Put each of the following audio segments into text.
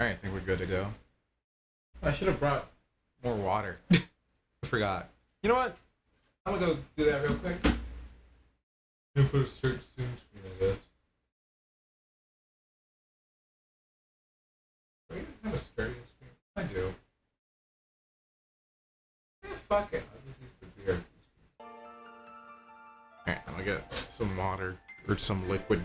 All right, I think we're good to go. I should have brought more water. I forgot. You know what? I'm gonna go do that real quick. I'm gonna put a search soon screen, I guess. Do I even have a starting screen? I do. Fuck it. I'll just use the VR screen. Alright, I'm gonna get some water or some liquid.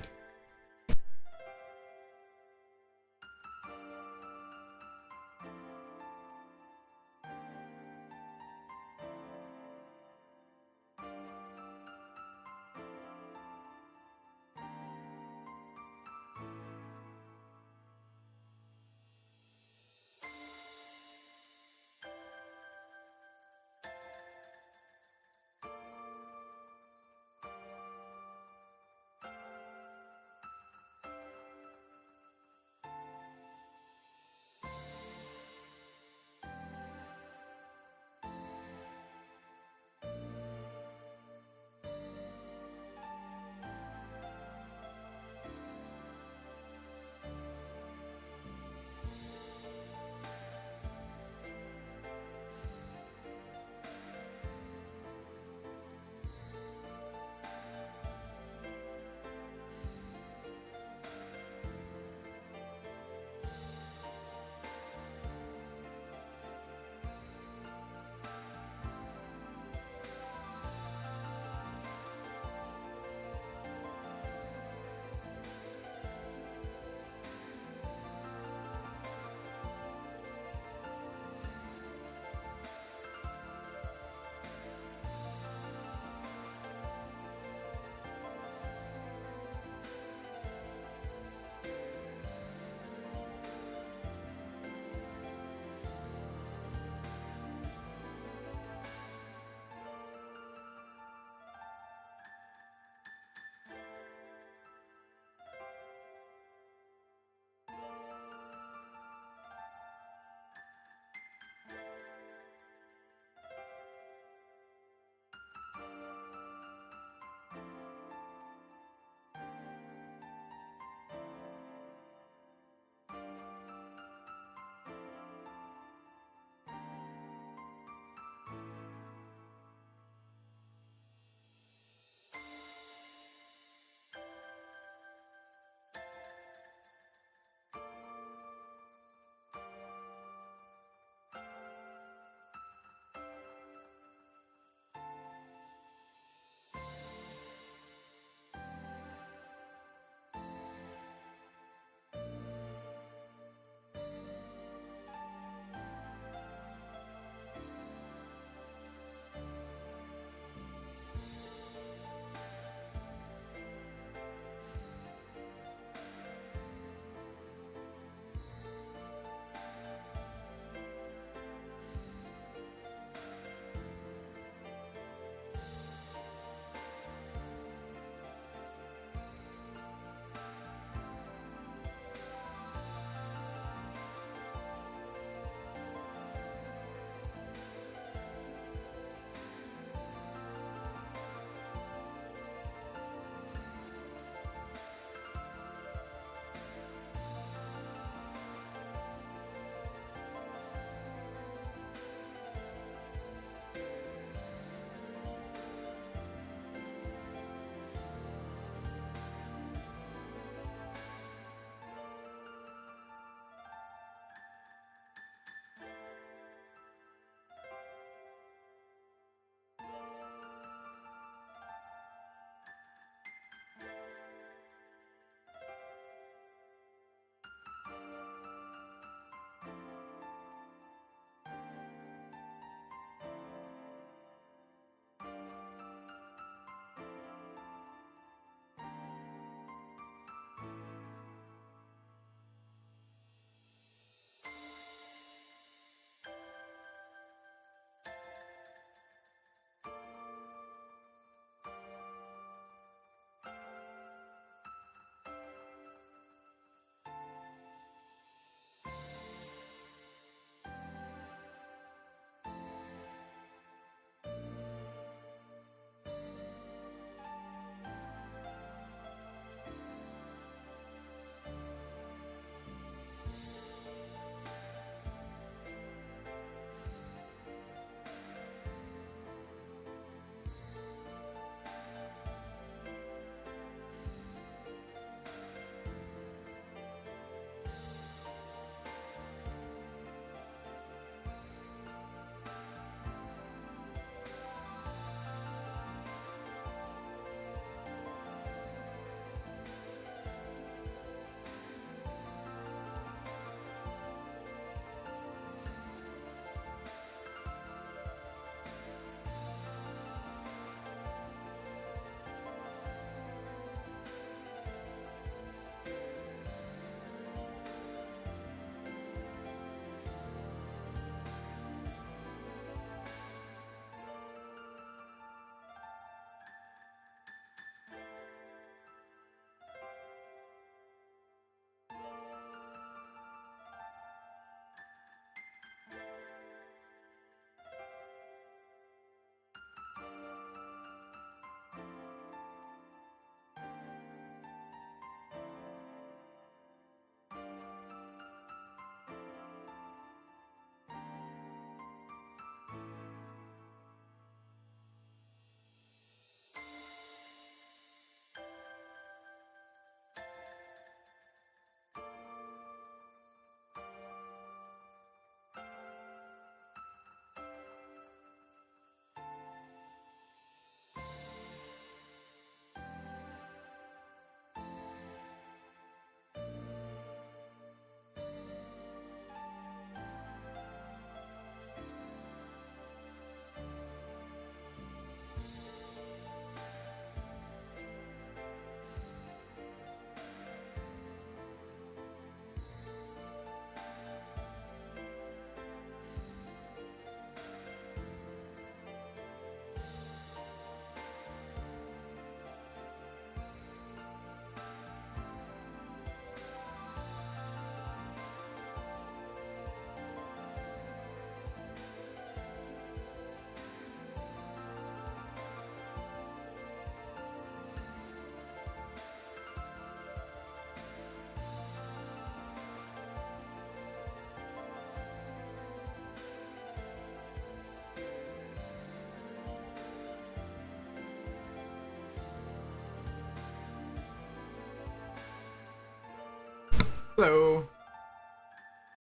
Hello.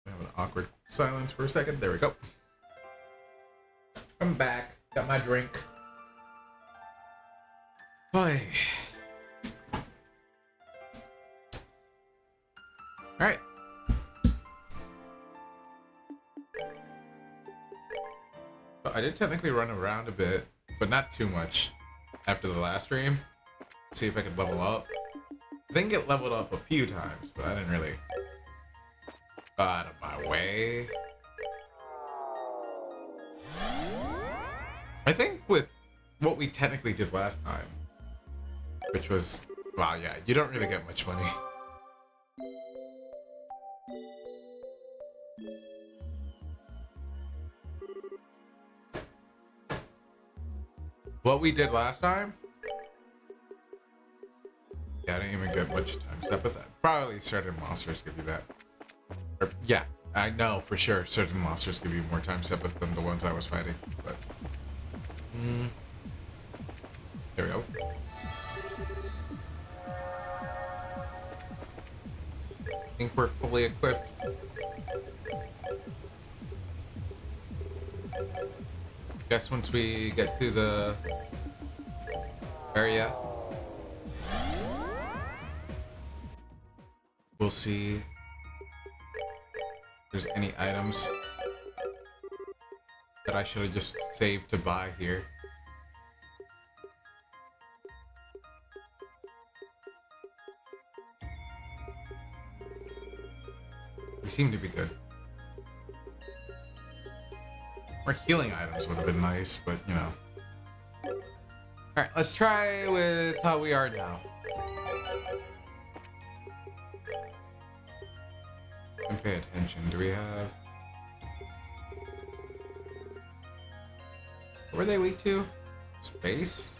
I have an awkward silence for a second. There we go. I'm back. Got my drink. Boy. Alright. I did technically run around a bit, but not too much after the last stream. See if I could level up. I didn't get leveled up a few times, but I didn't really go out of my way. I think with what we technically did last time, which was, wow, yeah, you don't really get much money. What we did last time? Yeah, I didn't even get much time step with that. Probably certain monsters give you that. Or, yeah, I know for sure certain monsters give you more time step with than the ones I was fighting, but... There we go. I think we're fully equipped. Guess once we get to the area, we'll see if there's any items that I should have just saved to buy here. We seem to be good. More healing items would have been nice, but you know. Alright, let's try with how we are now. And pay attention. Do we have... What were they weak to? Space?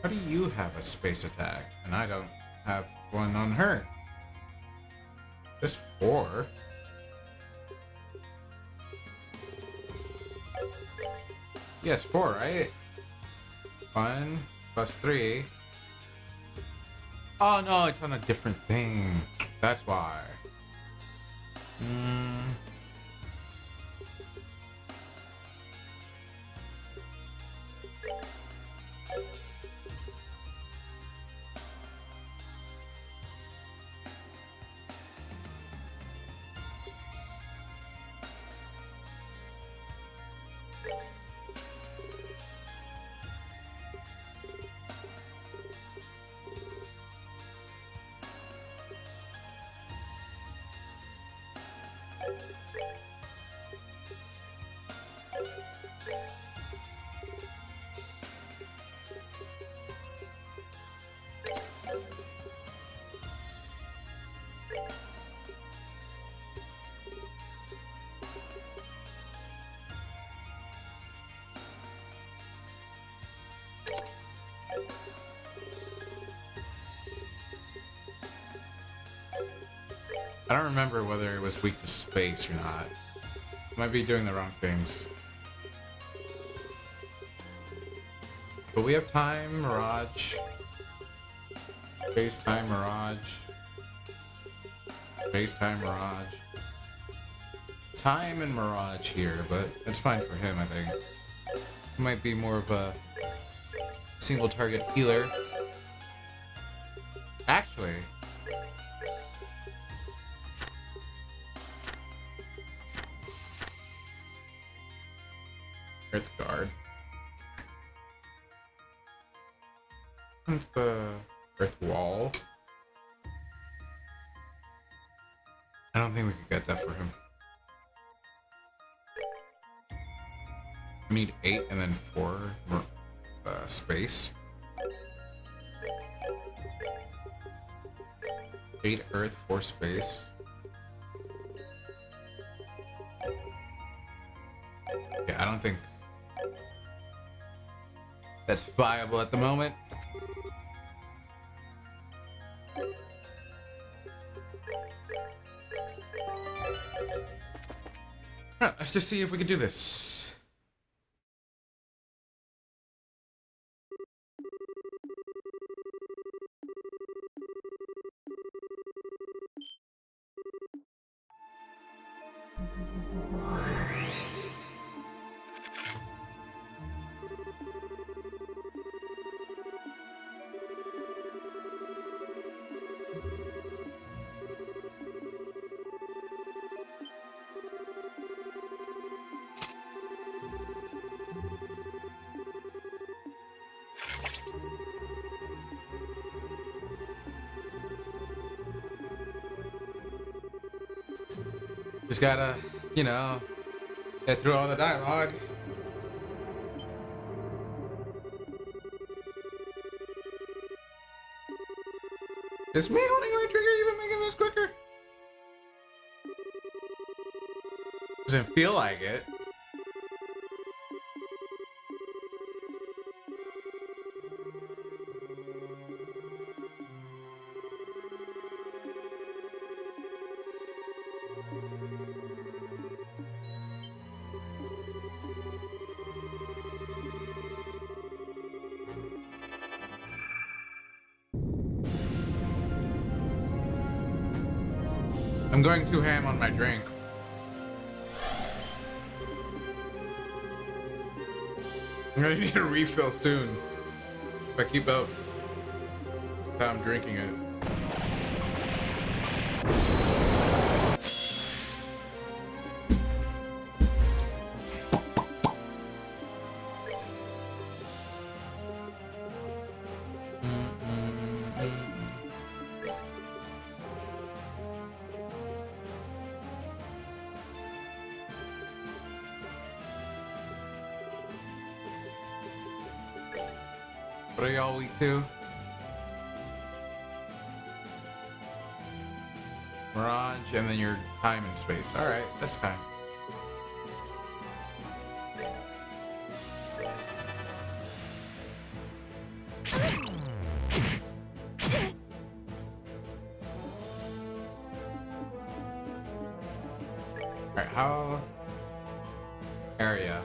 How do you have a space attack? And I don't have one on her. There's 4. Yes, 4, right? 1 plus 3. Oh no, it's on a different thing. That's why. I don't remember whether it was weak to space or not. Might be doing the wrong things. But we have time, Mirage. Space time, Mirage. Space time, Mirage. Time and Mirage here, but it's fine for him, I think. He might be more of a single target healer. Actually, Earth Guard. And the Earth Wall. I don't think we could get that for him. We need 8 and then 4 space. 8 Earth, 4 space. Yeah, I don't think that's viable at the moment. Alright, let's just see if we can do this. Just gotta, you know, get through all the dialogue. Is me holding right trigger even making this quicker? Doesn't feel like it. I'm going too ham on my drink. I'm gonna need a refill soon. If I keep up how I'm drinking it. What are y'all week to? Mirage and then your time and space. Alright, that's fine. Alright, how... area.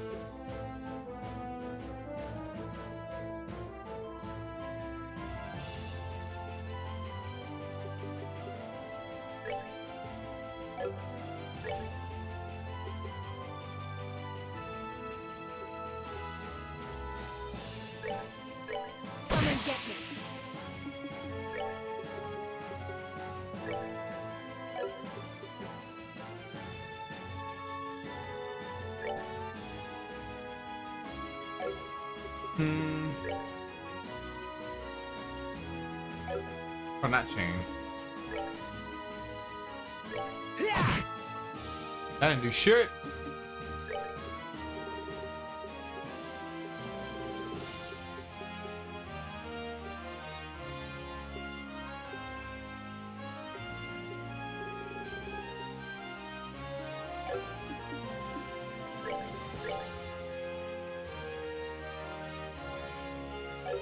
Oh, not chain. I didn't do shit.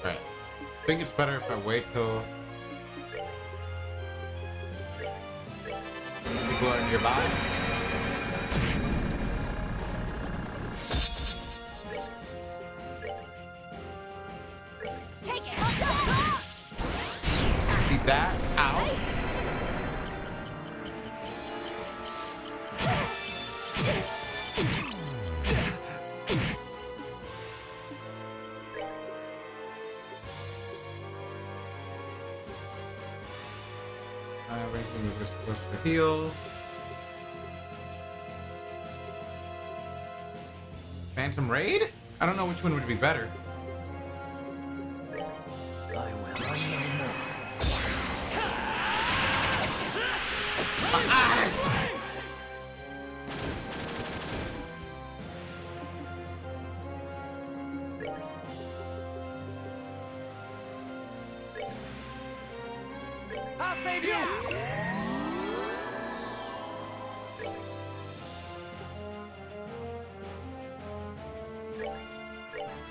Right. I think it's better if I wait till people are nearby. Take it. Keep that out. Ranking is supposed to heal. Phantom Raid? I don't know which one would be better. I will unknown more. My eyes! I'll save you!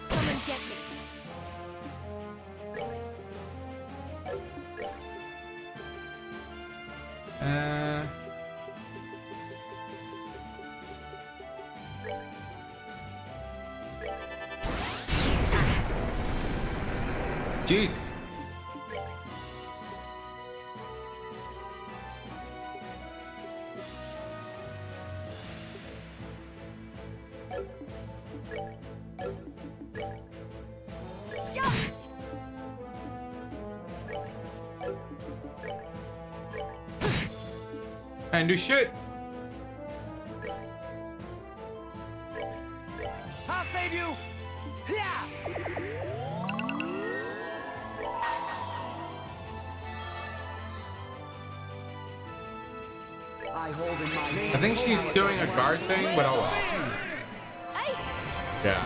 Someone get me. Uh, Jesus. I didn't do shit. I'll save you! Yeah! I hold in my name. I think she's doing a guard thing, but oh well. Yeah.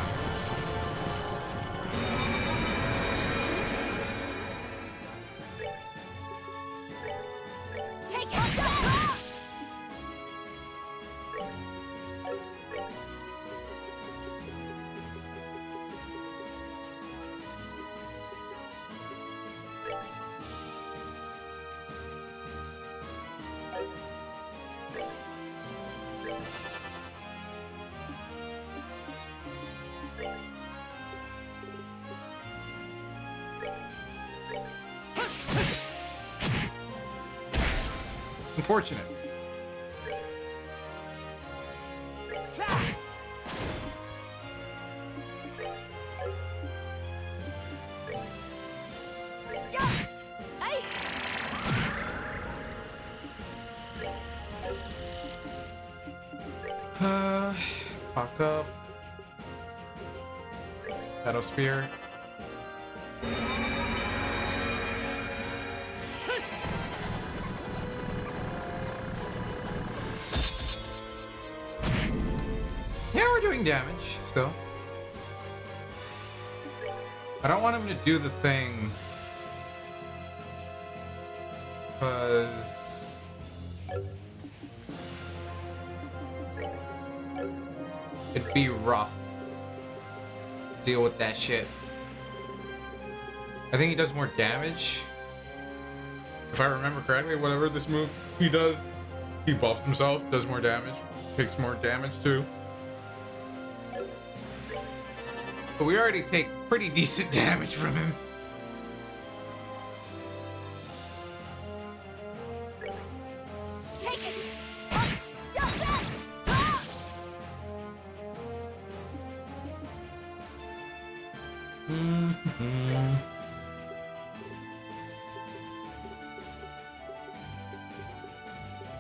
Take it! Unfortunate. Fuck up. Shadow Spear. Yeah, we're doing damage still. I don't want him to do the thing because it'd be rough to deal with that shit. I think he does more damage. If I remember correctly, whatever this move he does, he buffs himself, does more damage, takes more damage too. But we already take pretty decent damage from him. Take it!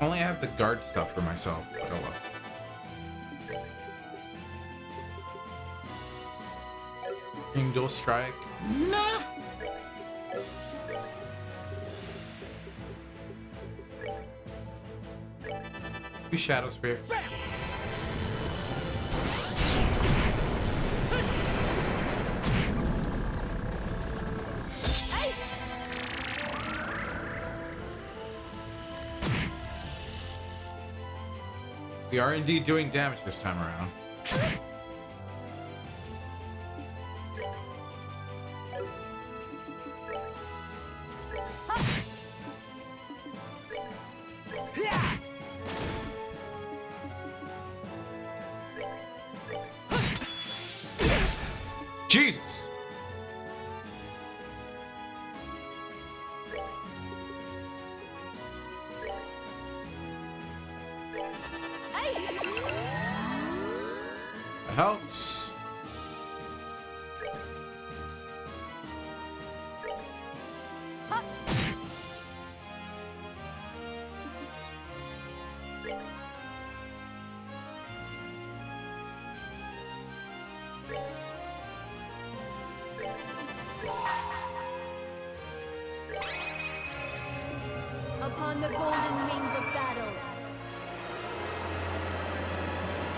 Only have the guard stuff for myself. But oh well. Dual strike. Nah. Do Shadow Spear. We are indeed doing damage this time around. Jesus! That helps. Upon the golden wings of battle,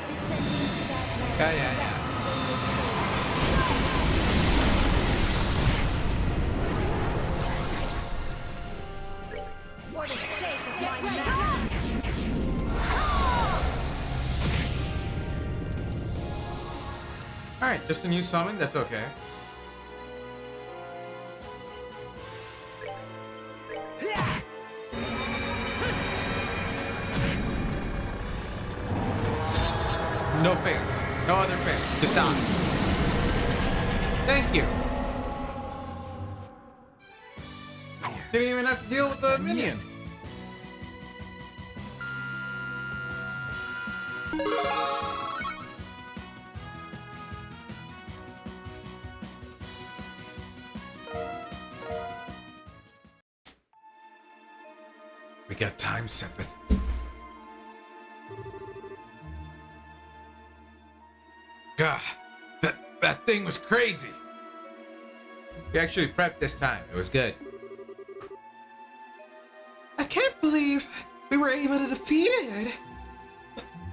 descending to that land. Yeah. For the sake of my master. Alright, just a new summon, that's okay. No fails. No other fails. Just die. Thank you. Didn't even have to deal with the minion. We got time, Sepith. God, that thing was crazy. We actually prepped this time. It was good. I can't believe we were able to defeat it.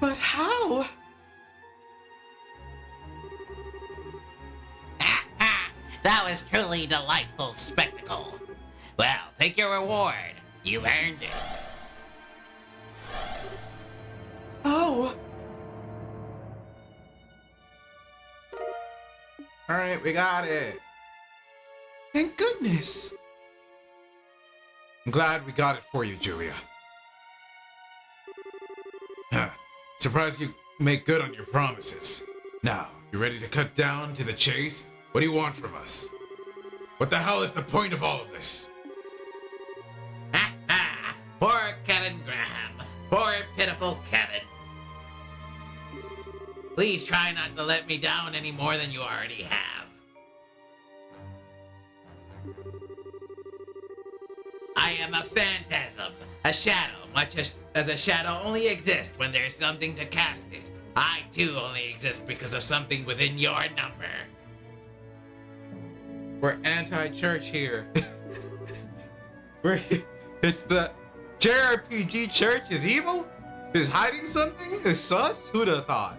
But how? That was truly delightful spectacle. Well, take your reward. You earned it. Oh. All right, we got it. Thank goodness. I'm glad we got it for you, Julia. Surprised you make good on your promises. Now, you ready to cut down to the chase? What do you want from us? What the hell is the point of all of this? Ha ha! Poor Kevin Graham. Poor pitiful Kevin. Please try not to let me down any more than you already have. I am a phantasm, a shadow, much as a shadow only exists when there's something to cast it. I too only exist because of something within your number. We're anti-church here. It's the JRPG church is evil? Is hiding something? Is sus? Who'd have thought?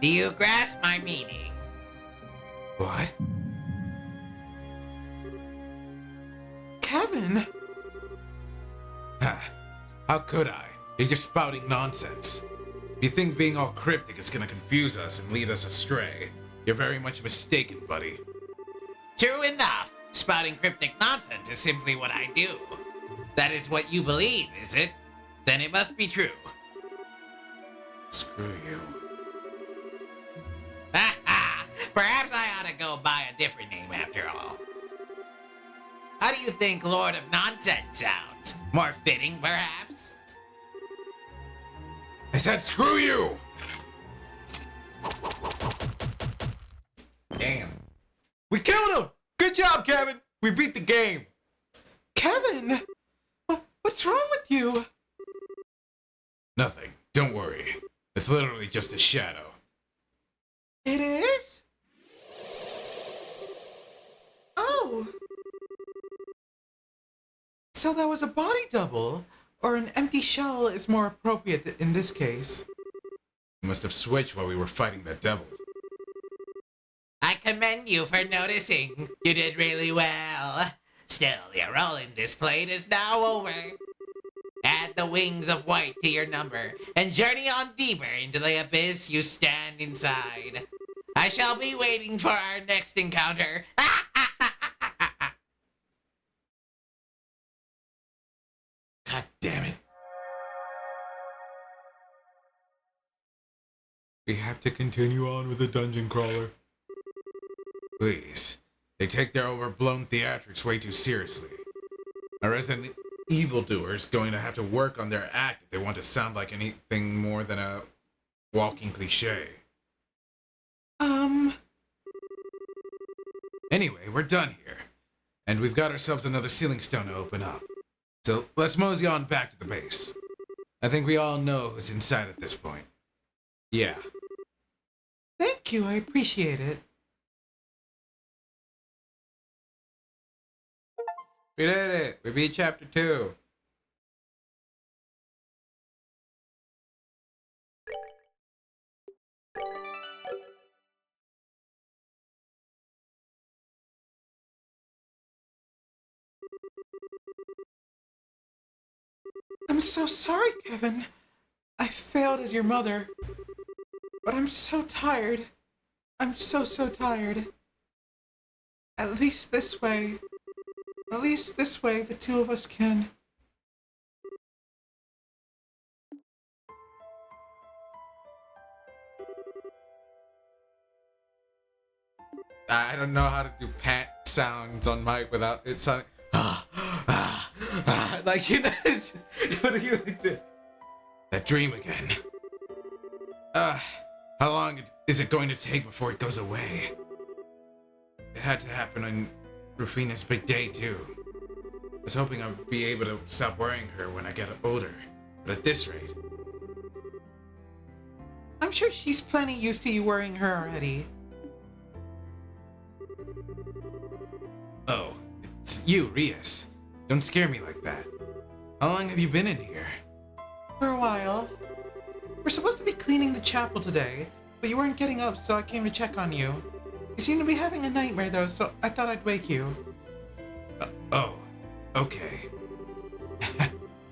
Do you grasp my meaning? What? Kevin? How could I? You're just spouting nonsense. If you think being all cryptic is gonna confuse us and lead us astray, you're very much mistaken, buddy. True enough. Spouting cryptic nonsense is simply what I do. That is what you believe, is it? Then it must be true. Screw you. Ha ha! Perhaps I ought to go by a different name after all. How do you think Lord of Nonsense sounds? More fitting, perhaps? I said screw you! Damn. We killed him! Good job, Kevin! We beat the game! Kevin? What's wrong with you? Nothing. Don't worry. It's literally just a shadow. It is? Oh. So that was a body double, or an empty shell is more appropriate in this case. You must have switched while we were fighting that devil. I commend you for noticing. You did really well. Still, your role in this plane is now over. Add the wings of white to your number, and journey on deeper into the abyss you stand inside. I shall be waiting for our next encounter. God damn it. We have to continue on with the dungeon crawler. Please. They take their overblown theatrics way too seriously. A Resident Evildoer's going to have to work on their act if they want to sound like anything more than a walking cliche. Anyway, we're done here. And we've got ourselves another ceiling stone to open up. So let's mosey on back to the base. I think we all know who's inside at this point. Yeah. Thank you, I appreciate it. We did it! We beat chapter 2. I'm so sorry, Kevin. I failed as your mother. But I'm so tired. I'm so tired. At least this way, the two of us can. I don't know how to do pant sounds on mic without it sounding like, you know, what do you do? That dream again. How long is it going to take before it goes away? It had to happen on Rufina's big day too. I was hoping I would be able to stop worrying her when I get older, but at this rate. I'm sure she's plenty used to you worrying her already. Oh, it's you, Rias. Don't scare me like that. How long have you been in here? For a while. We're supposed to be cleaning the chapel today, but you weren't getting up, so I came to check on you. You seem to be having a nightmare though, so I thought I'd wake you. Oh, okay.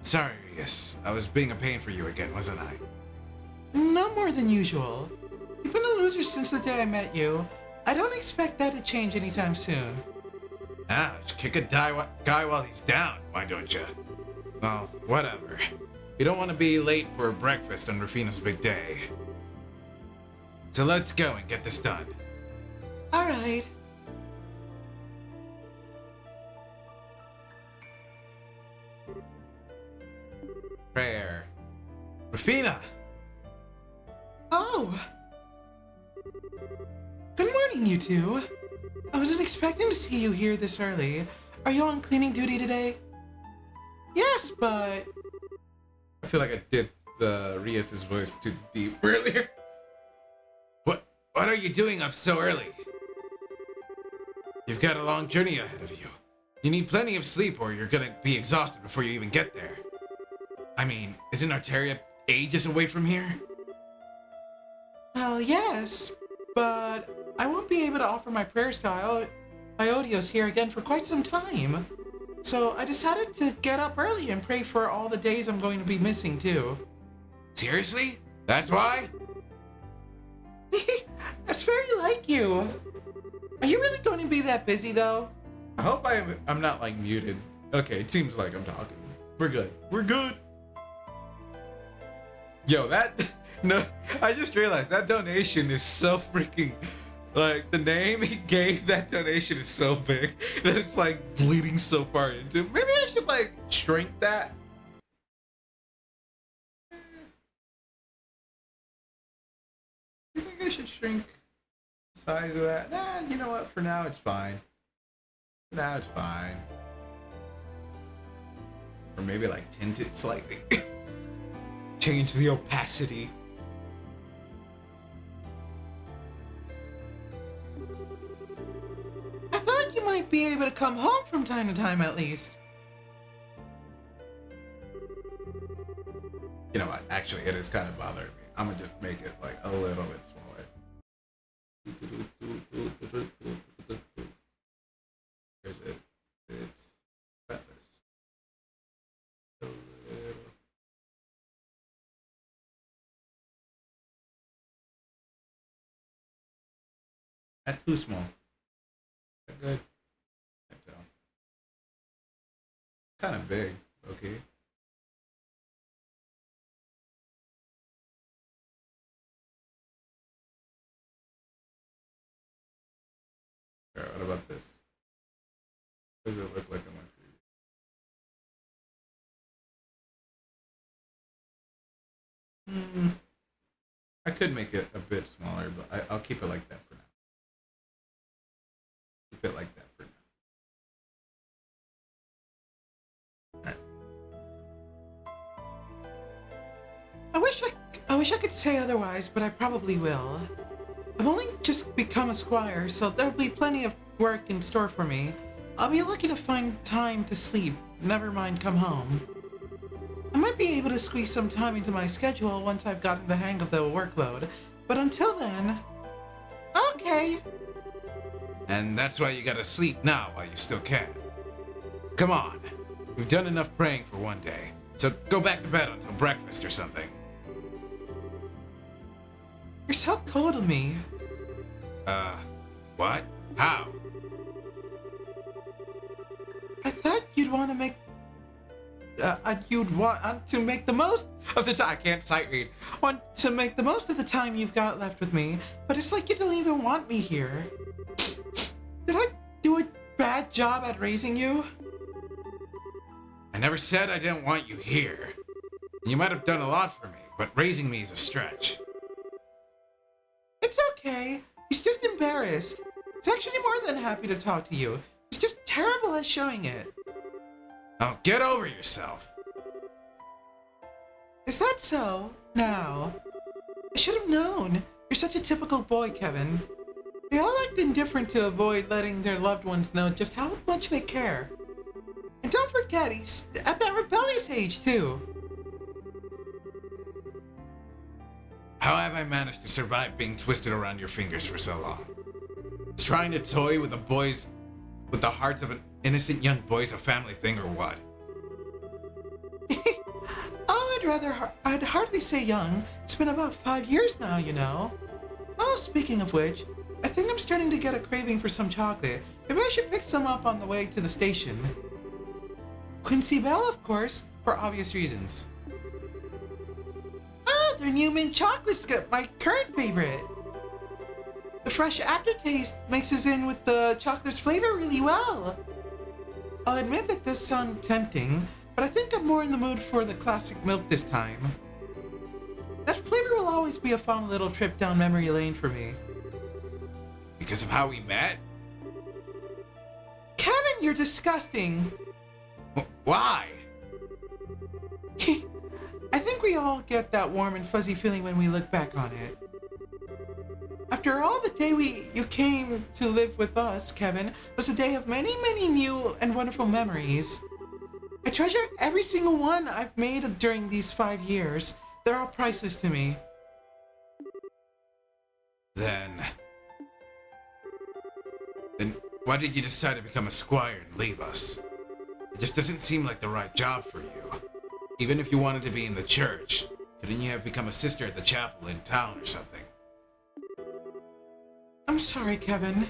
Sorry, Rias. I was being a pain for you again, wasn't I? Not more than usual. You've been a loser since the day I met you. I don't expect that to change anytime soon. Ouch, kick a guy while he's down, why don't you? Well, whatever. You don't want to be late for breakfast on Rufina's big day. So let's go and get this done. Alright. Prayer. Rufina! Oh! Good morning, you two. I wasn't expecting to see you here this early. Are you on cleaning duty today? Yes, but... I feel like I did the Rias' voice too deep earlier. What are you doing up so early? You've got a long journey ahead of you. You need plenty of sleep or you're gonna be exhausted before you even get there. I mean, isn't Arteria ages away from here? Well, yes, but I won't be able to offer my prayers to Iodios here again for quite some time. So I decided to get up early and pray for all the days I'm going to be missing too. Seriously? That's why? That's very like you. Are you really going to be that busy though? I hope I'm not like muted. Okay, it seems like I'm talking. We're good. We're good. Yo, no, I just realized that donation is so freaking, like, the name he gave that donation is so big that it's like bleeding so far into. Maybe I should like shrink that. You think I should shrink the size of that? Nah, you know what? For now, it's fine. For now, it's fine. Or maybe like tint it slightly. Change the opacity. I thought you might be able to come home from time to time at least. You know what? Actually, it is kind of bothering me. I'm gonna just make it like a little bit smaller. Here's it. It's fretless. A little. That's too small. Good. Kind of big. Okay. Alright, what about this? What does it look like on my preview? I could make it a bit smaller, but I'll keep it like that for now. Keep it like that for now. Alright. I wish I could say otherwise, but I probably will. I've only just become a squire, so there'll be plenty of work in store for me. I'll be lucky to find time to sleep, never mind come home. I might be able to squeeze some time into my schedule once I've gotten the hang of the workload, but until then... Okay. And that's why you gotta sleep now while you still can. Come on. We've done enough praying for one day, so go back to bed until breakfast or something. You're so cold to me. What? How? I thought you'd want to make... you'd want to make the most of the time. I can't sight read. Want to make the most of the time you've got left with me, but it's like you don't even want me here. job at raising you? I never said I didn't want you here. You might have done a lot for me, but raising me is a stretch. It's okay. He's just embarrassed. He's actually more than happy to talk to you. He's just terrible at showing it. Oh, get over yourself. Is that so? Now, I should have known. You're such a typical boy, Kevin. They all act indifferent to avoid letting their loved ones know just how much they care. And don't forget, he's at that rebellious age, too. How have I managed to survive being twisted around your fingers for so long? Is trying to toy with the hearts of an innocent young boy's a family thing or what? Oh, I'd hardly say young. It's been about 5 years now, you know. Oh, speaking of which, I think I'm starting to get a craving for some chocolate. Maybe I should pick some up on the way to the station. Quincy Bell, of course, for obvious reasons. Oh, their new mint chocolate's my current favorite. The fresh aftertaste mixes in with the chocolate's flavor really well. I'll admit that does sound tempting, but I think I'm more in the mood for the classic milk this time. That flavor will always be a fun little trip down memory lane for me. Because of how we met? Kevin, you're disgusting. Why? I think we all get that warm and fuzzy feeling when we look back on it. After all, the day you came to live with us, Kevin, was a day of many, many new and wonderful memories. I treasure every single one I've made during these 5 years. They're all priceless to me. Then why did you decide to become a squire and leave us? It just doesn't seem like the right job for you. Even if you wanted to be in the church, couldn't you have become a sister at the chapel in town or something? I'm sorry, Kevin.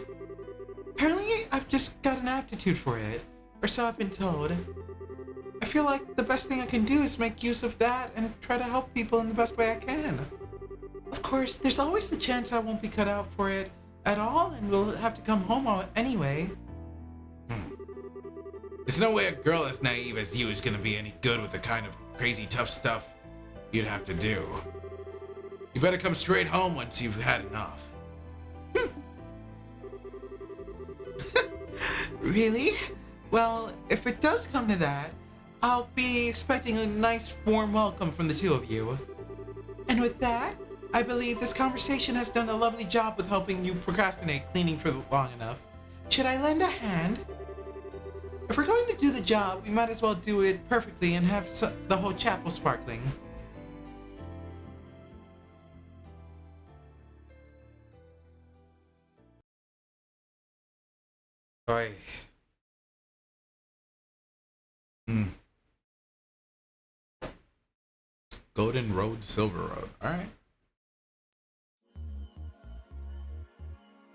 Apparently, I've just got an aptitude for it, or so I've been told. I feel like the best thing I can do is make use of that and try to help people in the best way I can. Of course, there's always the chance I won't be cut out for it at all and will have to come home anyway. There's no way a girl as naive as you is gonna be any good with the kind of crazy tough stuff you'd have to do. You better come straight home once you've had enough. Really? Well, if it does come to that, I'll be expecting a nice warm welcome from the two of you. And with that, I believe this conversation has done a lovely job with helping you procrastinate cleaning for long enough. Should I lend a hand? If we're going to do the job, we might as well do it perfectly and have the whole chapel sparkling. Oi. Golden Road, Silver Road. Alright.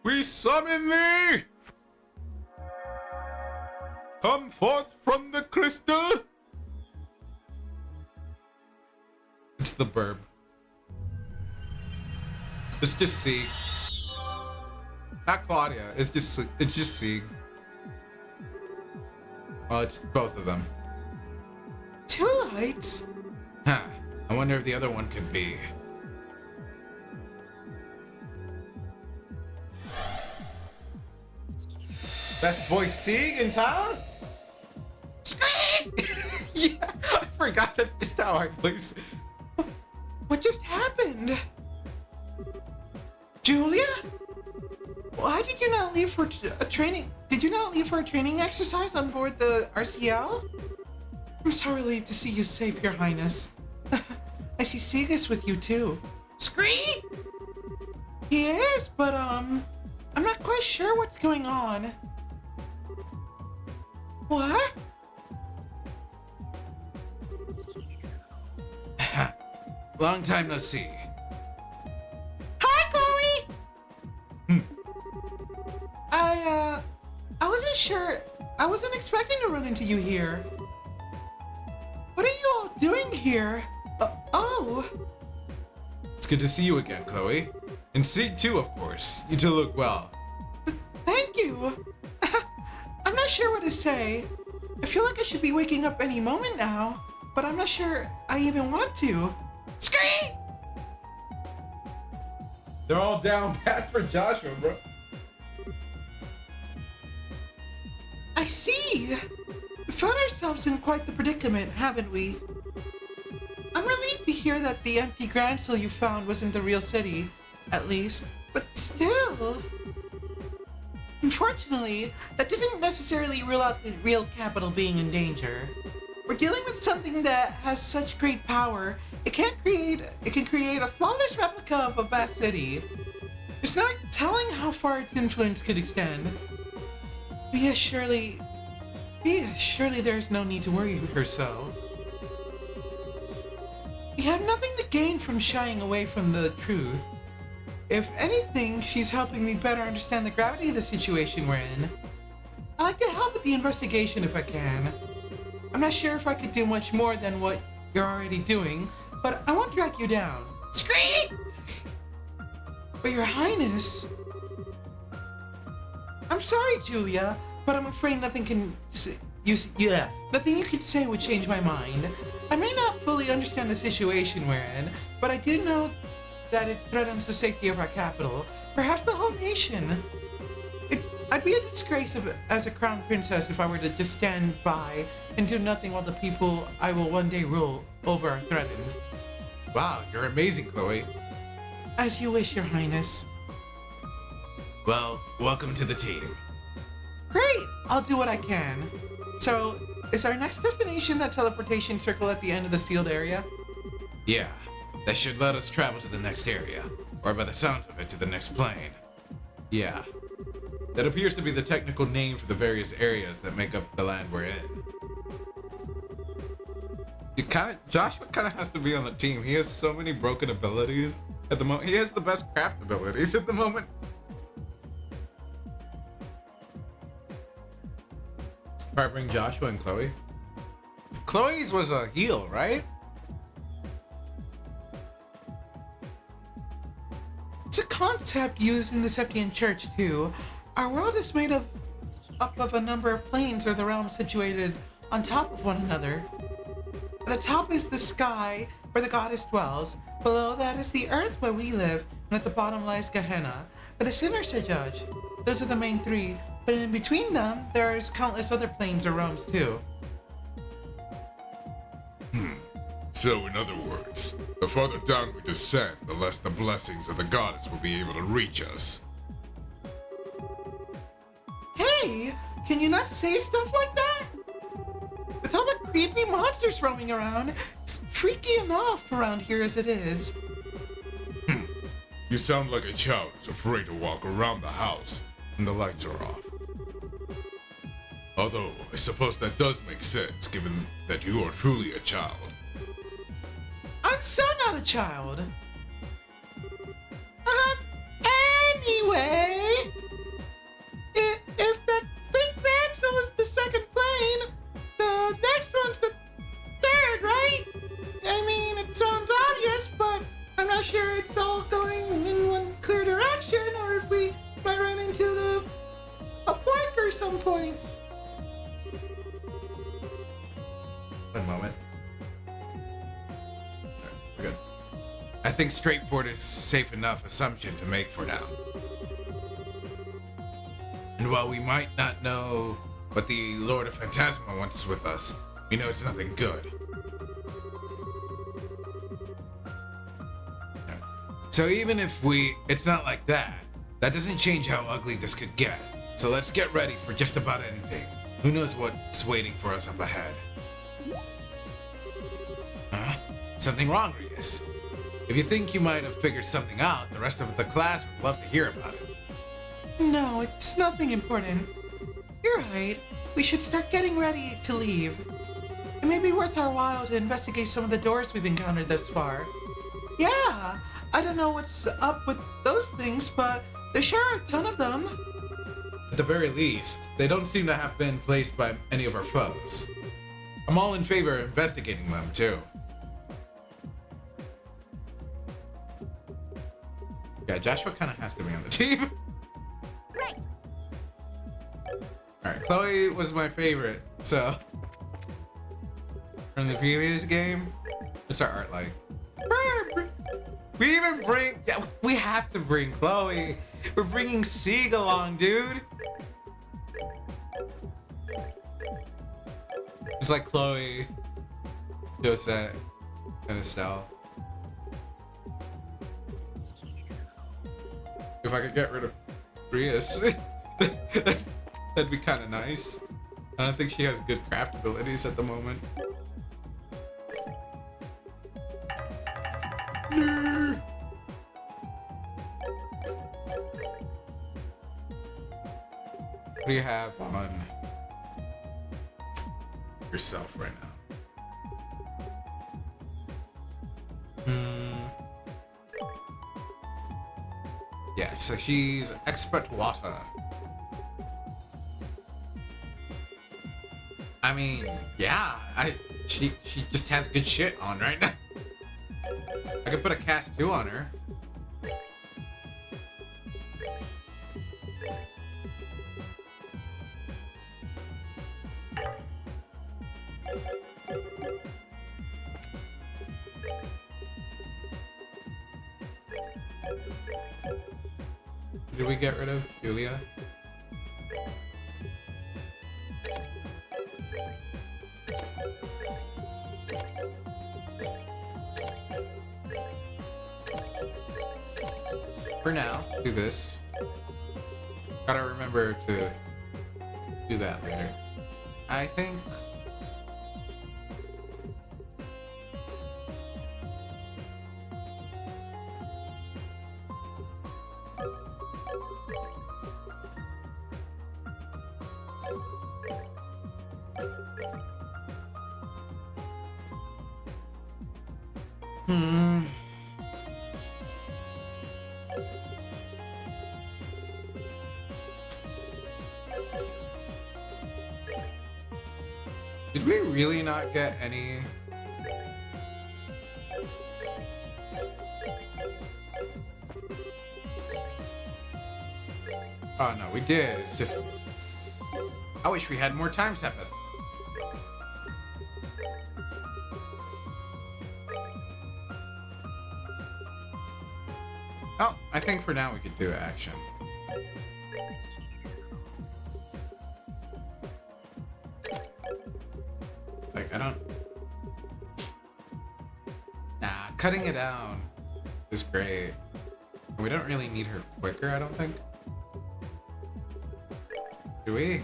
We summon thee! Come forth from the crystal! It's the burb. It's just Sieg. Not Claudia. It's just Sieg. Well, it's both of them. 2 lights? Huh. I wonder if the other one could be. Best boy Sieg in town? Scream! Yeah, I forgot that's just how I voice. What just happened? Julia? Why did you not leave for a training? Did you not leave for a training exercise on board the RCL? I'm so relieved to see you safe, Your Highness. I see Segus with you too. Scree? He is, but I'm not quite sure what's going on. What? Long time no see. Hi, Chloe! I wasn't sure. I wasn't expecting to run into you here. What are you all doing here? Oh. It's good to see you again, Chloe. And Sieg too, of course. You two look well. Thank you. I'm not sure what to say. I feel like I should be waking up any moment now, but I'm not sure I even want to. Scream! They're all down bad for Joshua, bro. I see. We found ourselves in quite the predicament, haven't we? I'm relieved to hear that the empty Grand Seal you found wasn't the real city, at least, but still. Unfortunately, that doesn't necessarily rule out the real capital being in danger. We're dealing with something that has such great power, it can create a flawless replica of a vast city. There's no telling how far its influence could extend. Yes, surely there's no need to worry her so. We have nothing to gain from shying away from the truth. If anything, she's helping me better understand the gravity of the situation we're in. I'd like to help with the investigation if I can. I'm not sure if I could do much more than what you're already doing, but I won't drag you down. Scream! But Your Highness... I'm sorry, Julia, but I'm afraid nothing you can say would change my mind. I may not fully understand the situation we're in, but I do know that it threatens the safety of our capital, perhaps the whole nation. I'd be a disgrace as a crown princess if I were to just stand by and do nothing while the people I will one day rule over are threatened. Wow, you're amazing, Chloe. As you wish, Your Highness. Well, welcome to the team. Great! I'll do what I can. So, is our next destination that teleportation circle at the end of the sealed area? Yeah, that should let us travel to the next area, or by the sounds of it, to the next plane. Yeah, that appears to be the technical name for the various areas that make up the land we're in. Joshua kind of has to be on the team. He has so many broken abilities at the moment. He has the best craft abilities at the moment. Probably bring Joshua and Chloe. Chloe's was a heal, right? It's a concept used in the Septian Church, too. Our world is made up of a number of planes or the realms situated on top of one another. At the top is the sky, where the goddess dwells. Below that is the earth, where we live. And at the bottom lies Gehenna, where the sinners are judged. Those are the main three. But in between them, there's countless other planes or realms too. So in other words, the farther down we descend, the less the blessings of the goddess will be able to reach us. Hey, can you not say stuff like that? With all the creepy monsters roaming around, it's freaky enough around here as it is. You sound like a child who's afraid to walk around the house when the lights are off. Although, I suppose that does make sense, given that you are truly a child. I'm so not a child. Anyway, if the fake Grand Seal is the second plane, the next one's the third, right? I mean, it sounds obvious, but I'm not sure it's all going in one clear direction, or if we might run into a fork or some point. One moment. We're good. I think straightforward is safe enough assumption to make for now. And while we might not know what the Lord of Phantasma wants with us, we know it's nothing good. So even if it's not like that, that doesn't change how ugly this could get. So let's get ready for just about anything. Who knows what's waiting for us up ahead? Huh? Something wrong, Regis? If you think you might have figured something out, the rest of the class would love to hear about it. No, it's nothing important. You're right. We should start getting ready to leave. It may be worth our while to investigate some of the doors we've encountered thus far. Yeah, I don't know what's up with those things, but there sure are a ton of them. At the very least, they don't seem to have been placed by any of our foes. I'm all in favor of investigating them, too. Yeah, Joshua kind of has to be on the team. Right. Alright, Chloe was my favorite, so. From the previous game. What's our art like? We even bring. Yeah, we have to bring Chloe. We're bringing Sieg along, dude. It's like Chloe, Josette, and Estelle. If I could get rid of Rias, that'd be kind of nice. I don't think she has good craft abilities at the moment. No. What do you have on yourself right now? Yeah, so she's expert water. I mean, yeah, she just has good shit on right now. I could put a cast 2 on her. Did we get rid of Julia? For now, do this. Gotta remember to do that later. I think. Did we really not get any? Oh no, we did. It's just I wish we had more time, Sepith. Oh, I think for now we could do action. Like, I don't... Nah, cutting it down is great. We don't really need her quicker, I don't think. Do we?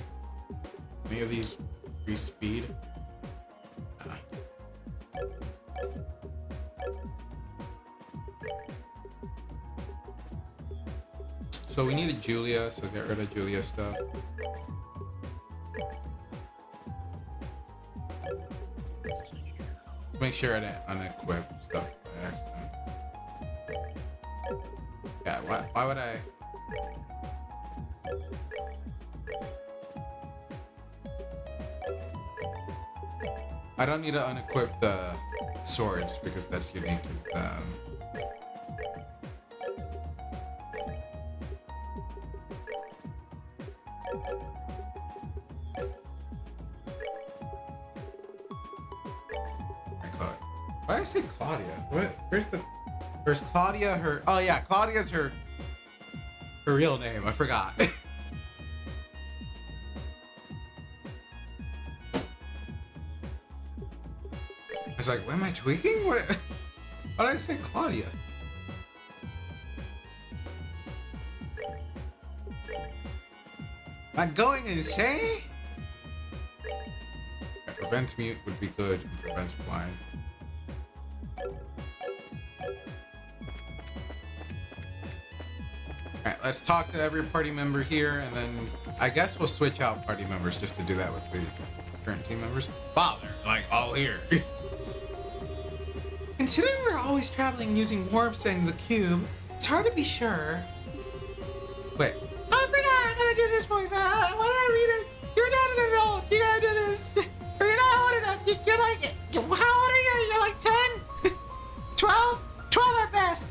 Any of these increase speed? Nah. So we needed Julia, so get rid of Julia stuff. Make sure I didn't unequip stuff by accident. Yeah, why would I? I don't need to unequip the swords because that's unique to them. Why did I say Claudia? What? Where's Claudia? Oh yeah, Claudia's her real name. I forgot. I was like, am I tweaking? What? Why did I say Claudia? Am I going insane? Prevent mute would be good. Prevent blind. Alright, let's talk to every party member here, and then I guess we'll switch out party members just to do that with the current team members. Wow, they're like all here. Considering we're always traveling using warps and the cube, it's hard to be sure. Wait. I forgot I gotta do this voice. Why did I read it? You're not an adult. You gotta do this. Or you're not old enough. You're like, how old are you? You're like 10? 12? 12 at best.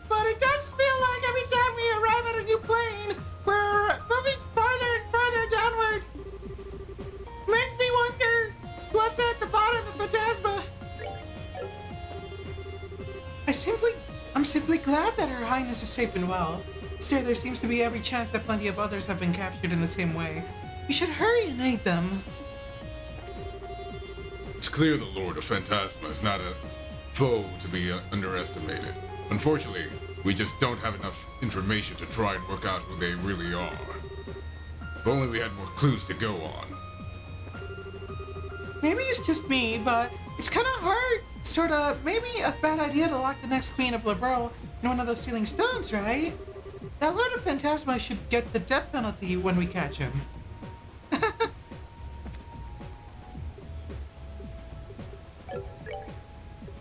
But it does feel like every time we arrive at a new plane, we're moving farther and farther downward I'm simply glad that Her Highness is safe and well. Still, there seems to be every chance that plenty of others have been captured in the same way. We should hurry and aid them. It's clear the Lord of Phantasma is not a foe to be underestimated. Unfortunately, we just don't have enough information to try and work out who they really are. If only we had more clues to go on. Maybe it's just me, but it's kind of hard. Sorta, maybe a bad idea to lock the next Queen of Lebreau in one of those sealing stones, right? That Lord of Phantasma should get the death penalty when we catch him.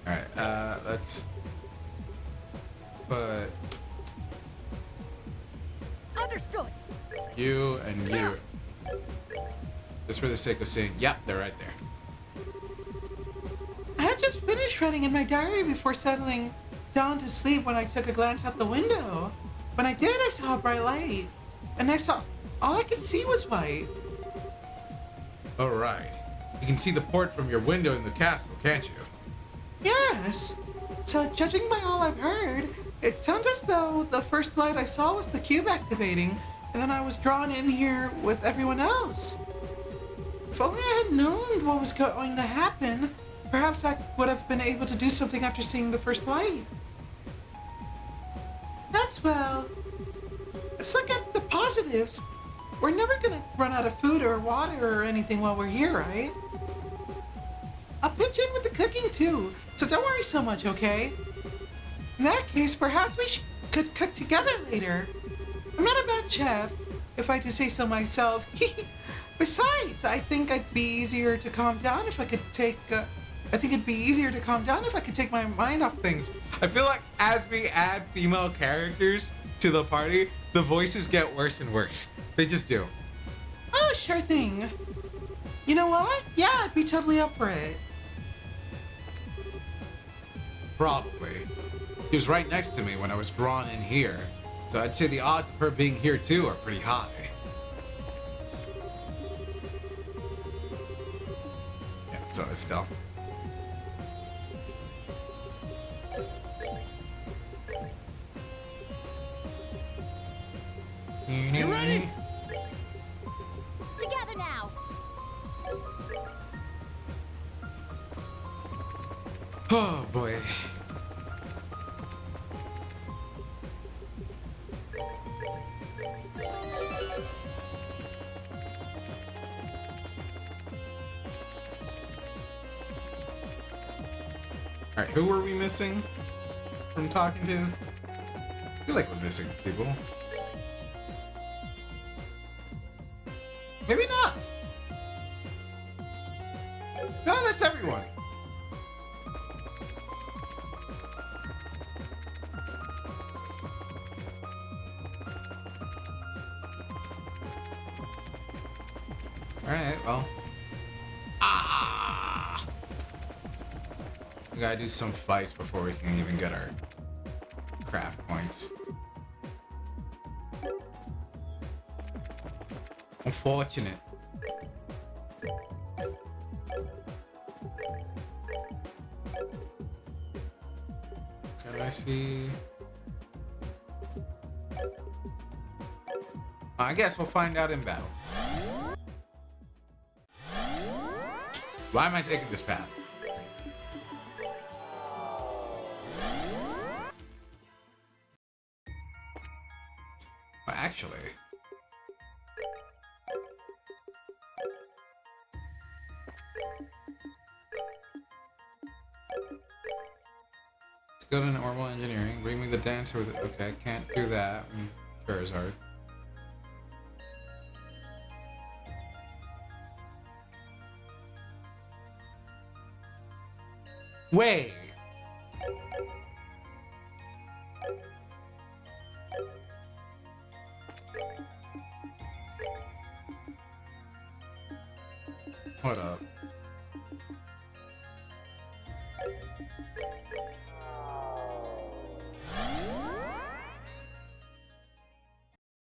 Alright, let's put Understood. you and you. Just for the sake of saying, yep, they're right there. I had just finished writing in my diary before settling down to sleep when I took a glance out the window. When I did, I saw a bright light. And I saw all I could see was white. Alright. You can see the port from your window in the castle, can't you? Yes. So judging by all I've heard, it sounds as though the first light I saw was the cube activating, and then I was drawn in here with everyone else. If only I had known what was going to happen, perhaps I would have been able to do something after seeing the first light. That's well. Let's look at the positives. We're never gonna run out of food or water or anything while we're here, right? I'll pitch in with the cooking too, so don't worry so much, okay? In that case, perhaps we could cook together later. I'm not a bad chef, if I do say so myself. Besides, I think it'd be easier to calm down if I could take. I think it'd be easier to calm down if I could take my mind off things. I feel like as we add female characters to the party, the voices get worse and worse. They just do. Oh, sure thing. You know what? Yeah, I'd be totally up for it. Probably. She was right next to me when I was drawn in here, so I'd say the odds of her being here too are pretty high. Yeah, so Estelle. You ready? Together now. Oh boy. Alright, who were we missing from talking to? I feel like we're missing people. Maybe not. No, that's everyone. Alright, well. We gotta do some fights before we can even get our craft points. Unfortunate. Can I see? I guess we'll find out in battle. Why am I taking this path? Well, actually, let's go to normal engineering. Bring me the dancer with it. Okay, can't do that. Charizard. Wait. Hold up.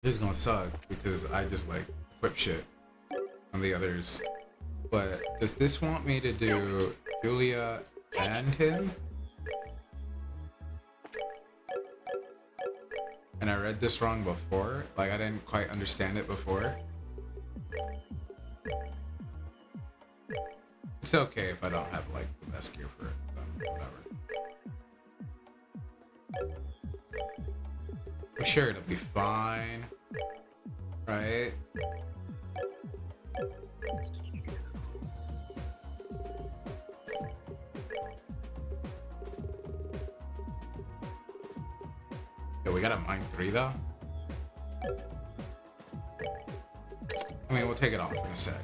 This is gonna suck because I just like equip shit on the others. But does this want me to do Julia and him? and I read this wrong before. Like, I didn't quite understand it before. It's okay if I don't have, like, the best gear for it. Whatever. I'm sure it'll be fine. Right? Yo, we gotta mine 3 though. I mean, we'll take it off in a sec.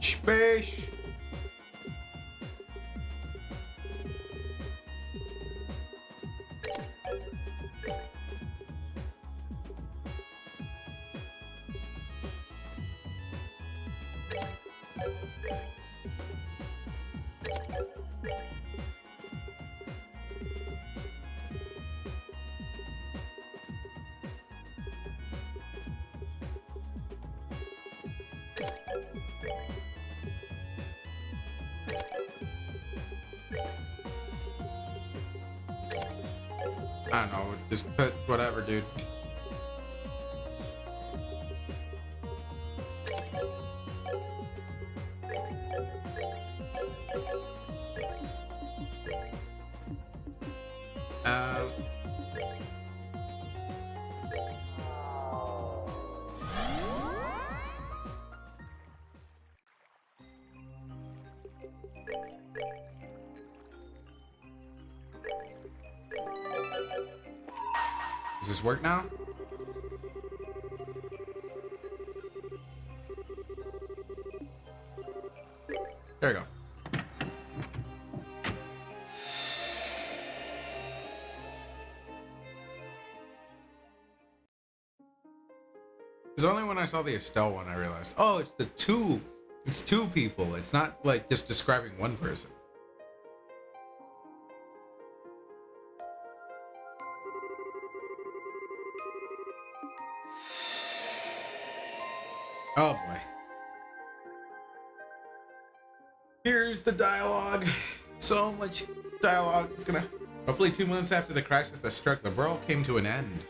Space. I don't know, just put whatever, dude. Uh, Does this work now? There we go. It's only when I saw the Estelle one I realized, oh, it's it's 2 people. It's not like just describing one person. Oh boy. Here's the dialogue. So much dialogue. It's gonna. Roughly 2 months after the crisis that struck the world came to an end.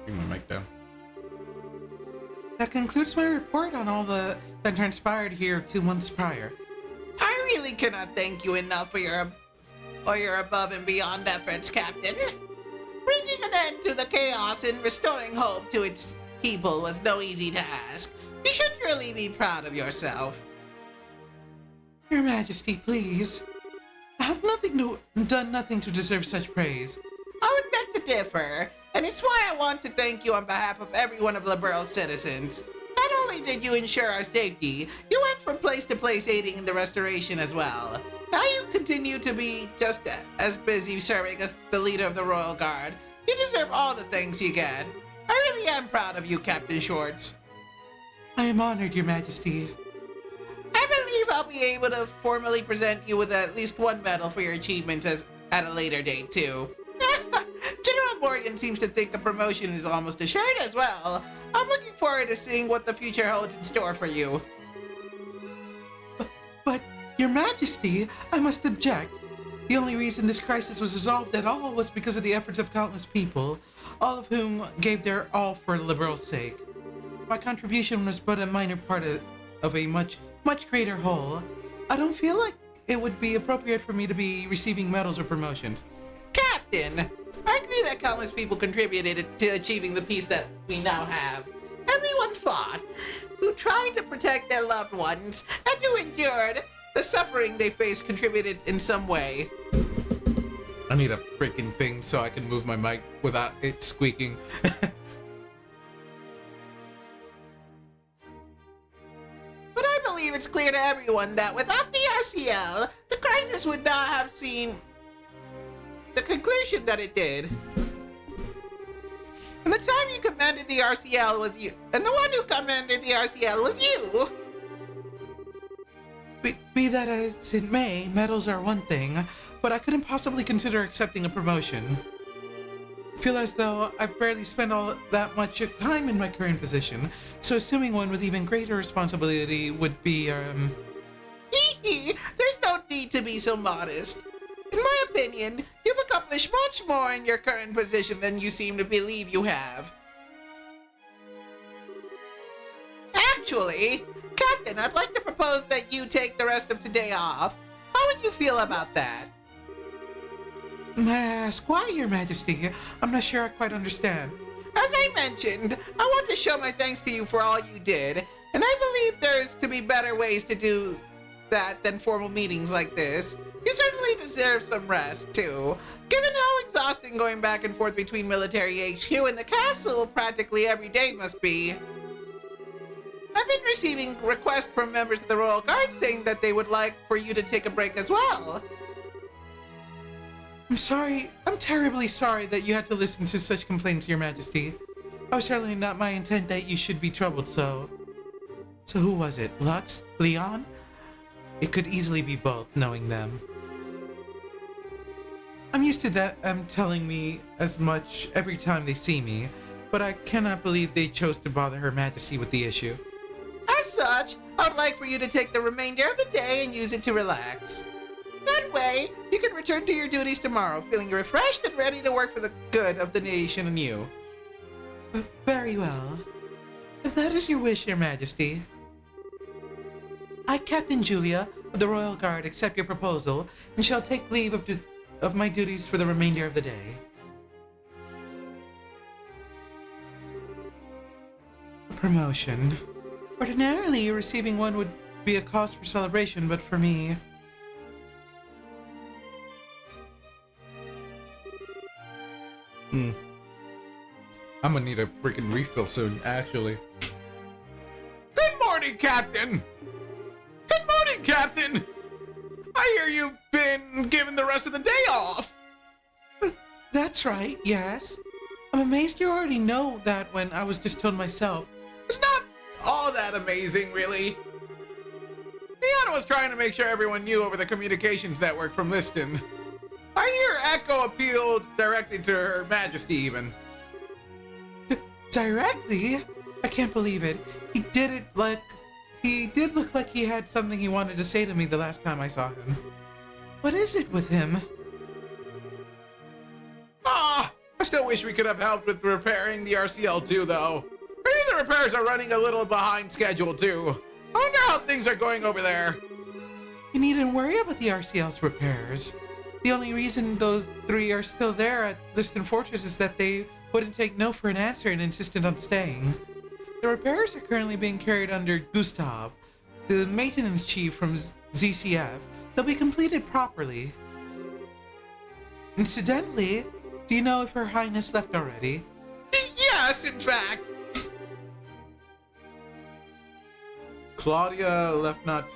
Bring my mic down. That concludes my report on all that transpired here 2 months prior. I really cannot thank you enough for your above and beyond efforts, Captain. Bringing an end to the chaos and restoring hope to its people was no easy task. You should really be proud of yourself. Your Majesty, please. I have done nothing to deserve such praise. I would beg to differ, and it's why I want to thank you on behalf of every one of Liberal's citizens. Not only did you ensure our safety, you went from place to place aiding in the restoration as well. Now you continue to be just as busy serving as the leader of the Royal Guard. You deserve all the things you get. I really am proud of you, Captain Schwartz. I am honored, Your Majesty. I believe I'll be able to formally present you with at least one medal for your achievements at a later date, too. General Morgan seems to think a promotion is almost assured as well. I'm looking forward to seeing what the future holds in store for you. But, Your Majesty, I must object. The only reason this crisis was resolved at all was because of the efforts of countless people, all of whom gave their all for Liberal's sake. My contribution was but a minor part of a much greater whole. I don't feel like it would be appropriate for me to be receiving medals or promotions. Captain, I agree that countless people contributed to achieving the peace that we now have. Everyone fought, who tried to protect their loved ones, and who endured the suffering they faced contributed in some way. I need a freaking thing so I can move my mic without it squeaking. But I believe it's clear to everyone that without the RCL, the crisis would not have seen the conclusion that it did. And the time you commanded the RCL was you, and the one who commanded the RCL was you. Be that as it may, medals are one thing, but I couldn't possibly consider accepting a promotion. I feel as though I've barely spent all that much time in my current position, so assuming one with even greater responsibility would be, There's no need to be so modest. In my opinion, you've accomplished much more in your current position than you seem to believe you have. Actually, Captain, I'd like to propose that you take the rest of today off. How would you feel about that? Why, Your Majesty? I'm not sure I quite understand. As I mentioned, I want to show my thanks to you for all you did, and I believe there's to be better ways to do that than formal meetings like this. You certainly deserve some rest, too. Given how exhausting going back and forth between military HQ and the castle practically every day must be. I've been receiving requests from members of the Royal Guard saying that they would like for you to take a break as well. I'm terribly sorry that you had to listen to such complaints, Your Majesty. It was certainly not my intent that you should be troubled, so who was it? Lux? Leon? It could easily be both, knowing them. I'm used to them telling me as much every time they see me, but I cannot believe they chose to bother Her Majesty with the issue. As such, I would like for you to take the remainder of the day and use it to relax. That way, you can return to your duties tomorrow, feeling refreshed and ready to work for the good of the nation and you. Very well. If that is your wish, Your Majesty. I, Captain Julia, of the Royal Guard, accept your proposal and shall take leave of my duties for the remainder of the day. A promotion. Ordinarily, receiving one would be a cause for celebration, but for me... I'm gonna need a freaking refill soon, actually. Good morning, Captain! Good morning, Captain! I hear you've been given the rest of the day off! That's right, yes. I'm amazed you already know that when I was just told myself. It's not all that amazing, really. Leon was trying to make sure everyone knew over the communications network from Liston. I hear Echo appealed directly to Her Majesty, even. Directly? I can't believe it. He did look like he had something he wanted to say to me the last time I saw him. What is it with him? Ah, I still wish we could have helped with repairing the RCL too, though. I hear the repairs are running a little behind schedule too. I wonder how things are going over there. You needn't worry about the RCL's repairs. The only reason those three are still there at Liston Fortress is that they wouldn't take no for an answer and insisted on staying. The repairs are currently being carried under Gustav, the maintenance chief from ZCF. They'll be completed properly. Incidentally, do you know if Her Highness left already? Yes, in fact. Claudia left not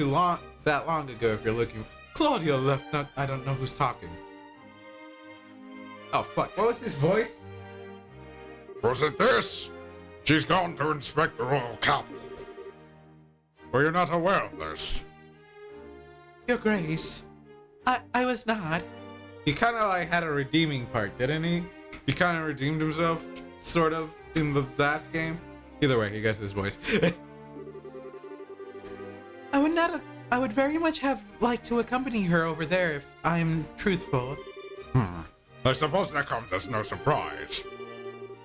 that long ago, if you're looking. Claudia left not... I don't know who's talking. Oh, fuck. What was his voice? Was it this? She's gone to inspect the royal capital. Were you not aware of this? Your Grace, I was not. He kind of like had a redeeming part, didn't he? He kind of redeemed himself, sort of, in the last game. Either way, he gets his voice. I would very much have liked to accompany her over there if I'm truthful. I suppose that comes as no surprise.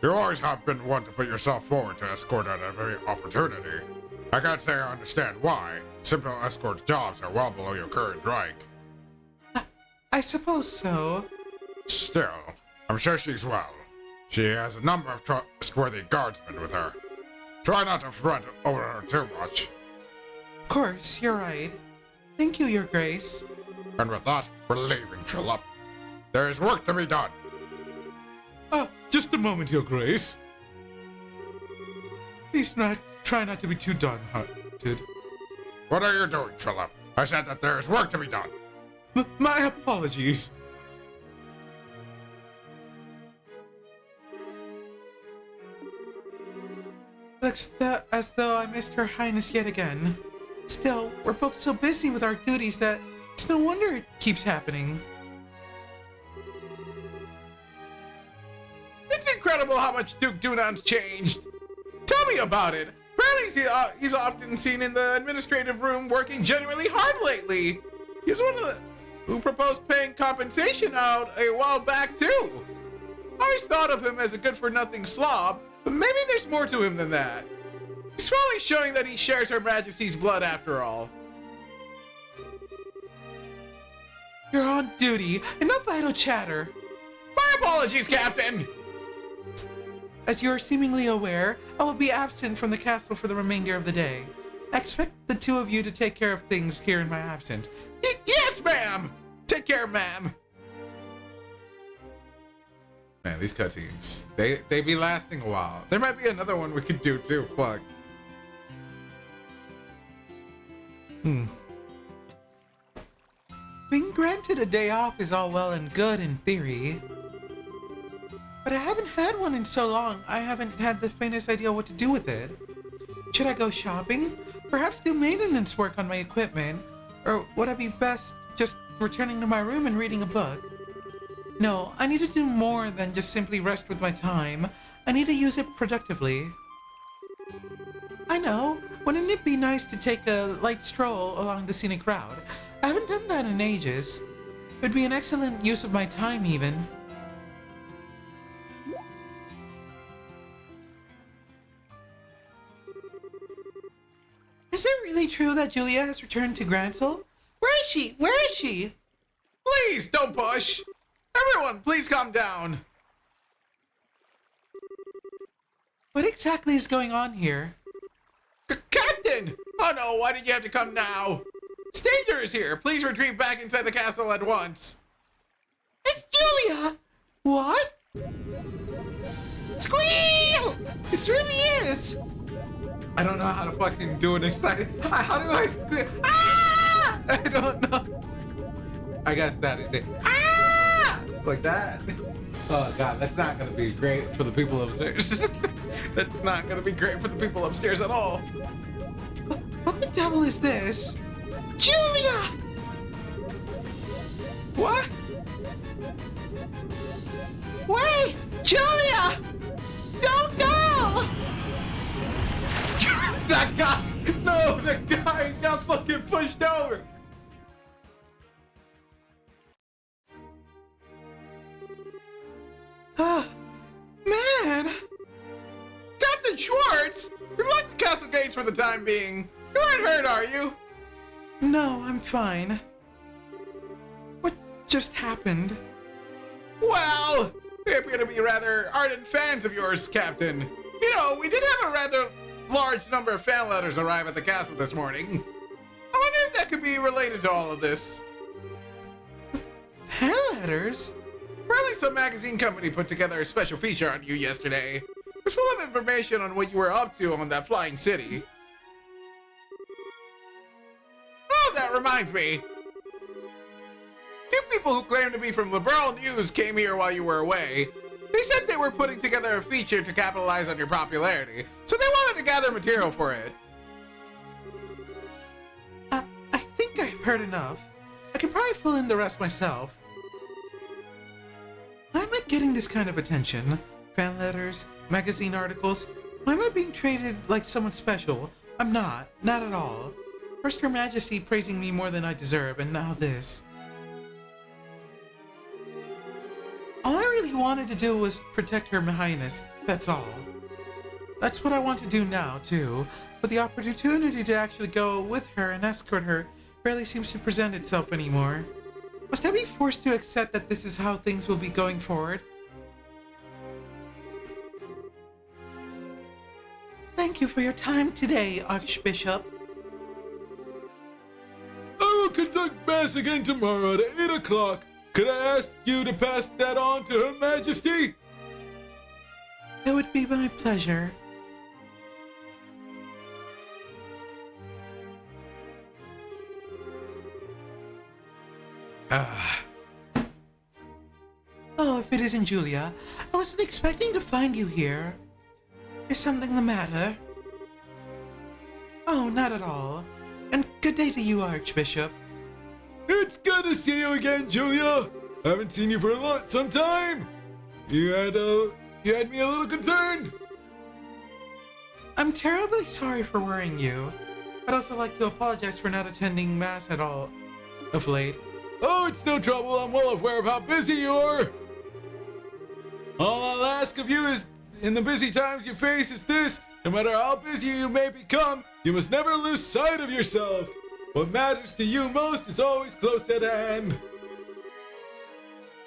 You always have been one to put yourself forward to escort at every opportunity. I can't say I understand why. Simple escort jobs are well below your current rank. I suppose so. Still, I'm sure she's well. She has a number of trustworthy guardsmen with her. Try not to fret over her too much. Of course, you're right. Thank you, Your Grace. And with that, we're leaving, Philip. There is work to be done. Just a moment, Your Grace. Please try not to be too downhearted. What are you doing, Philip? I said that there is work to be done. My apologies. Looks as though I missed Her Highness yet again. Still, we're both so busy with our duties that it's no wonder it keeps happening. It's incredible how much Duke Dunon's changed. Tell me about it. Apparently he's often seen in the administrative room working genuinely hard lately. He's one of the who proposed paying compensation out a while back too. I always thought of him as a good-for-nothing slob, but maybe there's more to him than that. He's finally showing that he shares Her Majesty's blood after all. You're on duty. Enough idle chatter. My apologies, Captain! As you are seemingly aware, I will be absent from the castle for the remainder of the day. I expect the two of you to take care of things here in my absence. Yes, ma'am! Take care, ma'am! Man, these cutscenes, they be lasting a while. There might be another one we could do too, fuck. Being granted a day off is all well and good in theory. But I haven't had one in so long, I haven't had the faintest idea what to do with it. Should I go shopping? Perhaps do maintenance work on my equipment? Or would I be best just returning to my room and reading a book? No, I need to do more than just simply rest with my time. I need to use it productively. I know, wouldn't it be nice to take a light stroll along the scenic route? I haven't done that in ages. It'd be an excellent use of my time, even. Is it really true that Julia has returned to Grancel? Where is she? Where is she? Please, don't push! Everyone, please calm down! What exactly is going on here? Captain! Oh no, why did you have to come now? Stanger is here! Please retreat back inside the castle at once! It's Julia! What? Squeal! It really is! I don't know how to fucking do an excited. How do I squeal? Ah! I don't know. I guess that is it. Ah! Like that. Oh god, that's not gonna be great for the people upstairs. That's not gonna be great for the people upstairs at all. What the devil is this? Julia! What? Wait! Julia! Don't go! That guy! No, the guy got fucking pushed over! Man! Captain Schwartz! You've locked the castle gates for the time being. You aren't hurt, are you? No, I'm fine. What just happened? Well, we appear to be rather ardent fans of yours, Captain. You know, we did have a rather large number of fan letters arrive at the castle this morning. I wonder if that could be related to all of this. Fan letters? Apparently some magazine company put together a special feature on you yesterday. It was full of information on what you were up to on that flying city. Oh, that reminds me. Two people who claim to be from Liberal News came here while you were away. They said they were putting together a feature to capitalize on your popularity, so they wanted to gather material for it. I think I've heard enough. I can probably fill in the rest myself. Why am I getting this kind of attention? Fan letters, magazine articles. Why am I being treated like someone special? I'm not at all. First Her Majesty praising me more than I deserve, and now this. All I really wanted to do was protect Her Highness, that's all. That's what I want to do now, too, but the opportunity to actually go with her and escort her barely seems to present itself anymore. Must I be forced to accept that this is how things will be going forward? thank you for your time today, Archbishop. I will conduct Mass again tomorrow at 8 o'clock. Could I ask you to pass that on to Her Majesty? It would be my pleasure. Ah, Oh, if it isn't Julia, I wasn't expecting to find you here. Is something the matter? Oh, not at all. And good day to you, Archbishop. It's good to see you again, Julia. I haven't seen you for some time. You had me a little concerned. I'm terribly sorry for worrying you. I'd also like to apologize for not attending Mass at all of late. Oh, it's no trouble. I'm well aware of how busy you are. All I'll ask of you is, in the busy times you face, is this: no matter how busy you may become, you must never lose sight of yourself. What matters to you most is always close at hand.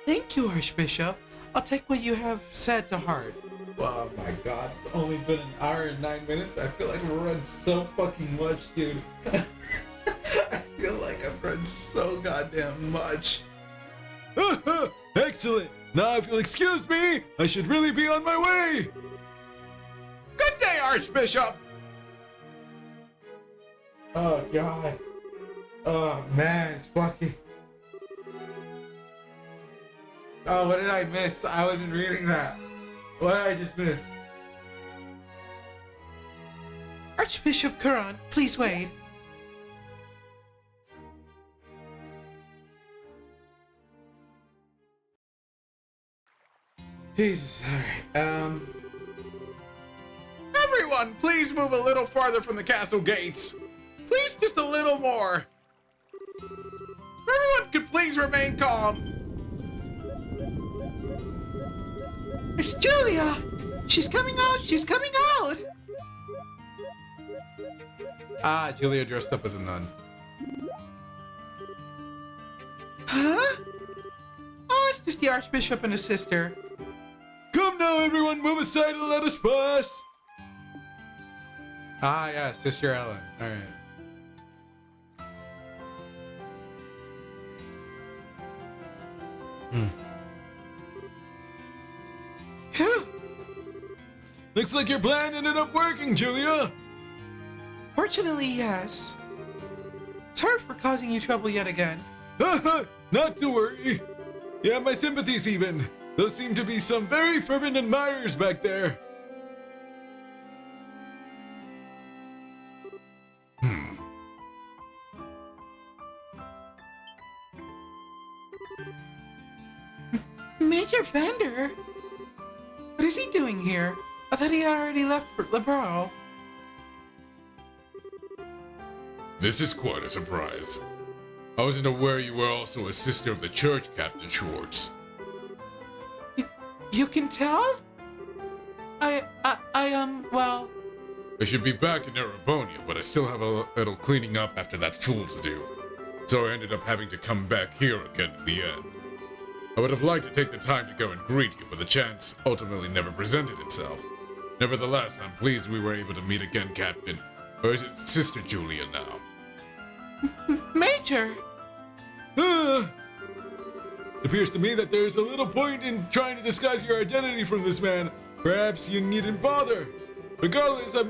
Thank you, Archbishop. I'll take what you have said to heart. oh my god, it's only been an hour and 9 minutes. I feel like I've run so fucking much, dude. I feel like I've run so goddamn much. Excellent. Now, if you'll excuse me, I should really be on my way. Good day, Archbishop! Oh god. Oh man, it's fucking... Oh, what did I miss? I wasn't reading that. What did I just miss? Archbishop Curran, please wait. Jesus, alright, Everyone, please move a little farther from the castle gates. Please, just a little more. Everyone could please remain calm. It's Julia! She's coming out! She's coming out! Ah, Julia dressed up as a nun. Huh? Oh, it's just the Archbishop and his sister. Come now, everyone, move aside and let us pass. Ah, yeah, Sister Ellen. Alright. Phew! Looks like your plan ended up working, Julia. Fortunately, yes. Sorry for causing you trouble yet again. Not to worry. You have my sympathies even. Those seem to be some very fervent admirers back there. Major Vander? What is he doing here? I thought he already left for Lebrow. This is quite a surprise. I wasn't aware you were also a sister of the church, Captain Schwartz. You can tell? Well... I should be back in Erebonia, but I still have a little cleaning up after that fool to do. So I ended up having to come back here again at the end. I would have liked to take the time to go and greet you, but the chance ultimately never presented itself. Nevertheless, I'm pleased we were able to meet again, Captain. Or is it Sister Julia now? Major! It appears to me that there's a little point in trying to disguise your identity from this man. Perhaps you needn't bother. Regardless, I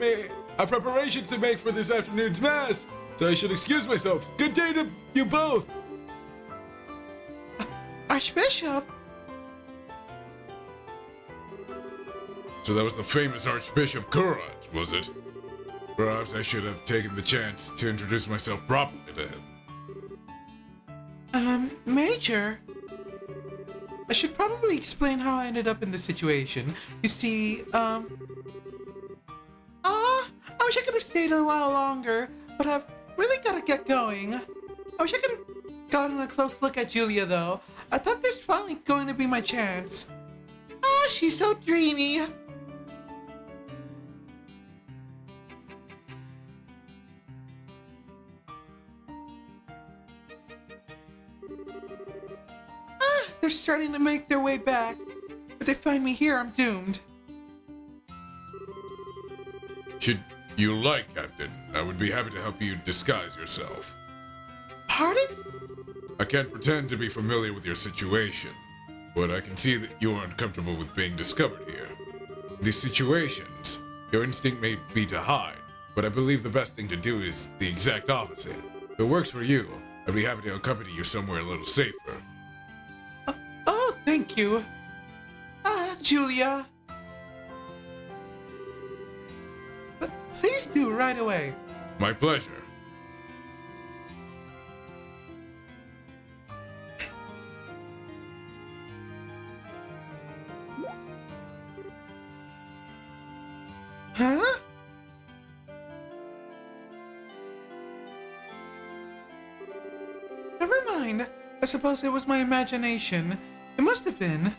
have preparations to make for this afternoon's mass, so I should excuse myself. Good day to you both. Archbishop? So that was the famous Archbishop Curran, was it? Perhaps I should have taken the chance to introduce myself properly to him. Major? I should probably explain how I ended up in this situation. You see, I wish I could have stayed a while longer, but I've really gotta get going. I wish I could have gotten a close look at Julia, though. I thought this was finally going to be my chance. Oh, she's so dreamy. They're starting to make their way back. If they find me here, I'm doomed. Should you like, Captain, I would be happy to help you disguise yourself. Pardon? I can't pretend to be familiar with your situation, but I can see that you are uncomfortable with being discovered here. In these situations, your instinct may be to hide, but I believe the best thing to do is the exact opposite. If it works for you, I'd be happy to accompany you somewhere a little safer. Oh, thank you. Julia. Please do right away. My pleasure. Huh? Never mind. I suppose it was my imagination. It must have been.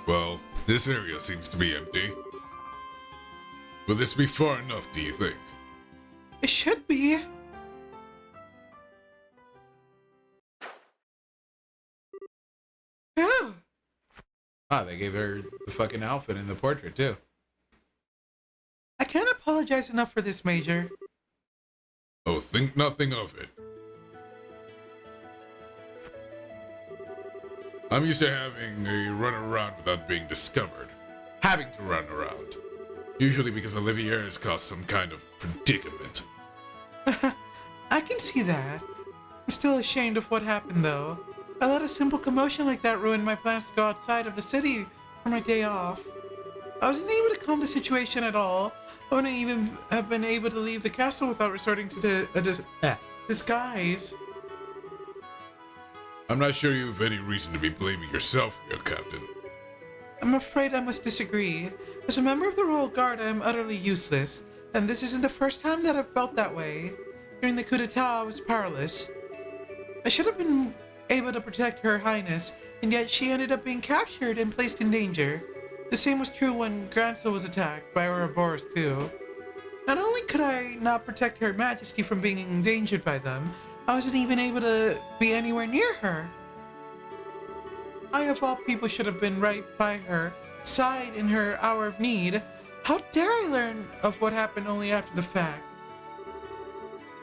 Well, this area seems to be empty. Will this be far enough, do you think? It should be. Yeah. Ah, they gave her the fucking outfit in the portrait too. I can't apologize enough for this, Major. Oh, think nothing of it. I'm used to having a run around without being discovered. Having to run around. Usually because Olivier has caused some kind of predicament. I can see that. I'm still ashamed of what happened, though. I let a simple commotion like that ruin my plans to go outside of the city for my day off. I wasn't able to calm the situation at all. I wouldn't even have been able to leave the castle without resorting to disguise. I'm not sure you have any reason to be blaming yourself here, Captain. I'm afraid I must disagree. As a member of the Royal Guard, I am utterly useless, and this isn't the first time that I've felt that way. During the coup d'etat, I was powerless. I should have been able to protect Her Highness, and yet she ended up being captured and placed in danger. The same was true when Grancel was attacked by Ouroboros too. Not only could I not protect Her Majesty from being endangered by them, I wasn't even able to be anywhere near her. I, of all people, should have been right by her side in her hour of need. How dare I learn of what happened only after the fact?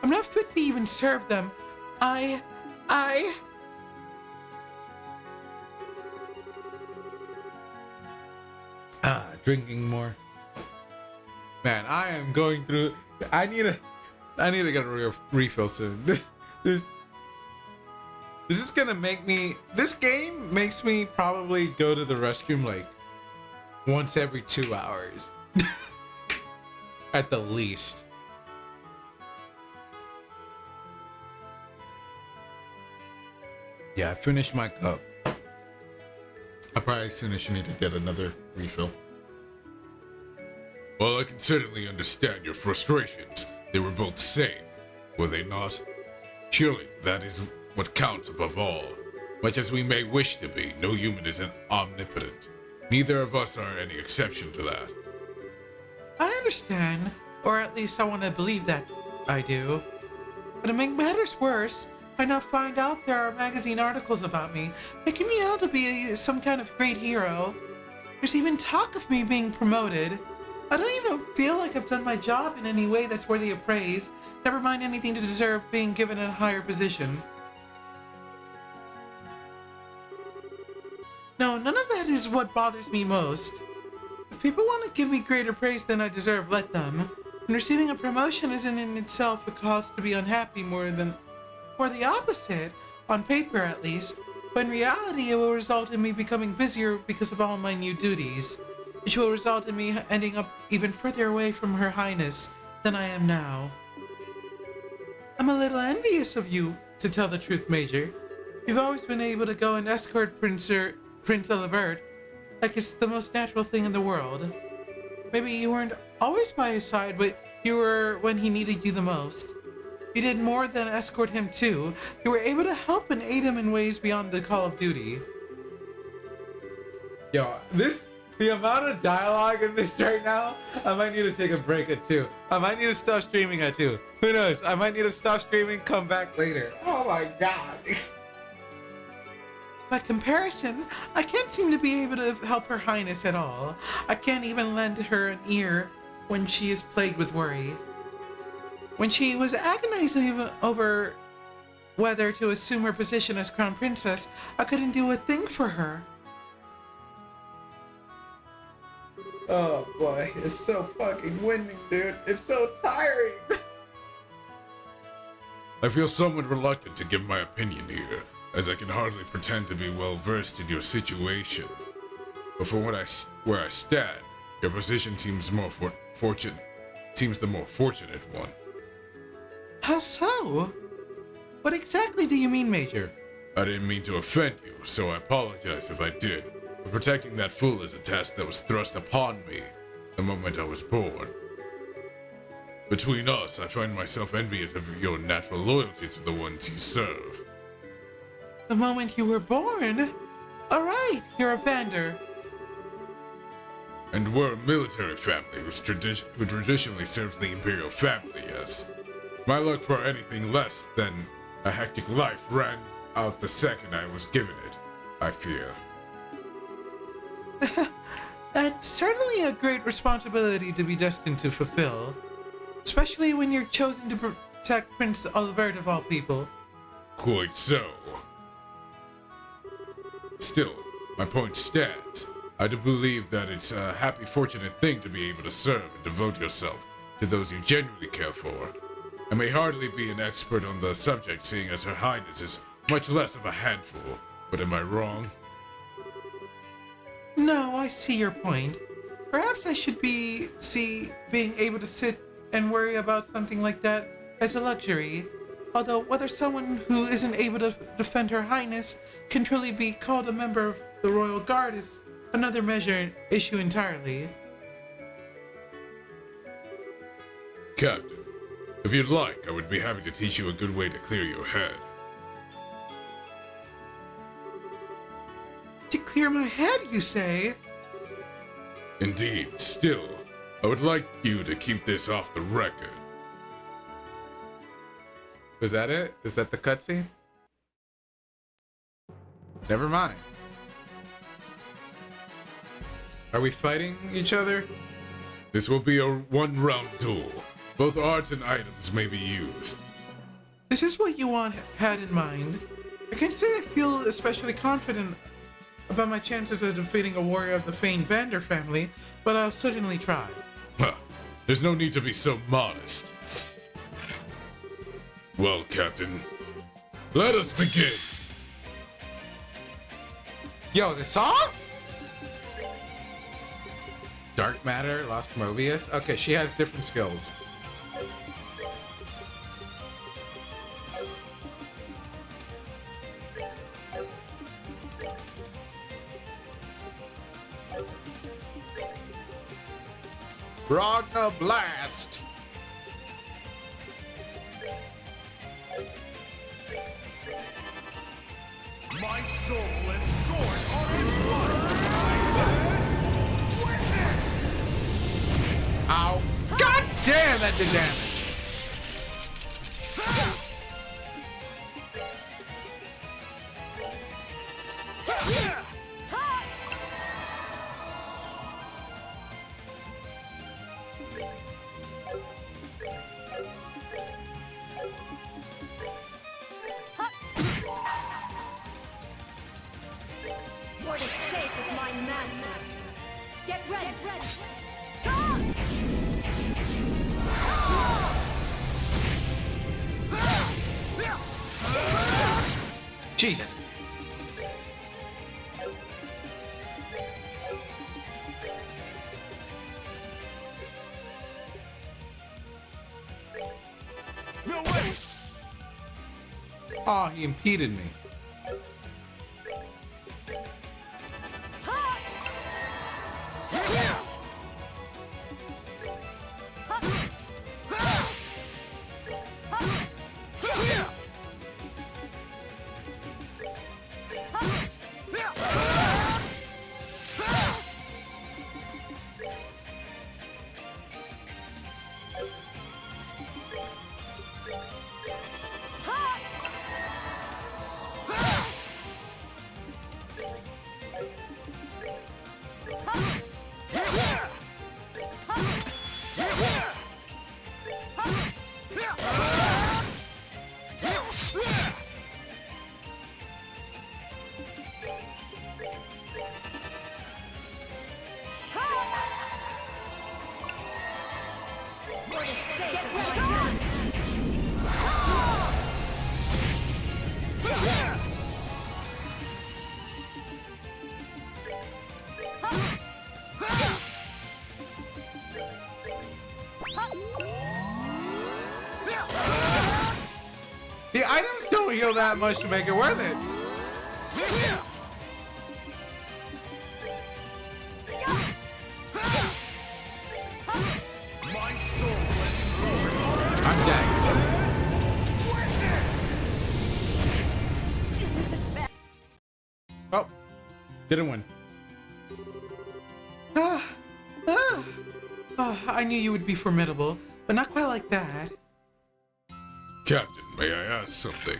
I'm not fit to even serve them. Drinking more. Man, I am going through. I need to get a refill soon. This is gonna make me. This game makes me probably go to the restroom like once every 2 hours, at the least. Yeah, I finished my cup. I probably soon should need to get another refill. Well, I can certainly understand your frustrations. They were both safe, were they not? Surely that is what counts above all. Much as we may wish to be, no human is omnipotent. Neither of us are any exception to that. I understand, or at least I want to believe that I do. But to make matters worse, I now find out there are magazine articles about me, making me out to be some kind of great hero. There's even talk of me being promoted. I don't even feel like I've done my job in any way that's worthy of praise, never mind anything to deserve being given a higher position. No, none of that is what bothers me most. If people want to give me greater praise than I deserve, let them. And receiving a promotion isn't in itself a cause to be unhappy more the opposite, on paper at least. But in reality, it will result in me becoming busier because of all my new duties, which will result in me ending up even further away from Her Highness than I am now. I'm a little envious of you, to tell the truth, Major. You've always been able to go and escort Prince Olivert like it's the most natural thing in the world. Maybe you weren't always by his side, but you were when he needed you the most. You did more than escort him too. You were able to help and aid him in ways beyond the call of duty. Yo, the amount of dialogue in this right now, I might need to take a break at 2. I might need to stop streaming at 2. Who knows? I might need to stop streaming, come back later. Oh my god. by comparison, I can't seem to be able to help Her Highness at all. I can't even lend her an ear when she is plagued with worry. When she was agonizing over whether to assume her position as Crown Princess, I couldn't do a thing for her. Oh boy, it's so fucking winding, dude. It's so tiring. I feel somewhat reluctant to give my opinion here, as I can hardly pretend to be well versed in your situation. But for where I stand, your position seems the more fortunate one. How so? What exactly do you mean, Major? I didn't mean to offend you, so I apologize if I did. But protecting that fool is a task that was thrust upon me the moment I was born. Between us, I find myself envious of your natural loyalty to the ones you serve. The moment you were born? Alright, you're a Vander. And we're a military family who traditionally serves the Imperial family, yes. My luck for anything less than a hectic life ran out the second I was given it, I fear. That's certainly a great responsibility to be destined to fulfill. Especially when you're chosen to protect Prince Albert of all people. Quite so. Still, my point stands. I do believe that it's a happy, fortunate thing to be able to serve and devote yourself to those you genuinely care for. I may hardly be an expert on the subject, seeing as Her Highness is much less of a handful, but am I wrong? No, I see your point. Perhaps I should being able to sit and worry about something like that as a luxury. Although whether someone who isn't able to defend Her Highness can truly be called a member of the Royal Guard is another issue entirely. Captain, if you'd like, I would be happy to teach you a good way to clear your head. To clear my head, you say? Indeed, still, I would like you to keep this off the record. Was that it? Is that the cutscene? Never mind. Are we fighting each other? This will be a one-round duel. Both arts and items may be used. This is what Yuan had in mind. I can't say I feel especially confident about my chances of defeating a warrior of the famed Vander family, but I'll certainly try. Huh. There's no need to be so modest. Well, Captain, let us begin. Yo, the song? Dark Matter, Lost Mobius. Okay, she has different skills. Ragna Blast! My soul and sword are his blood! Fighters, witness! Ow. God damn, that did damage! For the sake of my master. Get ready. Jesus. No way! Oh, he impeded me. don't heal that much to make it worth it. My soul and sword are I'm dead. This is bad. Oh, didn't win. I knew you would be formidable, but not quite like that. Captain, may I ask something?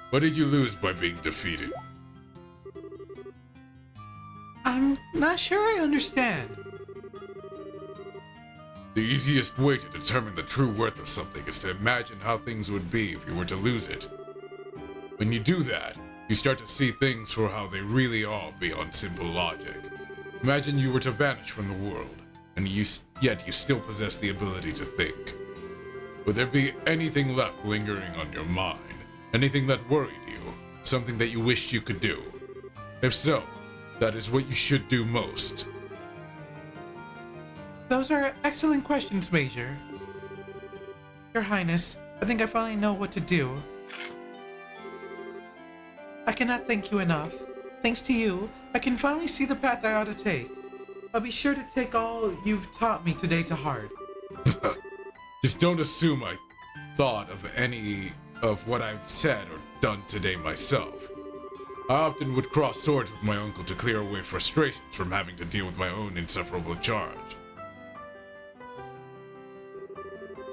What did you lose by being defeated? I'm not sure I understand. The easiest way to determine the true worth of something is to imagine how things would be if you were to lose it. When you do that, you start to see things for how they really are beyond simple logic. Imagine you were to vanish from the world, and yet you still possess the ability to think. Would there be anything left lingering on your mind? Anything that worried you? Something that you wished you could do? If so, that is what you should do most. Those are excellent questions, Major. Your Highness, I think I finally know what to do. I cannot thank you enough. Thanks to you, I can finally see the path I ought to take. I'll be sure to take all you've taught me today to heart. Just don't assume I thought of any of what I've said or done today myself. I often would cross swords with my uncle to clear away frustrations from having to deal with my own insufferable charge.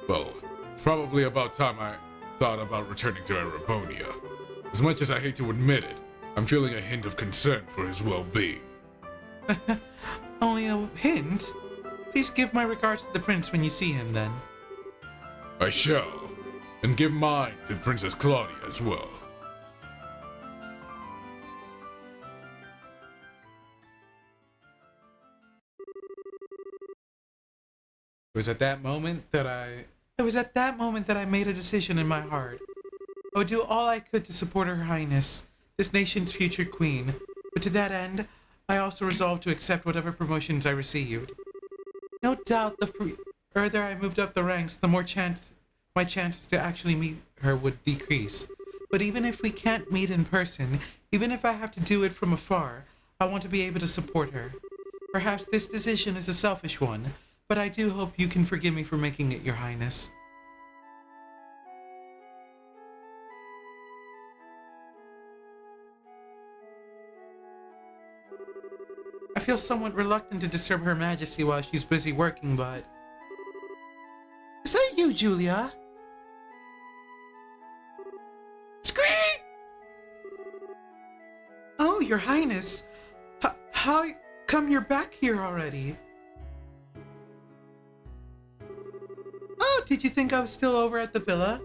Well, it's probably about time I thought about returning to Arabonia. As much as I hate to admit it, I'm feeling a hint of concern for his well-being. Only a hint? Please give my regards to the prince when you see him, then. I shall, and give mine to Princess Claudia as well. It was at that moment that I made a decision in my heart. I would do all I could to support Her Highness, this nation's future queen, but to that end, I also resolved to accept whatever promotions I received. No doubt the further I moved up the ranks, the more my chances to actually meet her would decrease. But even if we can't meet in person, even if I have to do it from afar, I want to be able to support her. Perhaps this decision is a selfish one, but I do hope you can forgive me for making it, Your Highness. I feel somewhat reluctant to disturb Her Majesty while she's busy working, but... Is that you, Julia? Scream! Oh, Your Highness. How come you're back here already? Oh, did you think I was still over at the villa?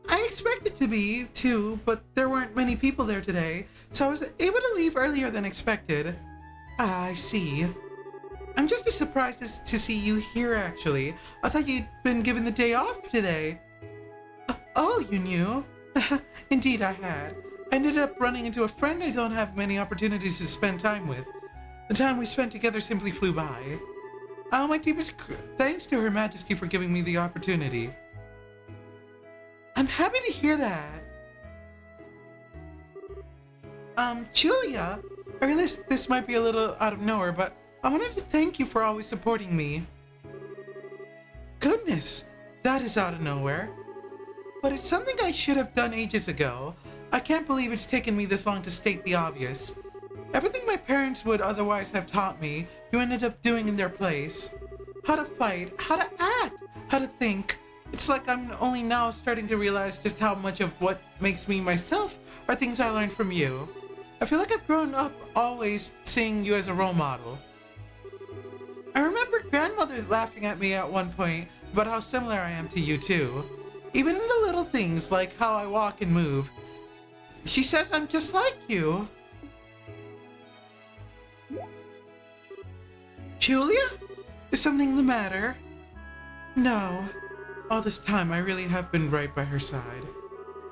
I expected to be, too, but there weren't many people there today, so I was able to leave earlier than expected. Ah, I see. I'm just as surprised as to see you here, actually. I thought you'd been given the day off today. Oh, you knew? Indeed, I had. I ended up running into a friend I don't have many opportunities to spend time with. The time we spent together simply flew by. Oh, my deepest thanks to Her Majesty for giving me the opportunity. I'm happy to hear that. Julia, or at least this might be a little out of nowhere, but I wanted to thank you for always supporting me. Goodness, that is out of nowhere. But it's something I should have done ages ago. I can't believe it's taken me this long to state the obvious. Everything my parents would otherwise have taught me, you ended up doing in their place. How to fight, how to act, how to think. It's like I'm only now starting to realize just how much of what makes me myself are things I learned from you. I feel like I've grown up always seeing you as a role model. I remember grandmother laughing at me at one point about how similar I am to you too. Even in the little things like how I walk and move. She says I'm just like you. Julia? Is something the matter? No. All this time I really have been right by her side.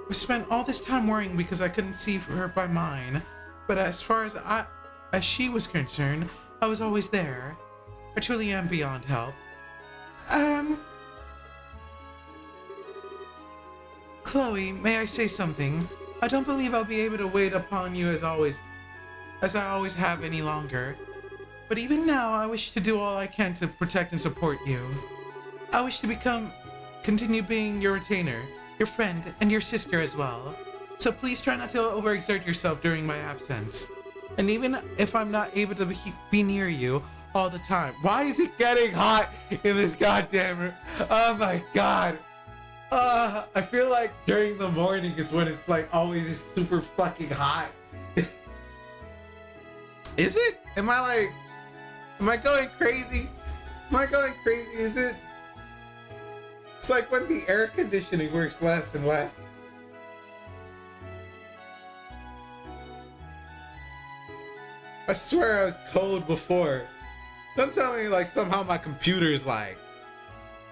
I spent all this time worrying because I couldn't see her by mine. But as far as she was concerned, I was always there. I truly am beyond help. Chloe, may I say something? I don't believe I'll be able to wait upon you as I always have any longer. But even now, I wish to do all I can to protect and support you. I wish to continue being your retainer, your friend, and your sister as well. So please try not to overexert yourself during my absence. And even if I'm not able to be near you all the time. Why is it getting hot in this goddamn room? Oh my god. I feel like during the morning is when it's like always super fucking hot. Is it? Am I going crazy? Am I going crazy? Is it? It's like when the air conditioning works less and less. I swear I was cold before. Don't tell me like somehow my computer's like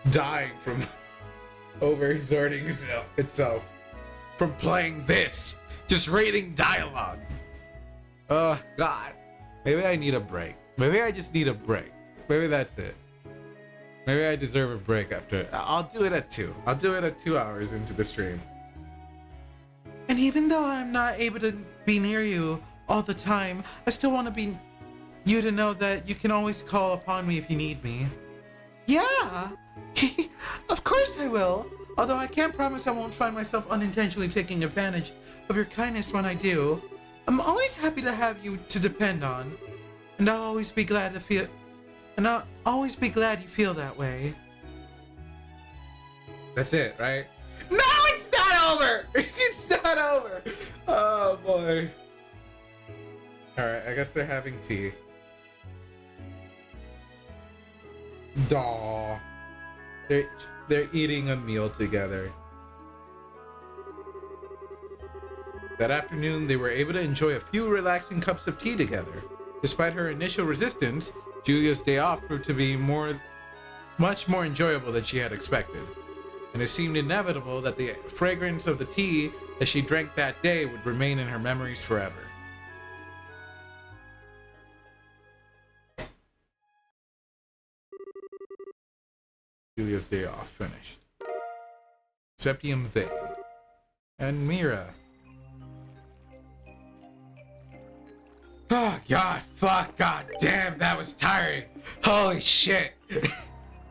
dying from overexerting itself from playing this, just reading dialogue. Oh god. Maybe I need a break. Maybe I just need a break. Maybe that's it. Maybe I deserve a break after. I'll do it at 2. I'll do it at 2 hours into the stream. And even though I'm not able to be near you all the time, I still want you to know that you can always call upon me if you need me. Yeah, of course I will. Although I can't promise I won't find myself unintentionally taking advantage of your kindness when I do. I'm always happy to have you to depend on, and I'll always be glad you feel that way. That's it, right? No, it's not over. It's not over. Oh boy. All right, I guess they're having tea. Daw. They're eating a meal together. That afternoon, they were able to enjoy a few relaxing cups of tea together. Despite her initial resistance, Julia's day off proved to be much more enjoyable than she had expected. And it seemed inevitable that the fragrance of the tea that she drank that day would remain in her memories forever. Julia's day off finished. Septium Vein. And Mira. Oh god, fuck, god damn, that was tiring. Holy shit.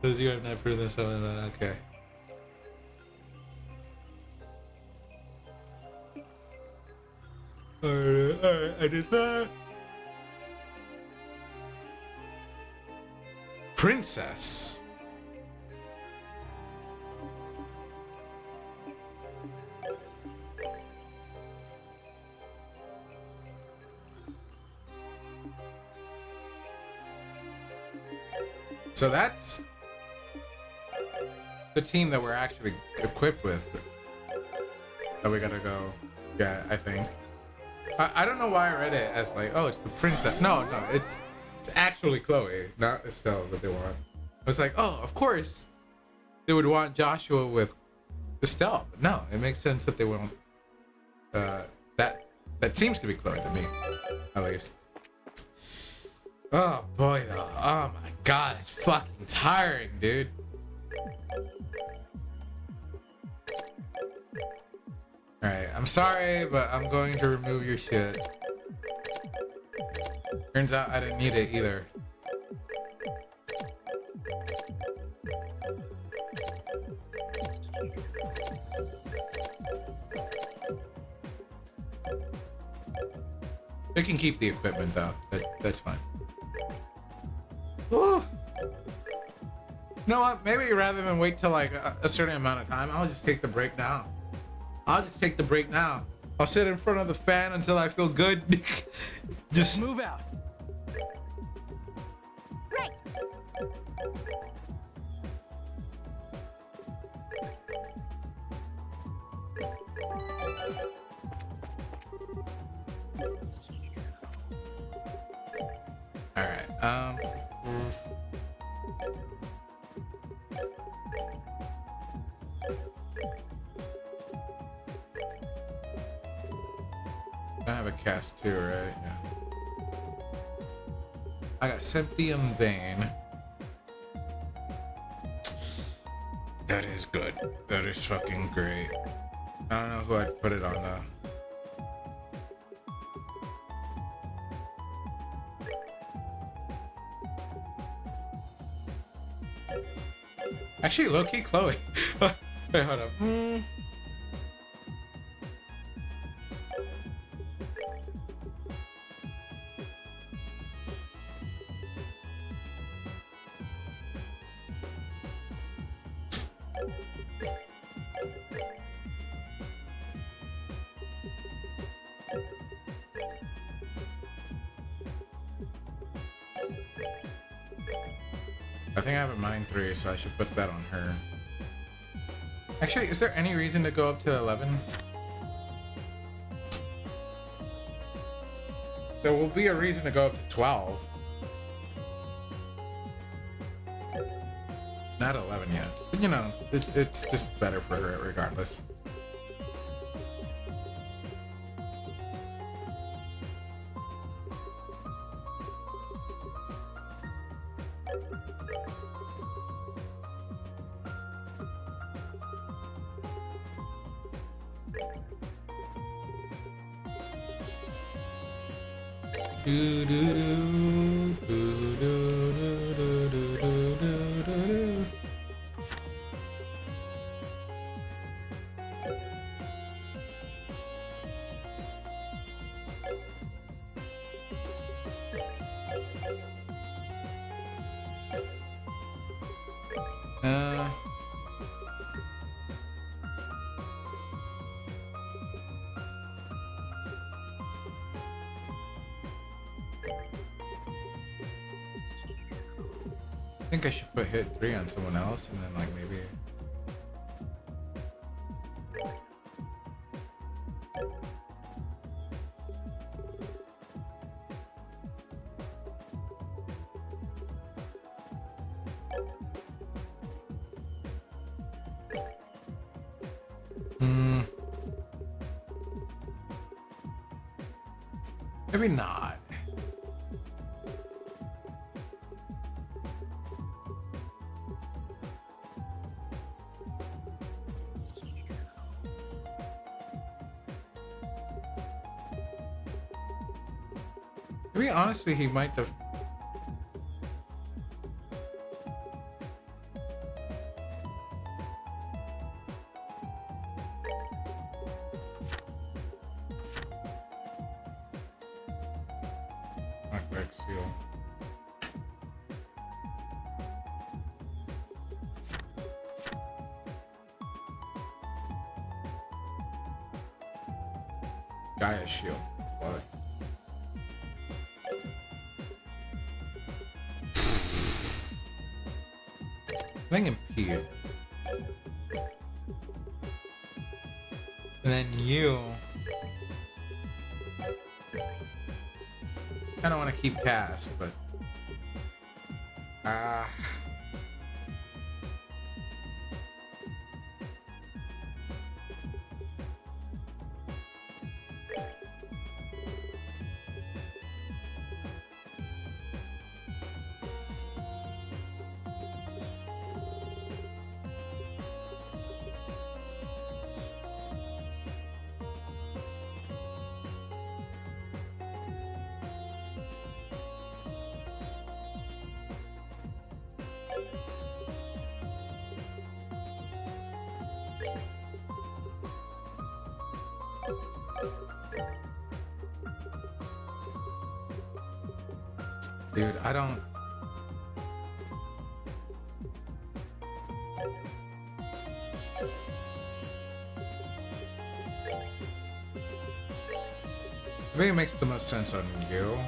Those of you who have never heard this, okay. Alright, I did that. Princess. So that's the team that we're actually equipped with. That we gotta go get, I think. I don't know why I read it as like, oh, it's the princess. No, it's actually Chloe, not Estelle that they want. I was like, oh, of course they would want Joshua with Estelle. But no, it makes sense that they want that seems to be Chloe to me, at least. Oh boy, though. Oh my god, it's fucking tiring, dude. Alright, I'm sorry, but I'm going to remove your shit. Turns out I didn't need it either. They can keep the equipment though. That's fine. Woo. You know what? Maybe rather than wait till like a certain amount of time, I'll just take the break now. I'll sit in front of the fan until I feel good. Just Move out. Great. All right. I have a cast too, right? Yeah. I got Septium Vein. That is good. That is fucking great. I don't know who I'd put it on though. Actually, low-key Chloe. Wait, hold up. I think I have a mine 3, so I should put that on her. Actually, is there any reason to go up to 11? There will be a reason to go up to 12. Not 11 yet. But you know, it's just better for her regardless. I think I should put hit 3 on someone else and then like maybe. Maybe not. Maybe honestly he might have. Knockback seal. Gaia shield. What? I think impede. And then you kind of want to keep cast, but dude, I don't. I think it makes the most sense on you.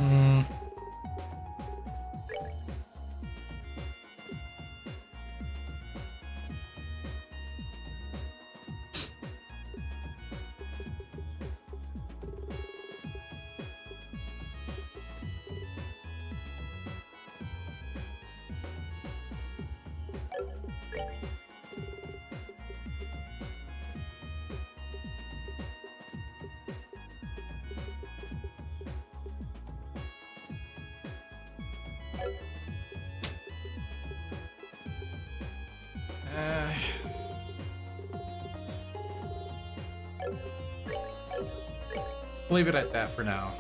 Hmm. Uh, leave it at that for now.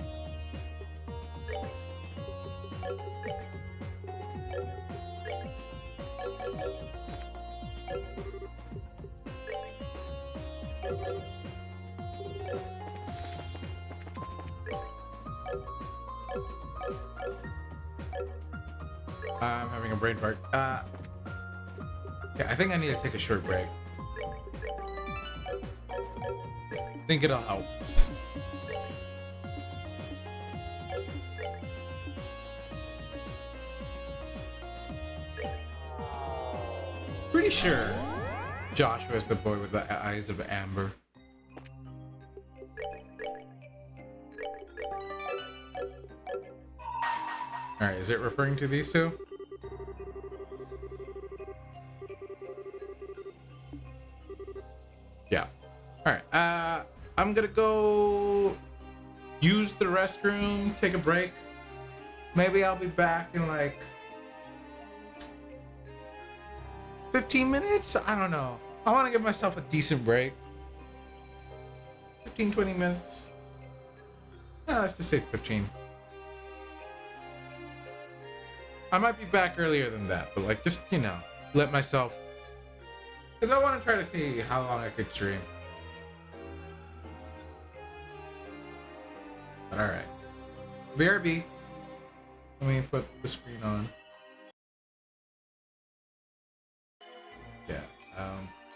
I'm having a brain fart. Yeah, I think I need to take a short break. Think it'll help. Pretty sure Joshua's the boy with the eyes of amber. Alright, is it referring to these two? Yeah. Alright, I'm gonna go use the restroom, take a break. Maybe I'll be back in like 15 minutes? I don't know. I want to give myself a decent break. 15, 20 minutes. Let's just say 15. I might be back earlier than that, but like, just, you know, let myself... Because I want to try to see how long I could stream. But alright. BRB. Let me put the screen on.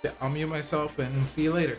Yeah, I'll mute myself and see you later.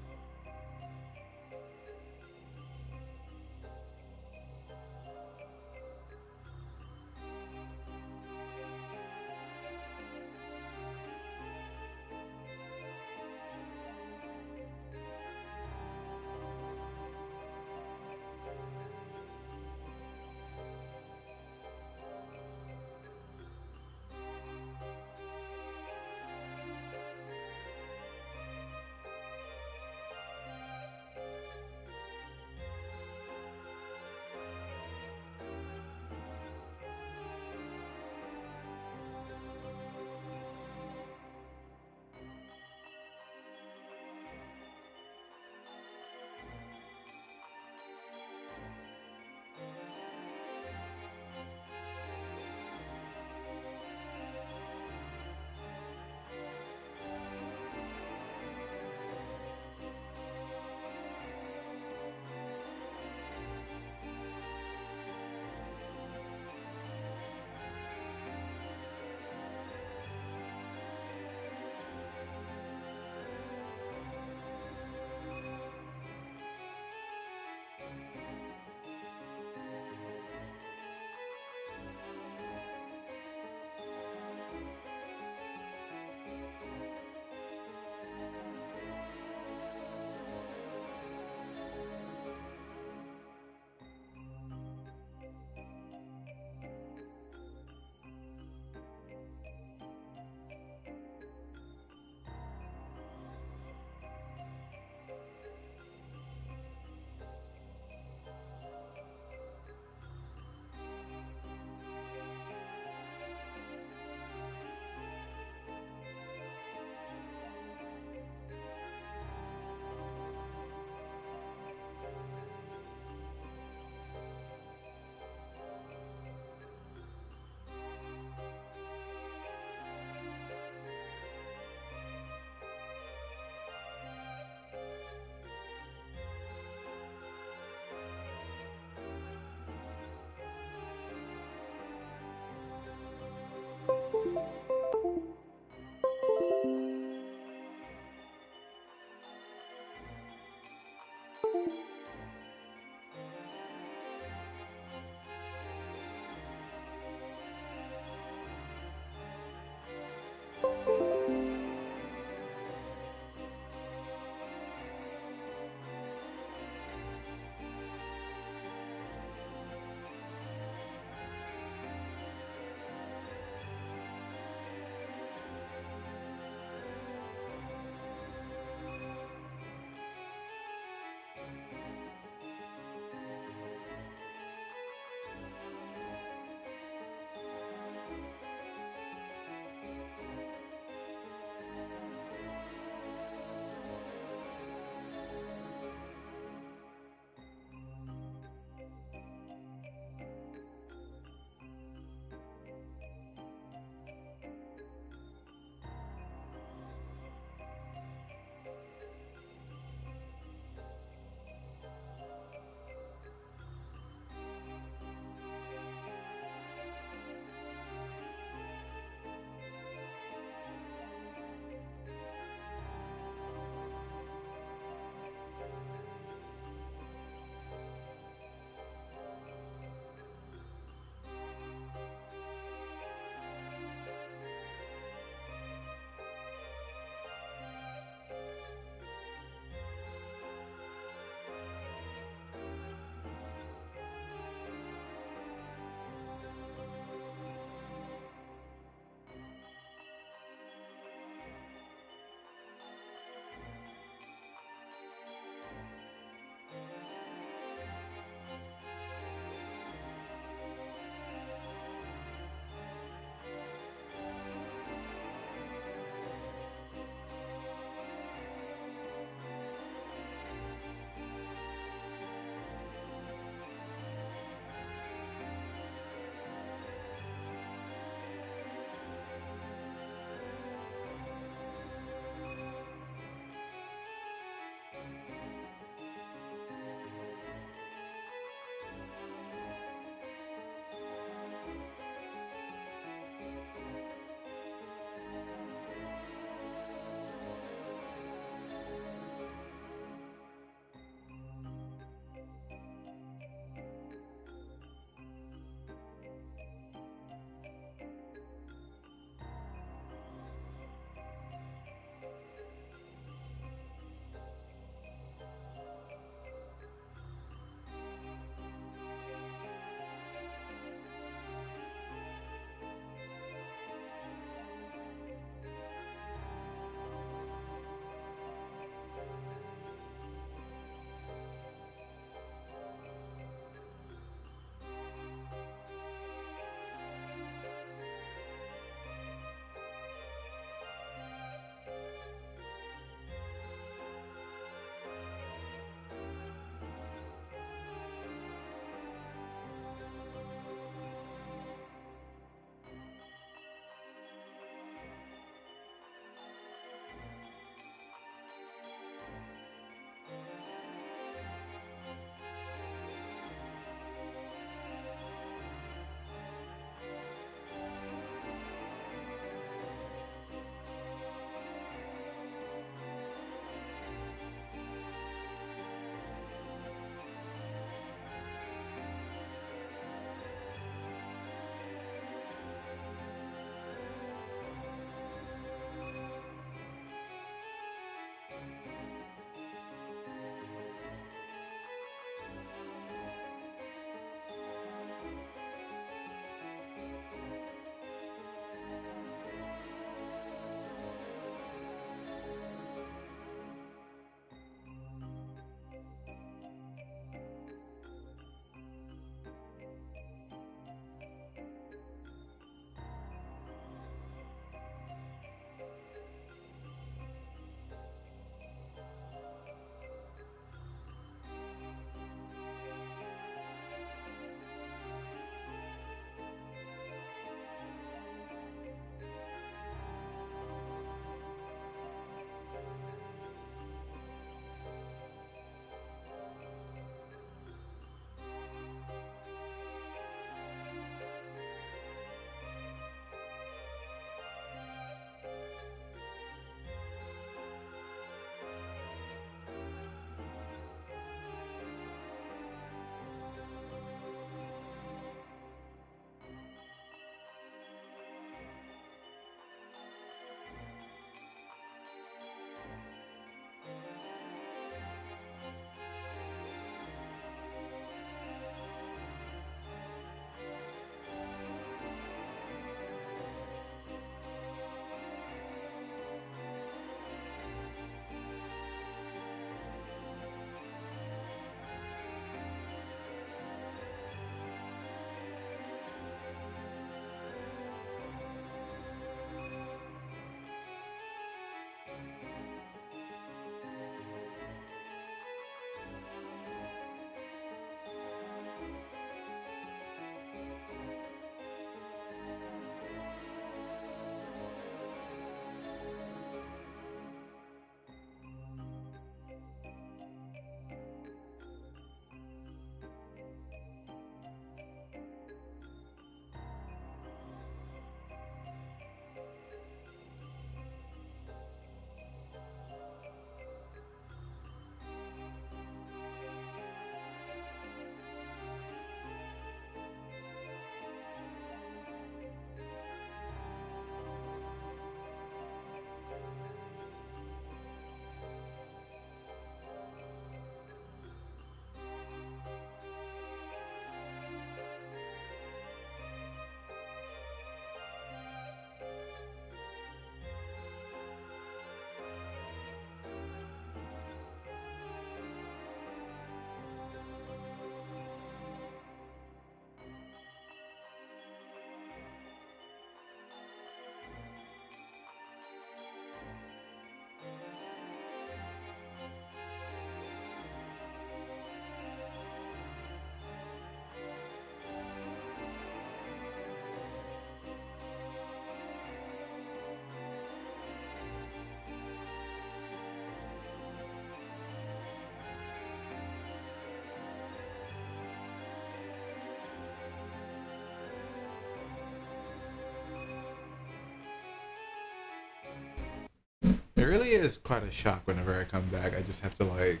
really is quite a shock whenever I come back. I just have to like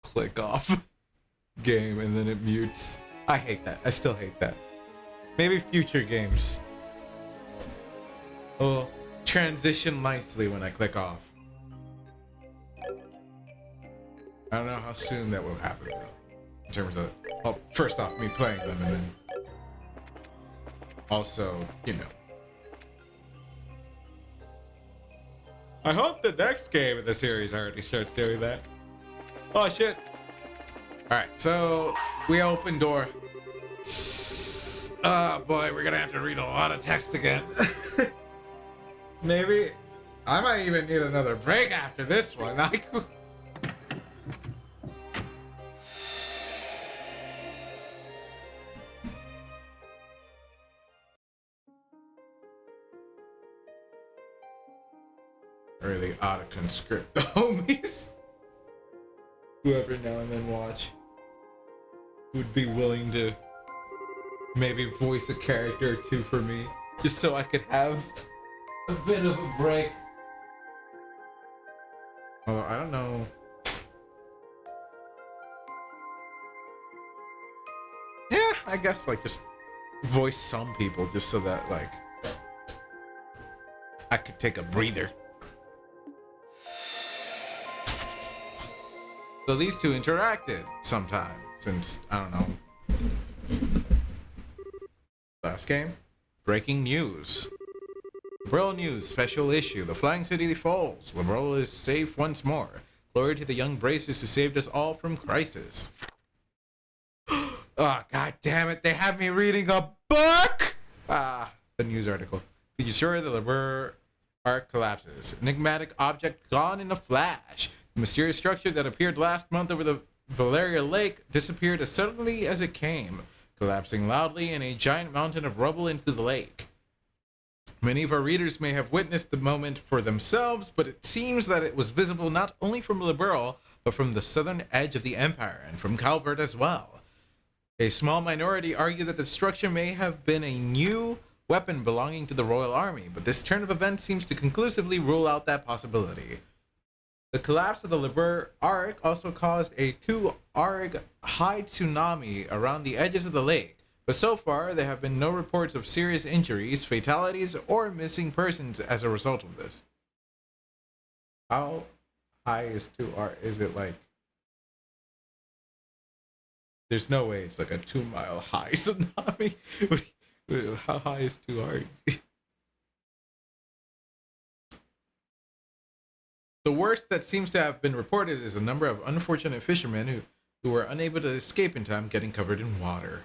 click off game and then it mutes. I hate that. I still hate that. Maybe future games will transition nicely when I click off. I don't know how soon that will happen though. In terms of, well, first off, me playing them, and then also, you know. I hope the next game in the series already starts doing that. Oh shit. Alright, so we open door. Oh boy, we're gonna have to read a lot of text again. Maybe I might even need another break after this one. Really ought to conscript the homies. Whoever now and then watch would be willing to maybe voice a character or two for me, just so I could have a bit of a break. Oh, I don't know. Yeah, I guess like just voice some people just so that like I could take a breather. So these two interacted sometime since, I don't know. Last game? Breaking news. Liberl News special issue. The Flying City falls. Liberl is safe once more. Glory to the young bracers who saved us all from crisis. Oh, god damn it. They have me reading a book! The news article. Be sure the Liber arc collapses. Enigmatic object gone in a flash. The mysterious structure that appeared last month over the Valeria Lake disappeared as suddenly as it came, collapsing loudly in a giant mountain of rubble into the lake. Many of our readers may have witnessed the moment for themselves, but it seems that it was visible not only from Liberl, but from the southern edge of the Empire, and from Calvert as well. A small minority argue that the structure may have been a new weapon belonging to the Royal Army, but this turn of events seems to conclusively rule out that possibility. The collapse of the Liber Arc also caused a 2-arg high tsunami around the edges of the lake, but so far there have been no reports of serious injuries, fatalities, or missing persons as a result of this. How high is 2-arg? Is it like... There's no way it's like a 2-mile high tsunami. How high is 2-arg? The worst that seems to have been reported is a number of unfortunate fishermen who were unable to escape in time, getting covered in water.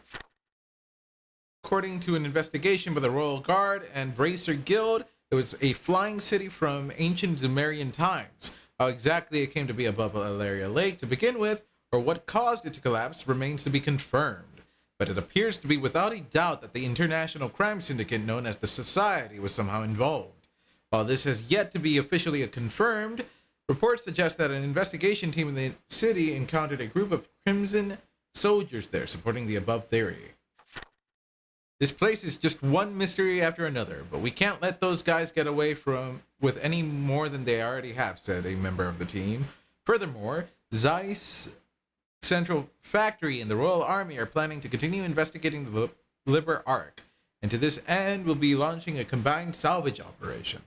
According to an investigation by the Royal Guard and Bracer Guild, it was a flying city from ancient Sumerian times. How exactly it came to be above Valeria Lake to begin with, or what caused it to collapse, remains to be confirmed. But it appears to be without a doubt that the international crime syndicate known as the Society was somehow involved. While this has yet to be officially confirmed, reports suggest that an investigation team in the city encountered a group of Crimson soldiers there supporting the above theory. This place is just one mystery after another, but we can't let those guys get away with any more than they already have, said a member of the team. Furthermore, Zeiss Central Factory and the Royal Army are planning to continue investigating the Liber Arc, and to this end will be launching a combined salvage operation.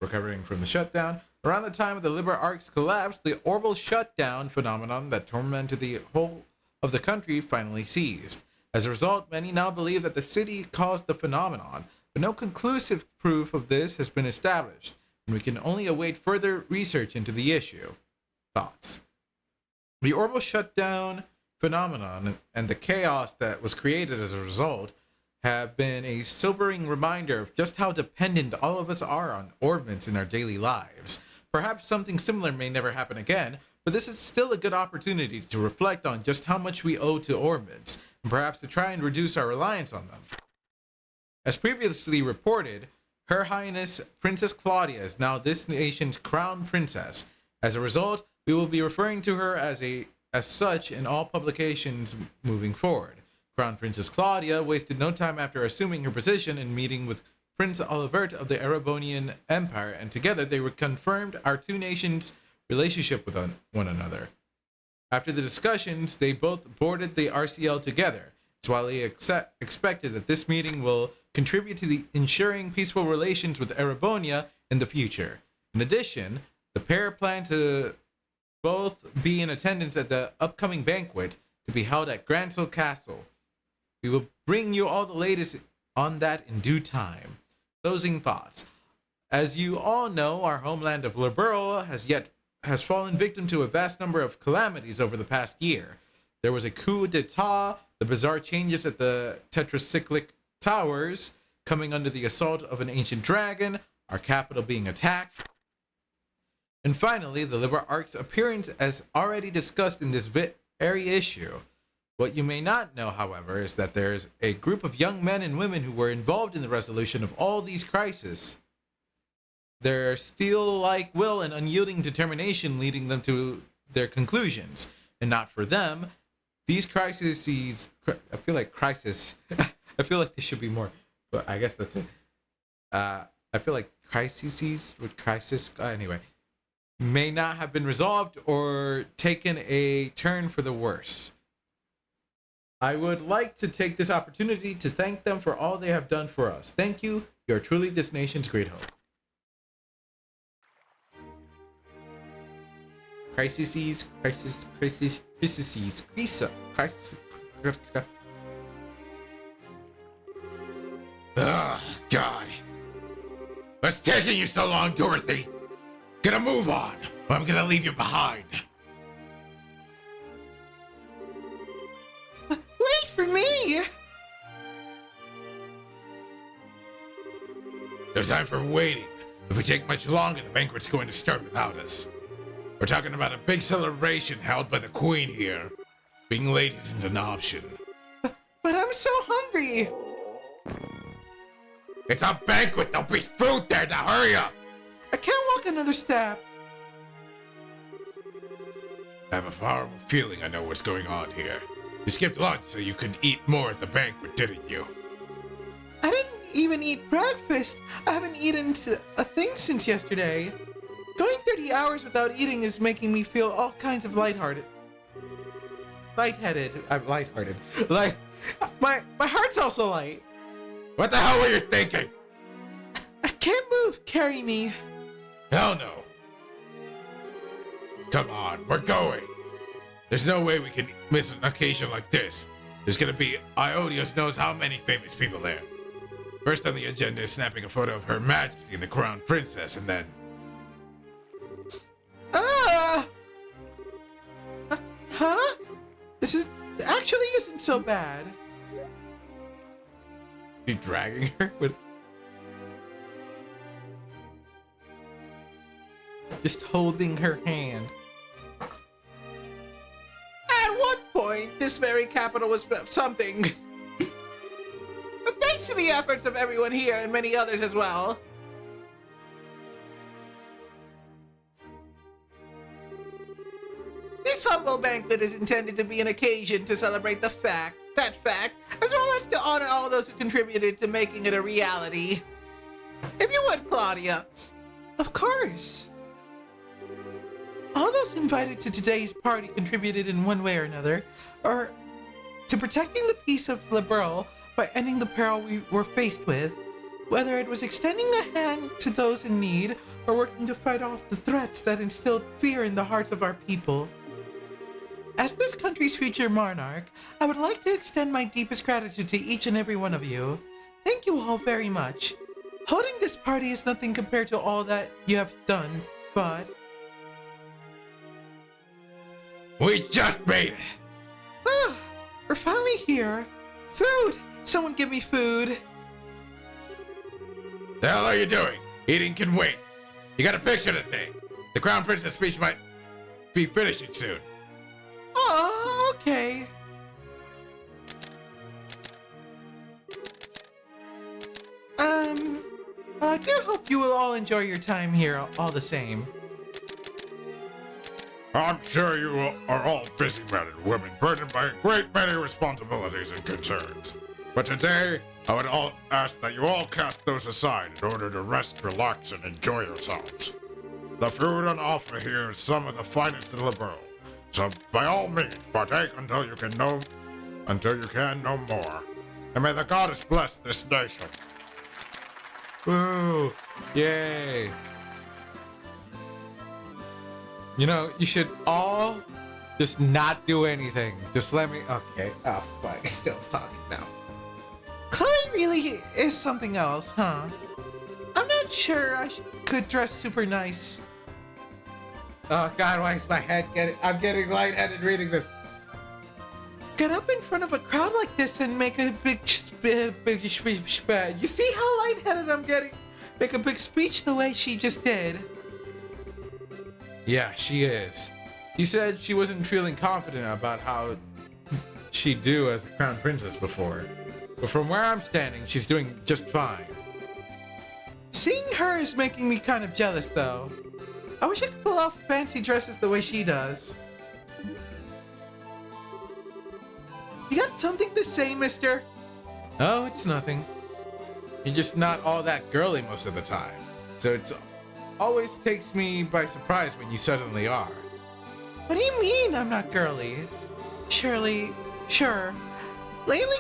Recovering from the shutdown, around the time of the Liber Arc's collapse, the orbital shutdown phenomenon that tormented the whole of the country finally ceased. As a result, many now believe that the city caused the phenomenon, but no conclusive proof of this has been established, and we can only await further research into the issue. Thoughts? The orbital shutdown phenomenon and the chaos that was created as a result have been a sobering reminder of just how dependent all of us are on orbments in our daily lives. Perhaps something similar may never happen again, but this is still a good opportunity to reflect on just how much we owe to orbments, and perhaps to try and reduce our reliance on them. As previously reported, Her Highness Princess Claudia is now this nation's crown princess. As a result, we will be referring to her as such in all publications moving forward. Crown Princess Claudia wasted no time after assuming her position in meeting with Prince Olivert of the Erebonian Empire, and together they confirmed our two nations' relationship with one another. After the discussions, they both boarded the RCL together. Swali expected that this meeting will contribute to the ensuring peaceful relations with Erebonia in the future. In addition, the pair plan to both be in attendance at the upcoming banquet to be held at Gransel Castle. We will bring you all the latest on that in due time. Closing thoughts. As you all know, our homeland of Liberl has fallen victim to a vast number of calamities over the past year. There was a coup d'etat, the bizarre changes at the tetracyclic towers, coming under the assault of an ancient dragon, our capital being attacked, and finally, the Liber Arc's appearance as already discussed in this very issue. What you may not know, however, is that there's a group of young men and women who were involved in the resolution of all these crises. Their steel-like will and unyielding determination leading them to their conclusions. And not for them, these crises, I feel like crisis, I feel like there should be more, but I guess that's it. I feel like crises with crisis, anyway, may not have been resolved or taken a turn for the worse. I would like to take this opportunity to thank them for all they have done for us. Thank you. You are truly this nation's great hope. Crises. Ugh, God. What's taking you so long, Dorothy? Gonna move on, or I'm gonna leave you behind. Wait for me! There's time for waiting. If we take much longer, the banquet's going to start without us. We're talking about a big celebration held by the Queen here. Being late isn't an option. But I'm so hungry! It's a banquet! There'll be food there! Now hurry up! I can't walk another step. I have a horrible feeling I know what's going on here. You skipped lunch so you could eat more at the banquet, didn't you? I didn't even eat breakfast. I haven't eaten a thing since yesterday. Going 30 hours without eating is making me feel all kinds of lightheaded. I'm lighthearted. Like, my heart's also light. What the hell were you thinking? I can't move. Carry me. Hell no. Come on, we're going. There's no way we can miss an occasion like this. There's gonna be Iodios knows how many famous people there. First on the agenda is snapping a photo of Her Majesty and the Crown Princess, and then... Huh? This actually isn't so bad. You dragging her with... Just holding her hand. At one point, this very capital was something. But thanks to the efforts of everyone here and many others as well. This humble banquet is intended to be an occasion to celebrate that fact, as well as to honor all those who contributed to making it a reality. If you would, Claudia. Of course. All those invited to today's party contributed in one way or another, or to protecting the peace of Liberl by ending the peril we were faced with, whether it was extending a hand to those in need or working to fight off the threats that instilled fear in the hearts of our people. As this country's future monarch, I would like to extend my deepest gratitude to each and every one of you. Thank you all very much. Holding this party is nothing compared to all that you have done, but... We just made it! Ah, we're finally here. Food! Someone give me food. The hell are you doing? Eating can wait. You got a picture to take. The Crown Princess speech might be finishing soon. Oh, okay. I do hope you will all enjoy your time here all the same. I'm sure you are all busy men and women burdened by a great many responsibilities and concerns. But today, I would all ask that you all cast those aside in order to rest, relax, and enjoy yourselves. The food on offer here is some of the finest in the world, so by all means, partake until you can no more. And may the goddess bless this nation. Woo! Yay! You know, you should all just not do anything. Just let me. Okay. Oh, fuck. Still talking now. Chloe really is something else, huh? I'm not sure I could dress super nice. Oh, God, why is my head getting. I'm getting lightheaded reading this. Get up in front of a crowd like this and make a big speech. You see how lightheaded I'm getting? Make a big speech the way she just did. Yeah, she is. She said she wasn't feeling confident about how she'd do as a crown princess before. But from where I'm standing, she's doing just fine. Seeing her is making me kind of jealous, though. I wish I could pull off fancy dresses the way she does. You got something to say, mister? Oh, it's nothing. You're just not all that girly most of the time. So it's always takes me by surprise when you suddenly are. What do you mean I'm not girly? Sure. Lately,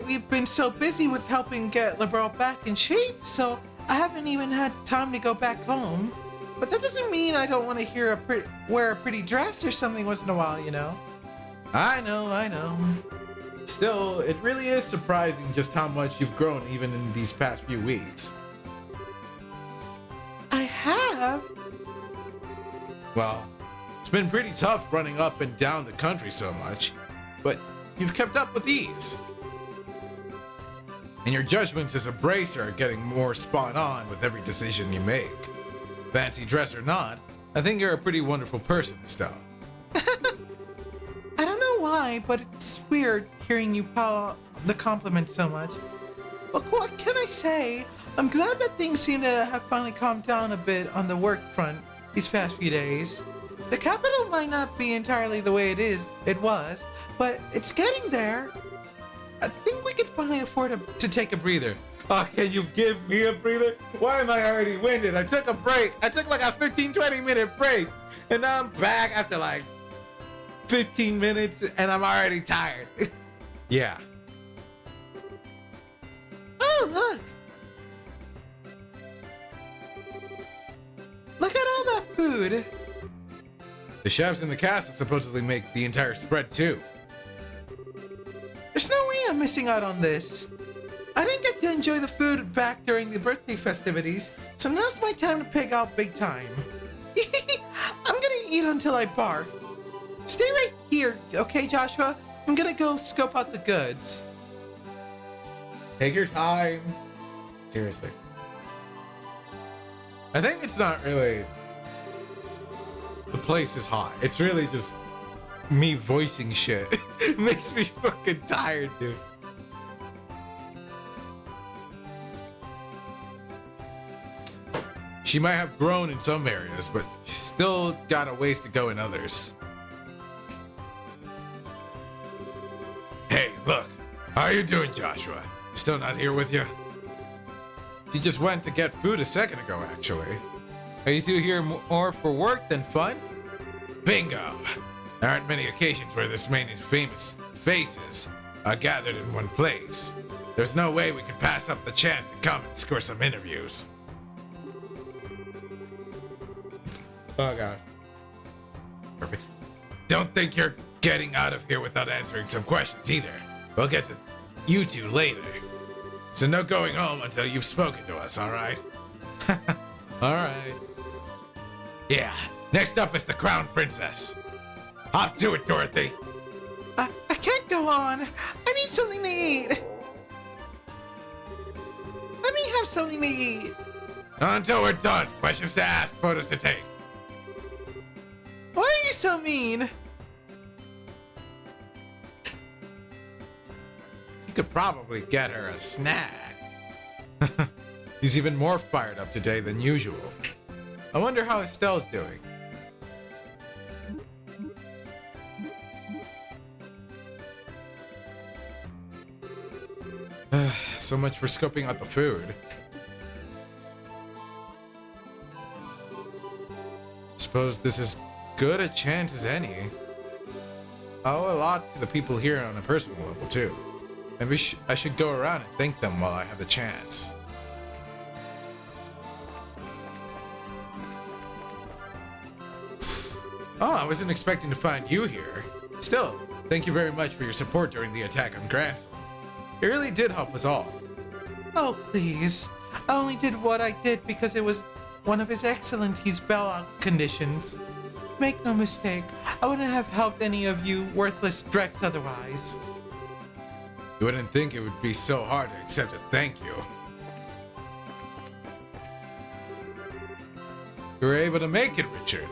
we've been so busy with helping get LeBron back in shape, so I haven't even had time to go back home. But that doesn't mean I don't want to wear a pretty dress or something once in a while, you know? I know. Still, it really is surprising just how much you've grown even in these past few weeks. I have? Well, it's been pretty tough running up and down the country so much, but you've kept up with ease. And your judgments as a bracer are getting more spot on with every decision you make. Fancy dress or not, I think you're a pretty wonderful person, Estelle. I don't know why, but it's weird hearing you pile the compliments so much. But what can I say? I'm glad that things seem to have finally calmed down a bit on the work front these past few days. The capital might not be entirely the way it was, but it's getting there. I think we can finally afford to take a breather. Oh, can you give me a breather? Why am I already winded? I took a break. I took like a 15-20 minute break. And now I'm back after like 15 minutes and I'm already tired. Yeah. Oh, look! Look at all that food! The chefs in the castle supposedly make the entire spread too. There's no way I'm missing out on this. I didn't get to enjoy the food back during the birthday festivities, so now's my time to pig out big time. I'm gonna eat until I barf. Stay right here, okay, Joshua? I'm gonna go scope out the goods. Take your time. Seriously. I think it's not really... The place is hot. It's really just me voicing shit. It makes me fucking tired, dude. She might have grown in some areas, but she's still got a ways to go in others. Hey, look. How are you doing, Joshua? Still not here with you? She just went to get food a second ago, actually. Are you two here more for work than fun? Bingo! There aren't many occasions where this many famous faces are gathered in one place. There's no way we could pass up the chance to come and score some interviews. Oh, God. Perfect. Don't think you're getting out of here without answering some questions either. We'll get to you two later. So no going home until you've spoken to us, alright? Alright. Yeah, next up is the Crown Princess. Hop to it, Dorothy. I can't go on. I need something to eat. Let me have something to eat. Not until we're done. Questions to ask, photos to take. Why are you so mean? You could probably get her a snack. He's even more fired up today than usual. I wonder how Estelle's doing. So much for scoping out the food. Suppose this is good a chance as any. I owe a lot to the people here on a personal level too. Maybe I should go around and thank them while I have the chance. Oh, I wasn't expecting to find you here. Still, thank you very much for your support during the attack on Gransel. It really did help us all. Oh, please. I only did what I did because it was one of His Excellency's bailout conditions. Make no mistake, I wouldn't have helped any of you worthless Drex otherwise. You wouldn't think it would be so hard to accept a thank you. You were able to make it, Richard.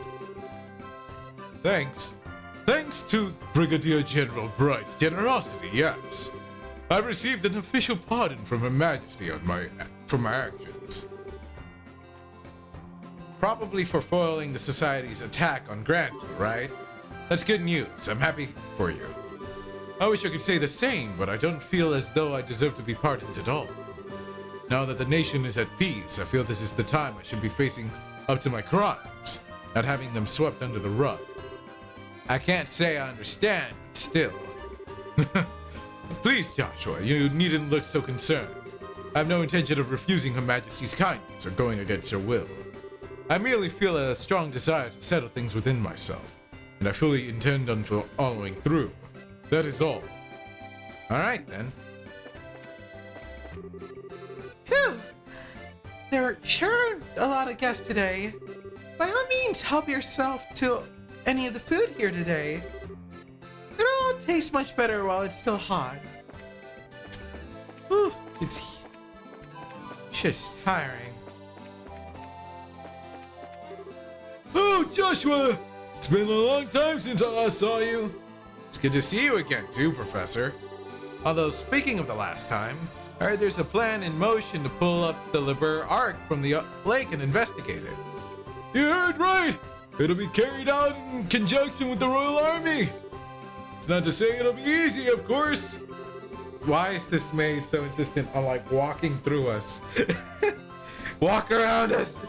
Thanks. Thanks to Brigadier General Bright's generosity, yes. I received an official pardon from Her Majesty for my actions. Probably for foiling the Society's attack on Gransel, right? That's good news. I'm happy for you. I wish I could say the same, but I don't feel as though I deserve to be pardoned at all. Now that the nation is at peace, I feel this is the time I should be facing up to my crimes, not having them swept under the rug. I can't say I understand, but still. Please, Joshua, you needn't look so concerned. I have no intention of refusing Her Majesty's kindness or going against her will. I merely feel a strong desire to settle things within myself, and I fully intend on following through. That is all. Alright then. Phew! There are sure a lot of guests today. By all means, help yourself to any of the food here today. It all tastes much better while it's still hot. Whew, it's just tiring. Oh, Joshua! It's been a long time since I last saw you. It's good to see you again, too, Professor. Although, speaking of the last time, I heard there's a plan in motion to pull up the Liber Ark from the lake and investigate it. You heard right! It'll be carried out in conjunction with the Royal Army. It's not to say it'll be easy, of course. Why is this maid so insistent on, like, walking through us? Walk around us!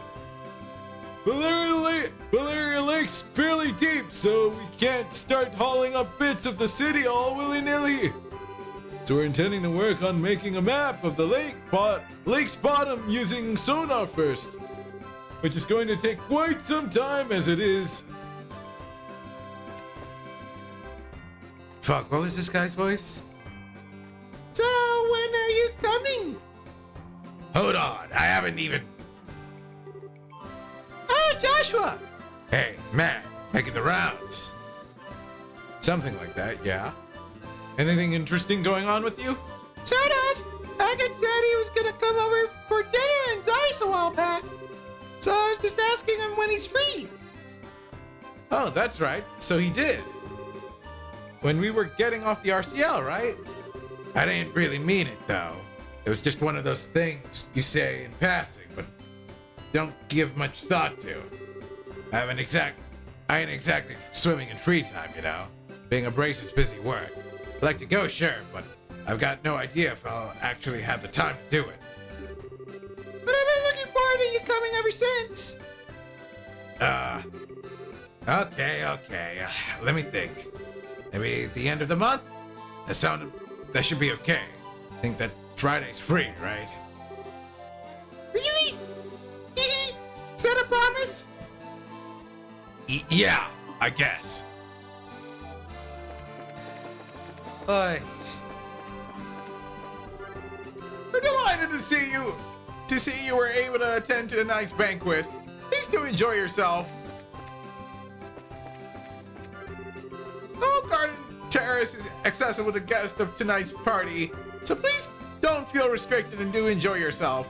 Valeria Lake's fairly deep, so we can't start hauling up bits of the city all willy-nilly. So we're intending to work on making a map of the lake's bottom using sonar first, which is going to take quite some time as it is. Fuck, what was this guy's voice? So, when are you coming? Hold on, I haven't even... Oh, Joshua! Hey, man, making the rounds. Something like that, yeah. Anything interesting going on with you? Sort of. Haggard said he was gonna come over for dinner and Zeiss a while back. So I was just asking him when he's free. Oh, that's right. So he did. When we were getting off the RCL, right? I didn't really mean it, though. It was just one of those things you say in passing, but don't give much thought to. I ain't exactly swimming in free time, you know. Being a brace is busy work. I'd like to go, sure, but I've got no idea if I'll actually have the time to do it. But I've been looking forward to you coming ever since. Okay. Let me think. Maybe at the end of the month? That should be okay. I think that Friday's free, right? Really? Is that a promise? Yeah, I guess. We're delighted to see you. To see you were able to attend to tonight's banquet. Please do enjoy yourself. Oak Garden Terrace is accessible to guests of tonight's party, so please don't feel restricted and do enjoy yourself.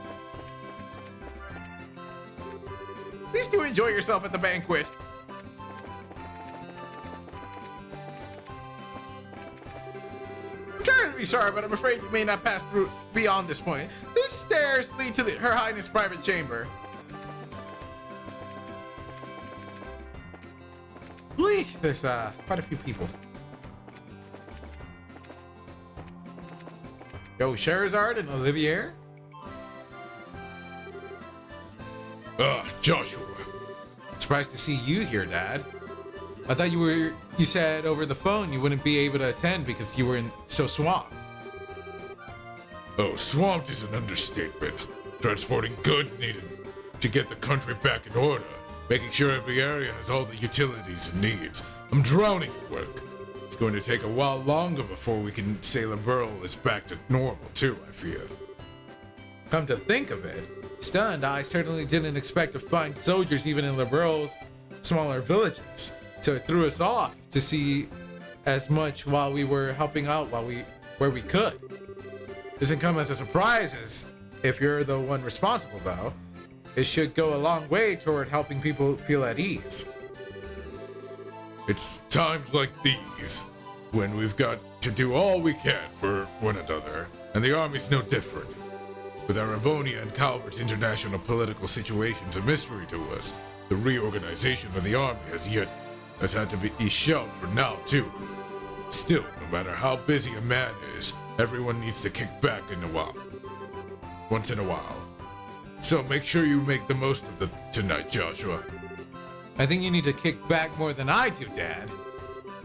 Please do enjoy yourself at the banquet. I'm terribly sorry, but I'm afraid you may not pass through beyond this point. These stairs lead to Her Highness' private chamber. Whee, there's quite a few people. Yo, Charizard and Olivier? Joshua. Surprised to see you here, Dad. I thought you said over the phone you wouldn't be able to attend because you were so swamped. Oh, swamped is an understatement. Transporting goods needed to get the country back in order, making sure every area has all the utilities it needs. I'm drowning at work. It's going to take a while longer before we can say Liberl is back to normal too, I fear. Come to think of it, stunned, I certainly didn't expect to find soldiers even in Liberl's smaller villages. So it threw us off to see as much while we were helping out where we could. Doesn't come as a surprise as if you're the one responsible though. It should go a long way toward helping people feel at ease. It's times like these when we've got to do all we can for one another, and the army's no different. With Arabonia and Calvert's international political situations a mystery to us, the reorganization of the army has had to be shelved for now too. Still, no matter how busy a man is, everyone needs to kick back once in a while. So make sure you make the most of tonight, Joshua. I think you need to kick back more than I do, Dad.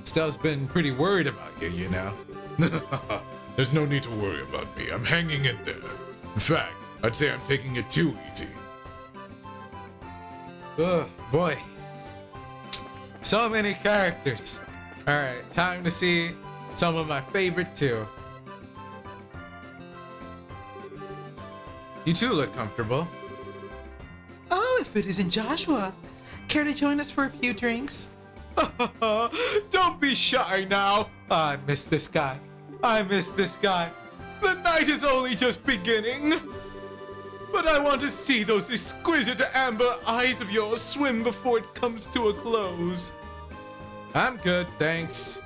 Stell's been pretty worried about you, you know. There's no need to worry about me. I'm hanging in there. In fact, I'd say I'm taking it too easy. Ugh, boy. So many characters. Alright, time to see some of my favorite too. You two look comfortable. Oh, if it isn't Joshua. Care to join us for a few drinks? Don't be shy now. I miss this guy. The night is only just beginning. But I want to see those exquisite amber eyes of yours swim before it comes to a close. I'm good, thanks.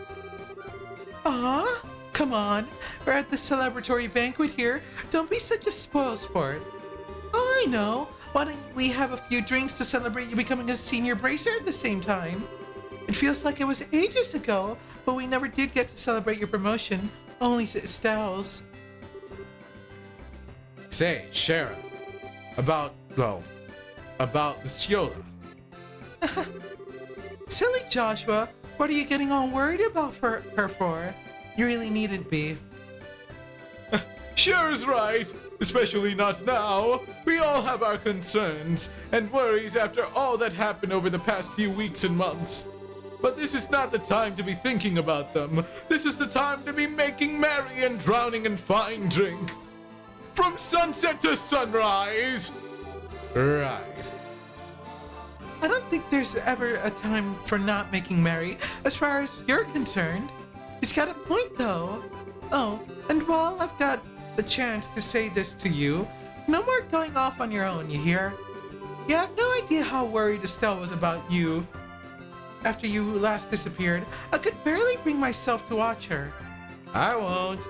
Come on. We're at the celebratory banquet here. Don't be such a spoil sport. Oh, I know. Why don't we have a few drinks to celebrate you becoming a senior bracer at the same time? It feels like it was ages ago, but we never did get to celebrate your promotion. Only Estelle's. Say, Shara, about Luciola. Silly Joshua, what are you getting all worried about her for? You really needn't be. Shara's right, especially not now. We all have our concerns and worries after all that happened over the past few weeks and months. But this is not the time to be thinking about them. This is the time to be making merry and drowning in fine drink. From sunset to sunrise. Right. I don't think there's ever a time for not making merry, as far as you're concerned. He's got a point, though. Oh, and while I've got the chance to say this to you, no more going off on your own, you hear? You have no idea how worried Estelle was about you after you last disappeared. I could barely bring myself to watch her. I won't.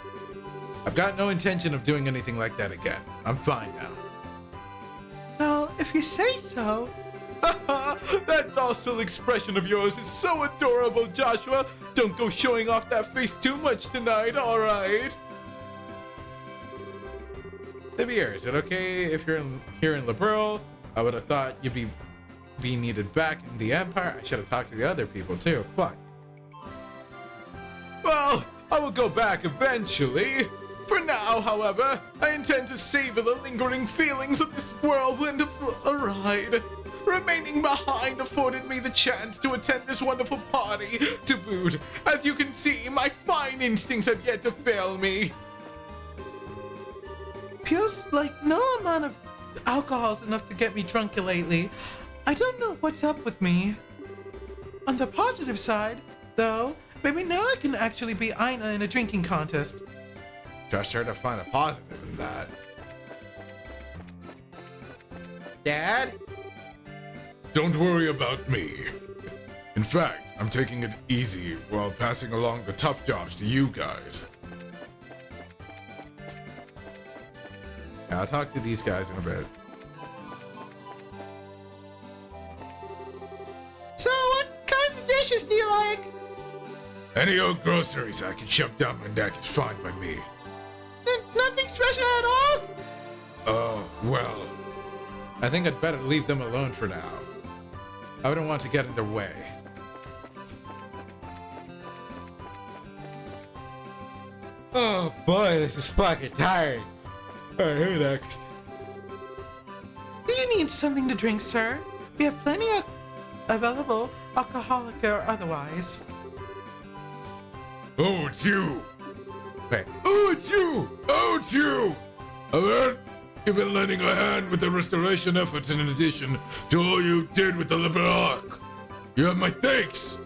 I've got no intention of doing anything like that again. I'm fine now. Well, if you say so. That docile expression of yours is so adorable, Joshua. Don't go showing off that face too much tonight, alright? Xavier, is it okay if you're here in Liberl? I would have thought you'd be needed back in the Empire. I should have talked to the other people too. Fuck. Well, I will go back eventually. For now, however, I intend to savor the lingering feelings of this whirlwind of a ride. Remaining behind afforded me the chance to attend this wonderful party to boot. As you can see, my fine instincts have yet to fail me. Feels like no amount of alcohol is enough to get me drunk lately. I don't know what's up with me. On the positive side, though, maybe now I can actually beat Aina in a drinking contest. Just sure to find a positive in that. Dad? Don't worry about me. In fact, I'm taking it easy while passing along the tough jobs to you guys. Yeah, I'll talk to these guys in a bit. So, what kinds of dishes do you like? Any old groceries I can shove down my neck is fine by me. Not special at all? Oh, well. I think I'd better leave them alone for now. I wouldn't want to get in their way. Oh boy, this is fucking tiring. Alright, who next? Do you need something to drink, sir? We have plenty of available, alcoholic or otherwise. Oh, it's you! Wait, Oh, it's you! Oh, it's you! I've heard you've been lending a hand with the restoration efforts in addition to all you did with the Liberal Arc. You have my thanks!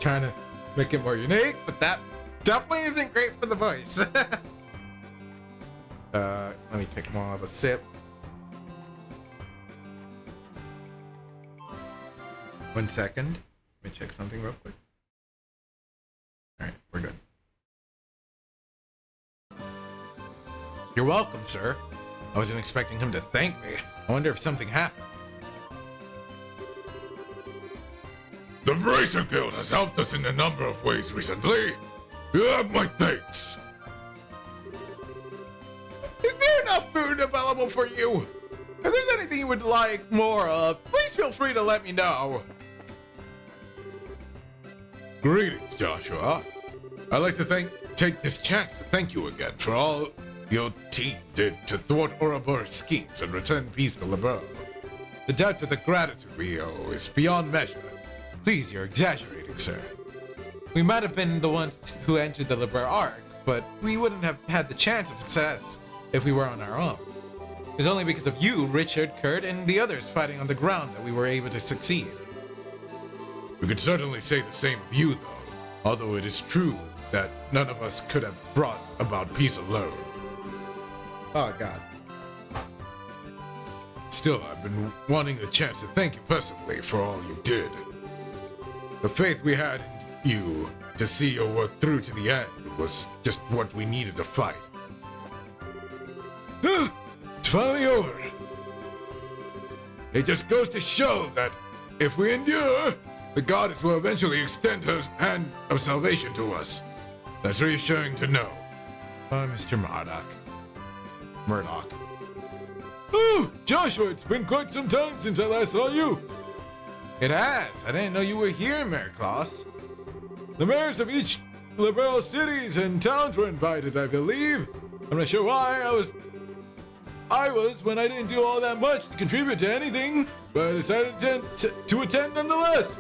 trying to make it more unique, but that definitely isn't great for the voice. Let me take more of a sip. 1 second. Let me check something real quick. Alright, we're good. You're welcome, sir. I wasn't expecting him to thank me. I wonder if something happened. The Bracer Guild has helped us in a number of ways recently. You have my thanks. Is there enough food available for you? If there's anything you would like more of, please feel free to let me know. Greetings, Joshua. I'd like to take this chance to thank you again for all your team did to thwart Ouroboros' schemes and return peace to Liberl. The debt of the gratitude we owe is beyond measure. Please, you're exaggerating, sir. We might have been the ones who entered the Liber Arc, but we wouldn't have had the chance of success if we were on our own. It was only because of you, Richard, Kurt, and the others fighting on the ground that we were able to succeed. We could certainly say the same of you, though, although it is true that none of us could have brought about peace alone. Oh, God. Still, I've been wanting the chance to thank you personally for all you did. The faith we had in you to see your work through to the end was just what we needed to fight. It's finally over. It just goes to show that if we endure, the goddess will eventually extend her hand of salvation to us. That's reassuring to know. Oh, Mr. Murdoch. Oh, Joshua, it's been quite some time since I last saw you. It has. I didn't know you were here, Mayor Klaus. The mayors of each liberal cities and towns were invited, I believe. I'm not sure why. I was when I didn't do all that much to contribute to anything, but I decided to attend nonetheless.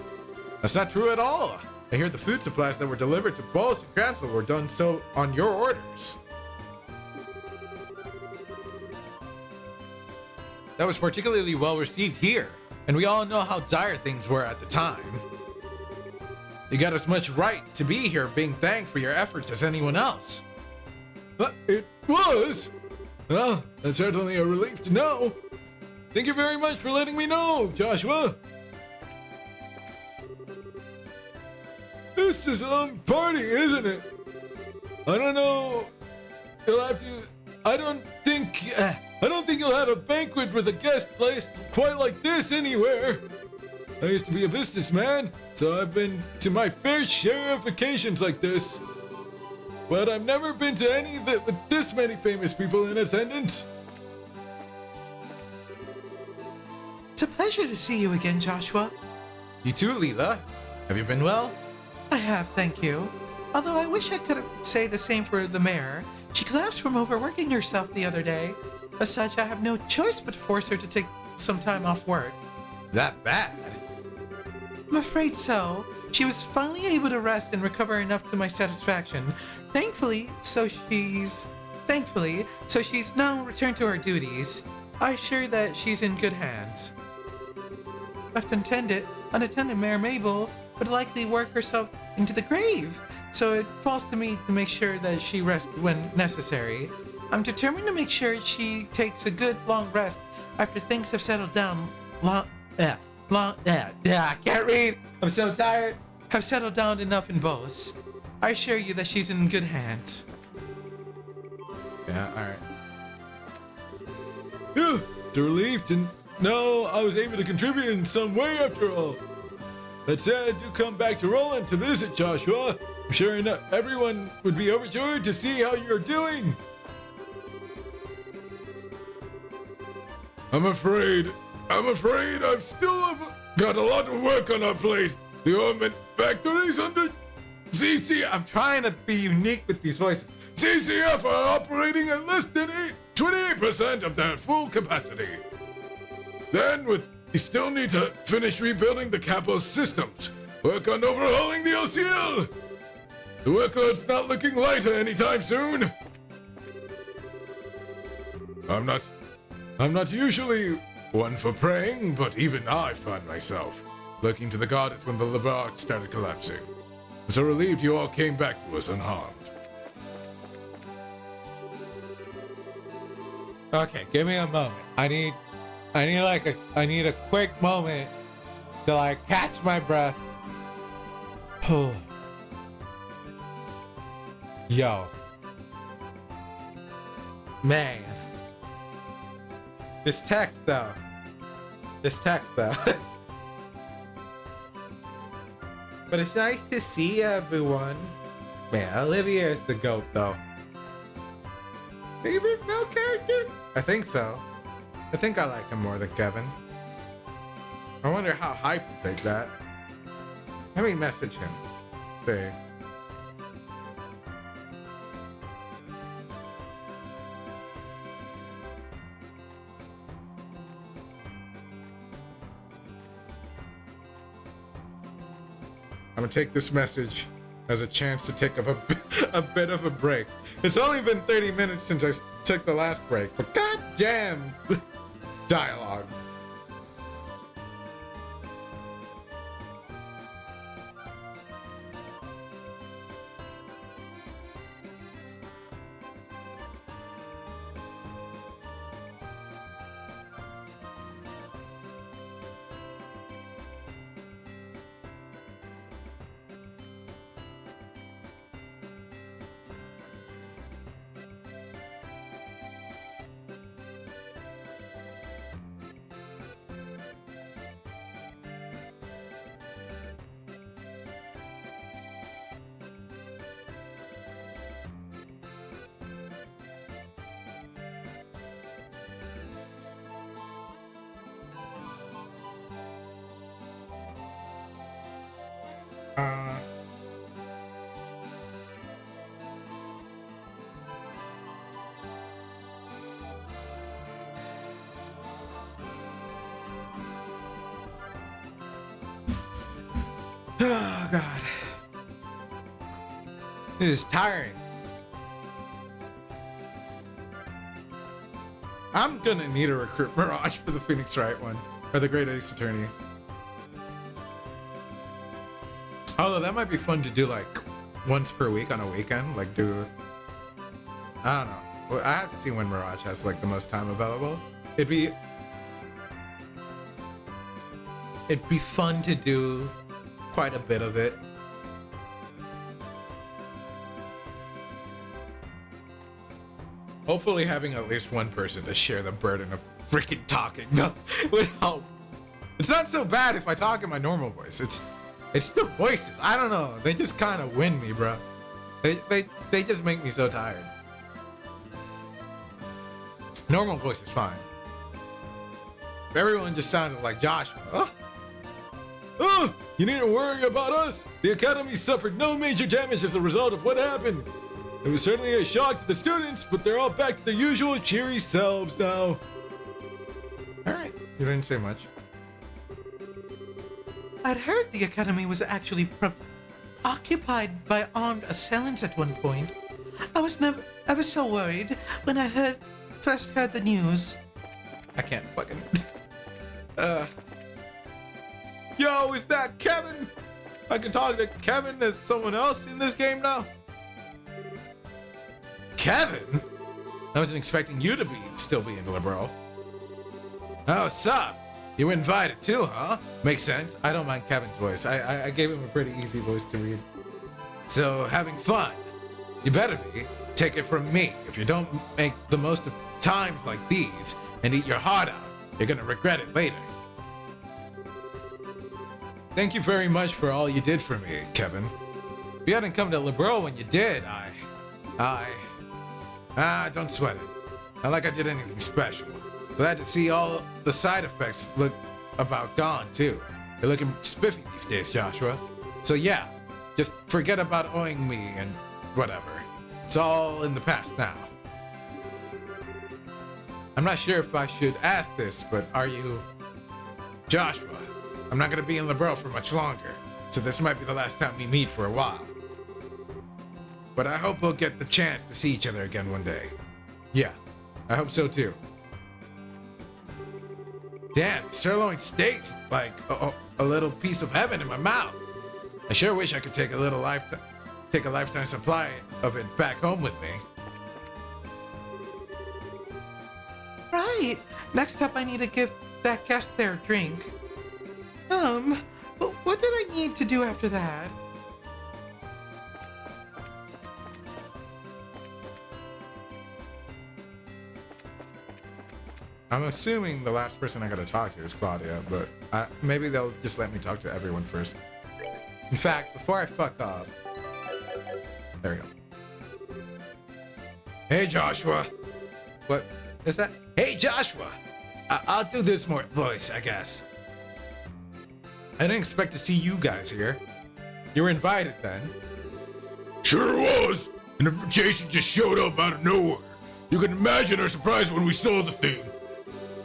That's not true at all. I hear the food supplies that were delivered to Bolas and Cransel were done so on your orders. That was particularly well received here, and we all know how dire things were at the time. You got as much right to be here being thanked for your efforts as anyone else. It was? Well, that's certainly a relief to know. Thank you very much for letting me know, Joshua. This is a party, isn't it? I don't know. You'll have to. I don't think you'll have a banquet with a guest placed quite like this anywhere. I used to be a businessman, so I've been to my fair share of occasions like this. But I've never been to any that with this many famous people in attendance. It's a pleasure to see you again, Joshua. You too, Leela. Have you been well? I have, thank you. Although I wish I could say the same for the mayor. She collapsed from overworking herself the other day. As such, I have no choice but to force her to take some time off work. That bad? I'm afraid so. She was finally able to rest and recover enough to my satisfaction. Thankfully, so she's now returned to her duties. I assure that she's in good hands. Left unattended, Mayor Mabel would likely work herself into the grave. So it falls to me to make sure that she rests when necessary. I'm determined to make sure she takes a good long rest after things have settled down. I can't read. I'm so tired. Have settled down enough in Bolas. I assure you that she's in good hands. Yeah, alright. It's a relief to know I was able to contribute in some way after all. That said, do come back to Roland to visit, Joshua. I'm sure everyone would be overjoyed to see how you're doing. I'm afraid I've still got a lot of work on our plate. The ornament factory's under I'm trying to be unique with these voices. CCF are operating at less than 28% of their full capacity. Then we still need to finish rebuilding the capo's systems, work on overhauling the OCL. The workload's not looking lighter anytime soon. I'm not usually one for praying, but even I find myself looking to the goddess when the laboratory started collapsing. I'm so relieved you all came back to us unharmed. Okay, give me a moment. I need a quick moment to like catch my breath. Oh. Yo. Man. This text though. But it's nice to see everyone. Man, Olivier is the GOAT though. Favorite male character? I think so. I think I like him more than Kevin. I wonder how Hype would take that. Let me message him. Say. I'm gonna take this message as a chance to take a bit of a break. It's only been 30 minutes since I took the last break, but goddamn dialogue. Oh god. This is tiring. I'm gonna need to recruit Mirage for the Phoenix Wright one. Or the Great Ace Attorney. Although that might be fun to do like once per week on a weekend. Like do, I don't know. Well, I have to see when Mirage has like the most time available. It'd be fun to do quite a bit of it. Hopefully having at least one person to share the burden of freaking talking though would help. It's not so bad if I talk in my normal voice. It's the voices. I don't know. They just kind of win me, bro. They just make me so tired. Normal voice is fine. If everyone just sounded like Joshua. Oh, you needn't worry about us. The Academy suffered no major damage as a result of what happened. It was certainly a shock to the students, but they're all back to their usual cheery selves now. Alright, you didn't say much. I'd heard the Academy was actually occupied by armed assailants at one point. I was so worried when I first heard the news. I can't fucking... Yo, is that Kevin? I can talk to Kevin as someone else in this game now? Kevin? I wasn't expecting you to still be in Liberal. Oh, sup? You were invited too, huh? Makes sense. I don't mind Kevin's voice. I gave him a pretty easy voice to read. So, having fun? You better be. Take it from me. If you don't make the most of times like these and eat your heart out, you're gonna regret it later. Thank you very much for all you did for me, Kevin. If you hadn't come to Liberal when you did, don't sweat it. Not like I did anything special. Glad to see all the side effects look about gone too. You're looking spiffy these days, Joshua. So yeah, just forget about owing me and whatever. It's all in the past now. I'm not sure if I should ask this, but are you Joshua? I'm not gonna be in LeBron for much longer, so this might be the last time we meet for a while. But I hope we'll get the chance to see each other again one day. Yeah, I hope so too. Damn, sirloin steaks like a little piece of heaven in my mouth. I sure wish I could take a lifetime supply of it back home with me. Right. Next up, I need to give that guest their drink. But what did I need to do after that? I'm assuming the last person I gotta talk to is Claudia, but maybe they'll just let me talk to everyone first. In fact, before I fuck up... There we go. Hey, Joshua. What is that? Hey, Joshua. I'll do this more voice, I guess. I didn't expect to see you guys here. You were invited then. Sure was. An invitation just showed up out of nowhere. You can imagine our surprise when we saw the thing.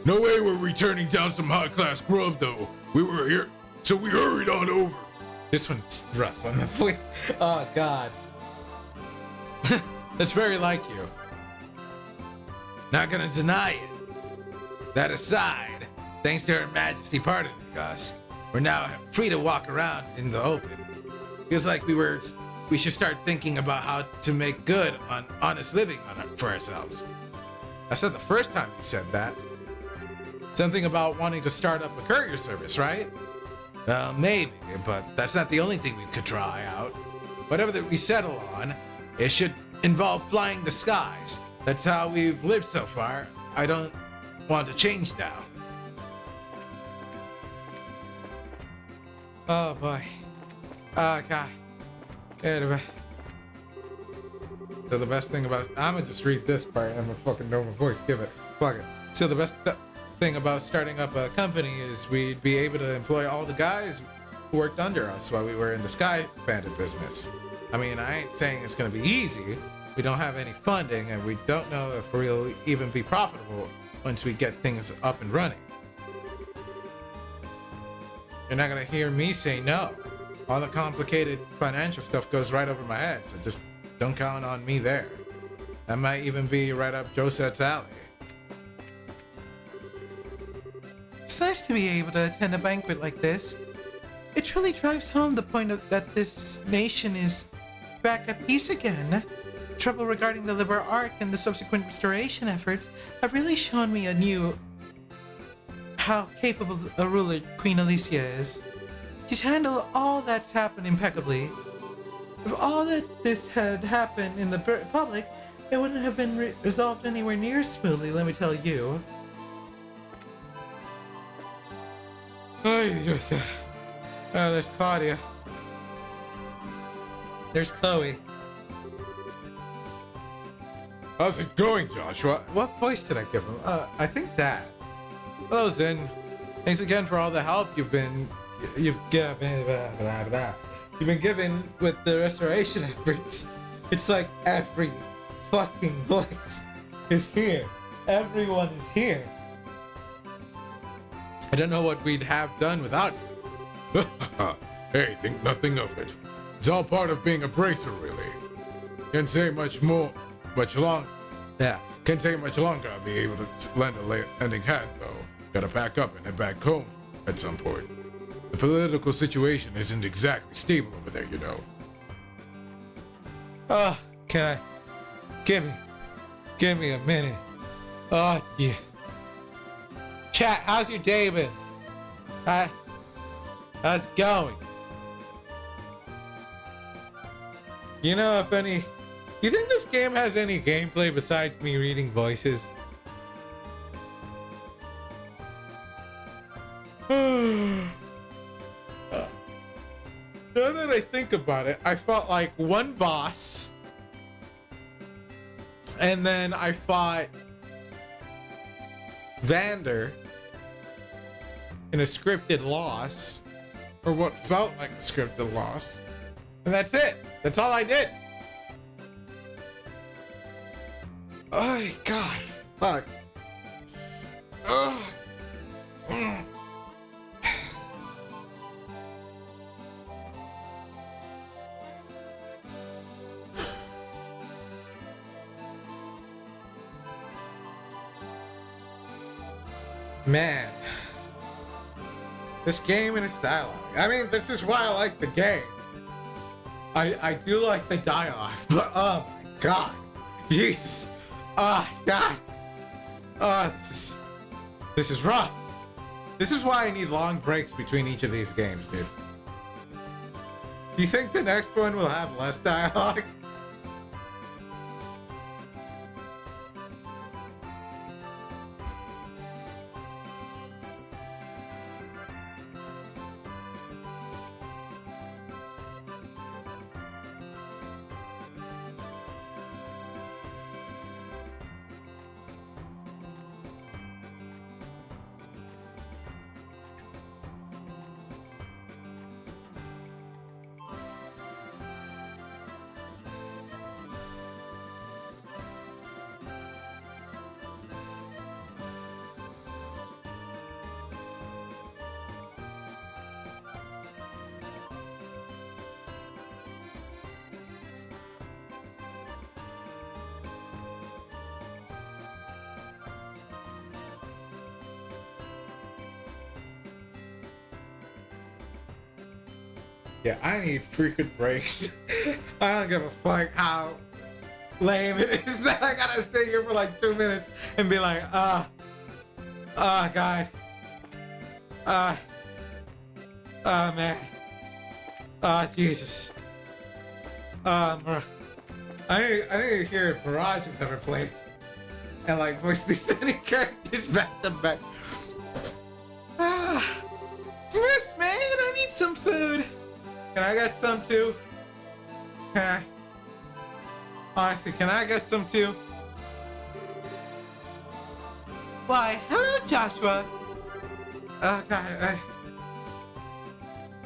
No way were we turning down some high-class grub, though. We were here, so we hurried on over. This one's rough on the voice. Oh, God. That's very like you. Not gonna deny it. That aside, thanks to Her Majesty pardoning us, we're now free to walk around in the open. Feels like we should start thinking about how to make good on honest living for ourselves. That's not the first time you said that. Something about wanting to start up a courier service, right? Well, maybe, but that's not the only thing we could try out. Whatever that we settle on, it should involve flying the skies. That's how we've lived so far. I don't want to change now. Oh boy. Oh God. Anyway. So the best thing about... I'm gonna just read this part. I'm gonna fucking know my voice. Give it. Fuck it. So the best thing about starting up a company is we'd be able to employ all the guys who worked under us while we were in the Sky Bandit business. I mean, I ain't saying it's gonna be easy. We don't have any funding, and we don't know if we'll even be profitable once we get things up and running. You're not gonna hear me say no. All the complicated financial stuff goes right over my head, so just don't count on me there. That might even be right up Josette's alley. It's nice to be able to attend a banquet like this. It truly drives home the point that this nation is back at peace again. Trouble regarding the Liberal Arc and the subsequent restoration efforts have really shown me anew how capable a ruler Queen Alicia is. She's handled all that's happened impeccably. If all that this had happened in the Republic, it wouldn't have been resolved anywhere near smoothly, let me tell you. Oh, there's Claudia. There's Chloe. How's it going, Joshua? What voice did I give him? I think that. Hello, Zin. Thanks again for all the help you've been given with the restoration efforts. It's like every fucking voice is here. Everyone is here. I don't know what we'd have done without you. Hey, think nothing of it. It's all part of being a bracer, really. Can't say much longer. I'll be able to lend a lending hand, though. Gotta pack up and head back home at some point. The political situation isn't exactly stable over there, you know. Oh, can I? Give me a minute. Oh, yeah. Chat, how's your day been? How's it going? You know, you think this game has any gameplay besides me reading voices? Now that I think about it, I fought like one boss, and then I fought Vander in a scripted loss, or what felt like a scripted loss, and that's it. That's all I did. Oh God, fuck. Ugh. Mm. Man, this game and its dialogue. I mean, this is why I like the game. I do like the dialogue, but oh my God, Jesus, oh God, oh this is rough. This is why I need long breaks between each of these games, dude. Do you think the next one will have less dialogue? Yeah, I need frequent breaks. I don't give a fuck how lame it is that I gotta sit here for like 2 minutes and be like, God. Man. Jesus. I need to hear if Mirage has ever played and like voice these any characters back to back. Miss man, I need some food. Can I get some too? Honestly, can I get some too? Why, hello Joshua.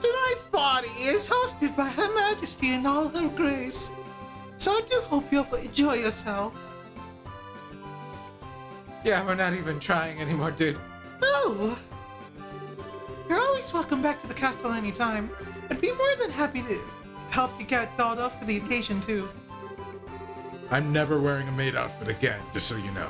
Tonight's party is hosted by Her Majesty in all her grace. So I do hope you'll enjoy yourself. Yeah, we're not even trying anymore, dude. Oh! You're always welcome back to the castle anytime. I'd be more than happy to help you get dolled up for the occasion, too. I'm never wearing a maid outfit again, just so you know.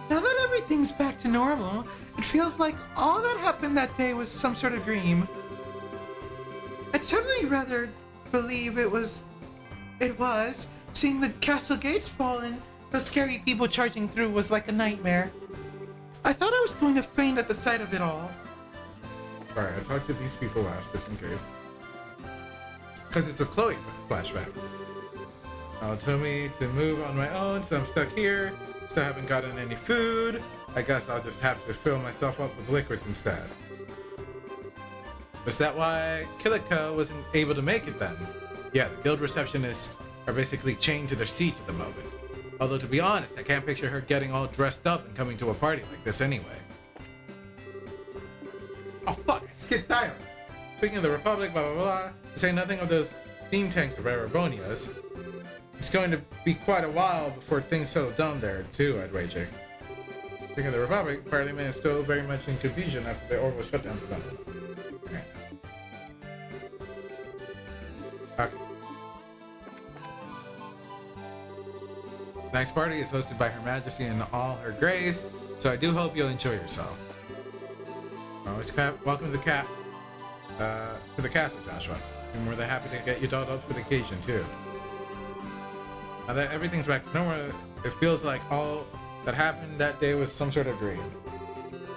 Now that everything's back to normal, it feels like all that happened that day was some sort of dream. I'd certainly rather believe it was. Seeing the castle gates fall and those scary people charging through was like a nightmare. I thought I was going to faint at the sight of it all. Alright, I talked to these people last, just in case. Because it's a Chloe flashback. Told me to move on my own, so I'm stuck here. Still haven't gotten any food. I guess I'll just have to fill myself up with liquids instead. Was that why Kilika wasn't able to make it then? Yeah, the guild receptionists are basically chained to their seats at the moment. Although to be honest, I can't picture her getting all dressed up and coming to a party like this anyway. Oh fuck, I skipped dialogue. Speaking of the Republic, blah blah blah, to say nothing of those steam tanks of Erebonia's. It's going to be quite a while before things settle down there too, I'd wager. Speaking of the Republic, Parliament is still very much in confusion after the orbital shutdown for them. Okay. Next party is hosted by Her Majesty in all her grace, so I do hope you'll enjoy yourself. Welcome to the castle, Joshua. I'm more than happy to get you dolled up for the occasion too. Now that everything's back to normal, it feels like all that happened that day was some sort of dream.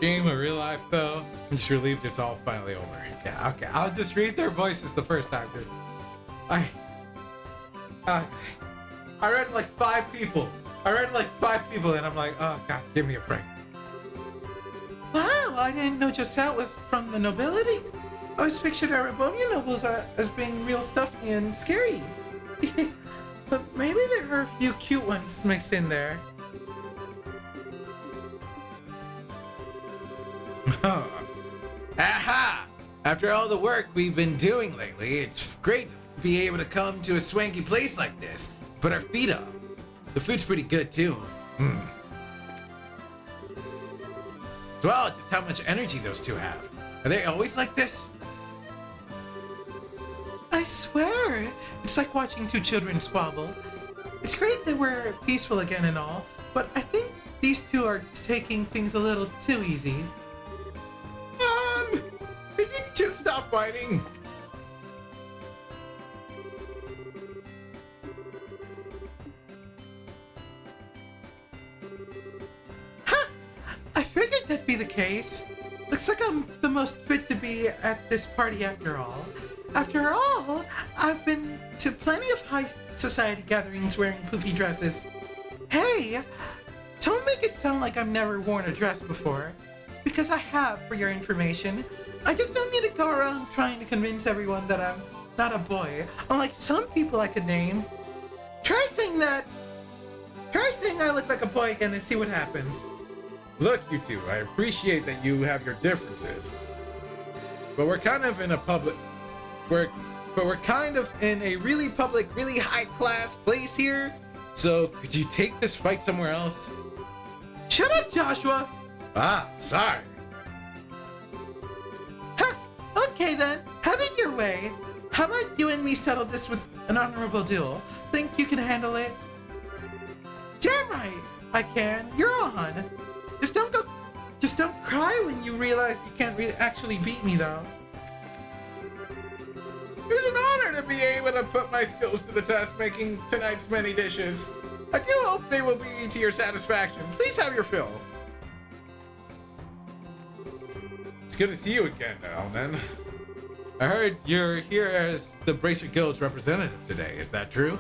Dream or real life though, I'm just relieved it's all finally over. Yeah, okay, I'll just read their voices the first time, dude. I read like 5 people. And I'm like, oh god, give me a break. Wow, I didn't know just that was from the nobility. I always pictured Erebonia nobles as being real stuffy and scary. But maybe there are a few cute ones mixed in there. Aha! After all the work we've been doing lately, it's great to be able to come to a swanky place like this. Put our feet up. The food's pretty good too. Well, just how much energy those two have. Are they always like this? I swear, it's like watching two children squabble. It's great that we're peaceful again and all, but I think these two are taking things a little too easy. Can you two stop fighting? I figured that'd be the case. Looks like I'm the most fit to be at this party after all. After all, I've been to plenty of high society gatherings wearing poofy dresses. Hey, don't make it sound like I've never worn a dress before. Because I have, for your information. I just don't need to go around trying to convince everyone that I'm not a boy, unlike some people I could name. Try saying I look like a boy again and see what happens. Look, you two, I appreciate that you have your differences. But we're kind of in a public... We're kind of in a really public, really high-class place here. So, could you take this fight somewhere else? Shut up, Joshua! Ah, sorry. Huh, okay then, have it your way. How about you and me settle this with an honorable duel? Think you can handle it? Damn right, I can. You're on. Just don't cry when you realize you can't actually beat me though. It was an honor to be able to put my skills to the test making tonight's many dishes. I do hope they will be to your satisfaction. Please have your fill. It's good to see you again, Elnan. I heard you're here as the Bracer Guild's representative today. Is that true?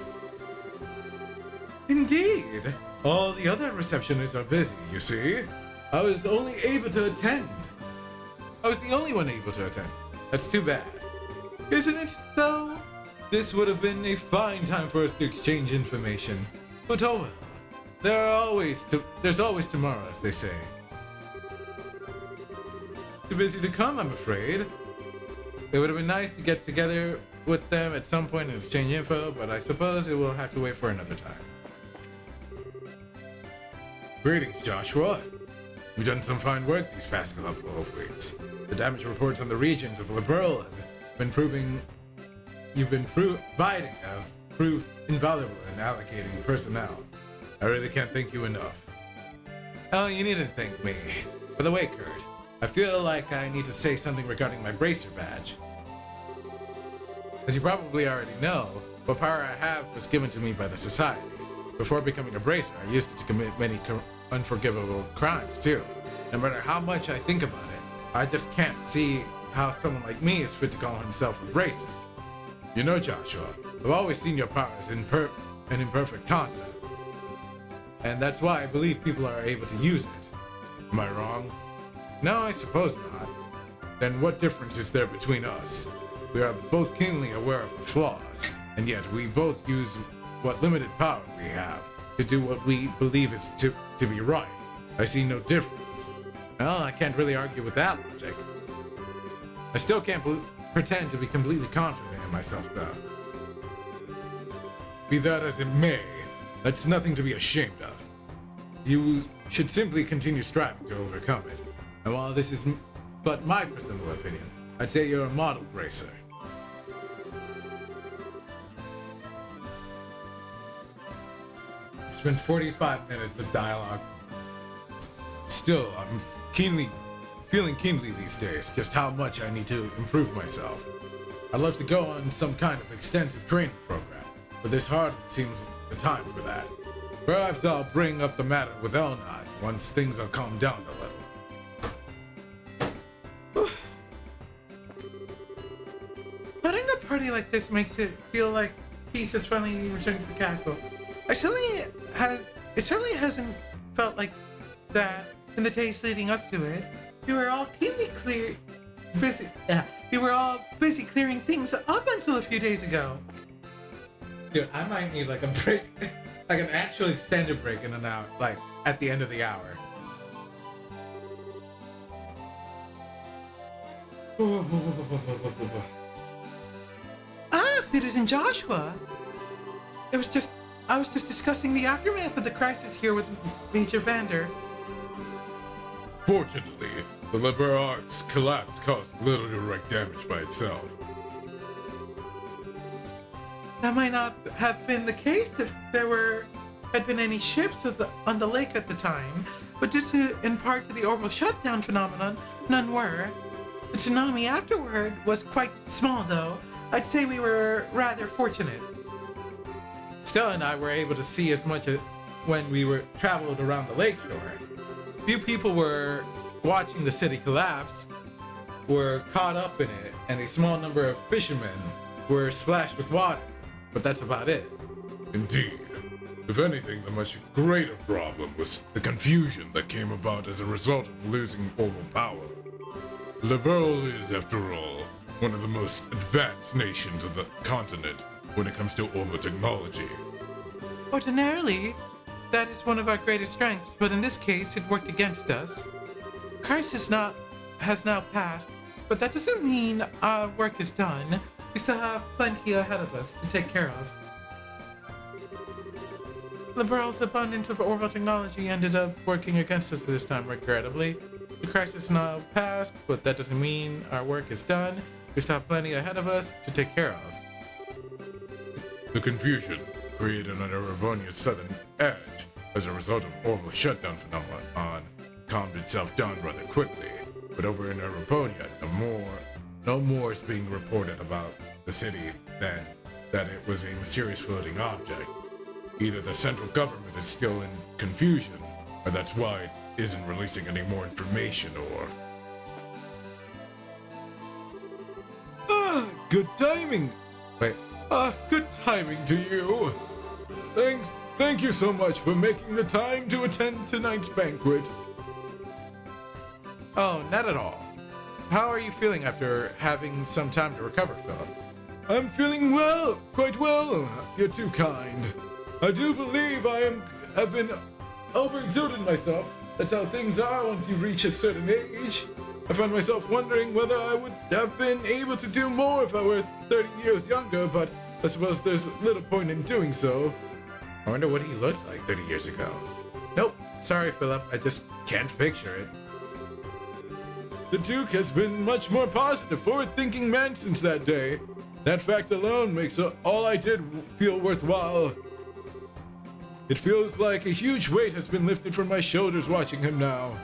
Indeed. All the other receptionists are busy, you see. I was only able to attend. I was the only one able to attend. That's too bad. Isn't it, though? This would have been a fine time for us to exchange information. But oh well. There's always tomorrow, as they say. Too busy to come, I'm afraid. It would have been nice to get together with them at some point and exchange info, but I suppose it will have to wait for another time. Greetings, Joshua. You've done some fine work these past couple of weeks. The damage reports on the regions of Liberl have been providing have proved invaluable in allocating personnel. I really can't thank you enough. Oh, you needn't thank me. By the way, Kurt, I feel like I need to say something regarding my Bracer badge. As you probably already know, what power I have was given to me by the Society. Before becoming a Bracer, I used it to commit many unforgivable crimes too. No matter how much I think about it, I just can't see how someone like me is fit to call himself a Bracer. You know, Joshua, I've always seen your power as an imperfect concept. And that's why I believe people are able to use it. Am I wrong? No, I suppose not. Then what difference is there between us? We are both keenly aware of the flaws, and yet we both use what limited power we have to do what we believe is to be right. I see no difference. Well, I can't really argue with that logic. I still can't pretend to be completely confident in myself, though. Be that as it may, that's nothing to be ashamed of. You should simply continue striving to overcome it. And while this is but my personal opinion, I'd say you're a model Bracer. It's been 45 minutes of dialogue. Still, I'm feeling keenly these days just how much I need to improve myself. I'd love to go on some kind of extensive training program, but this hardly seems the time for that. Perhaps I'll bring up the matter with Elnod once things are calmed down a little. Putting a party like this makes it feel like peace has finally returned to the castle. It certainly hasn't felt like that in the days leading up to it. We were all busy clearing things up until a few days ago. Dude, I might need like a break, like an actual extended break in an hour, like at the end of the hour. Ah, Citizen Joshua. I was just discussing the aftermath of the crisis here with Major Vander. Fortunately, the Liberar's collapse caused little direct damage by itself. That might not have been the case if there had been any ships on the lake at the time, but due to, in part to the orbital shutdown phenomenon, none were. The tsunami afterward was quite small, though. I'd say we were rather fortunate. Stella and I were able to see as much as when we were traveled around the lakeshore. Few people were watching the city collapse, were caught up in it, and a small number of fishermen were splashed with water. But that's about it. Indeed. If anything, the much greater problem was the confusion that came about as a result of losing orbital power. Liberal is, after all, one of the most advanced nations of the continent when it comes to orbital technology. Ordinarily, that is one of our greatest strengths, but in this case, it worked against us. Crisis has now passed, but that doesn't mean our work is done. We still have plenty ahead of us to take care of. Liberal's abundance of orbital technology ended up working against us this time, regrettably. The crisis now passed, but that doesn't mean our work is done. We still have plenty ahead of us to take care of. The confusion created on Erebonia's southern edge as a result of orbital shutdown phenomenon calmed itself down rather quickly. But over in Erebonia, no more is being reported about the city than that it was a mysterious floating object. Either the central government is still in confusion, or that's why it isn't releasing any more information, or... Good timing! Wait, Good timing to you! Thank you so much for making the time to attend tonight's banquet. oh, not at all. How are you feeling after having some time to recover, Philip? I'm feeling well, quite well. You're too kind. I do believe have been overexerting myself. That's how things are once you reach a certain age. I find myself wondering whether I would have been able to do more if I were 30 years younger, but I suppose there's little point in doing so. I wonder what he looked like 30 years ago. Nope, sorry, Philip. I just can't picture it. The Duke has been much more positive, forward-thinking man since that day. That fact alone makes all I did feel worthwhile. It feels like a huge weight has been lifted from my shoulders watching him now.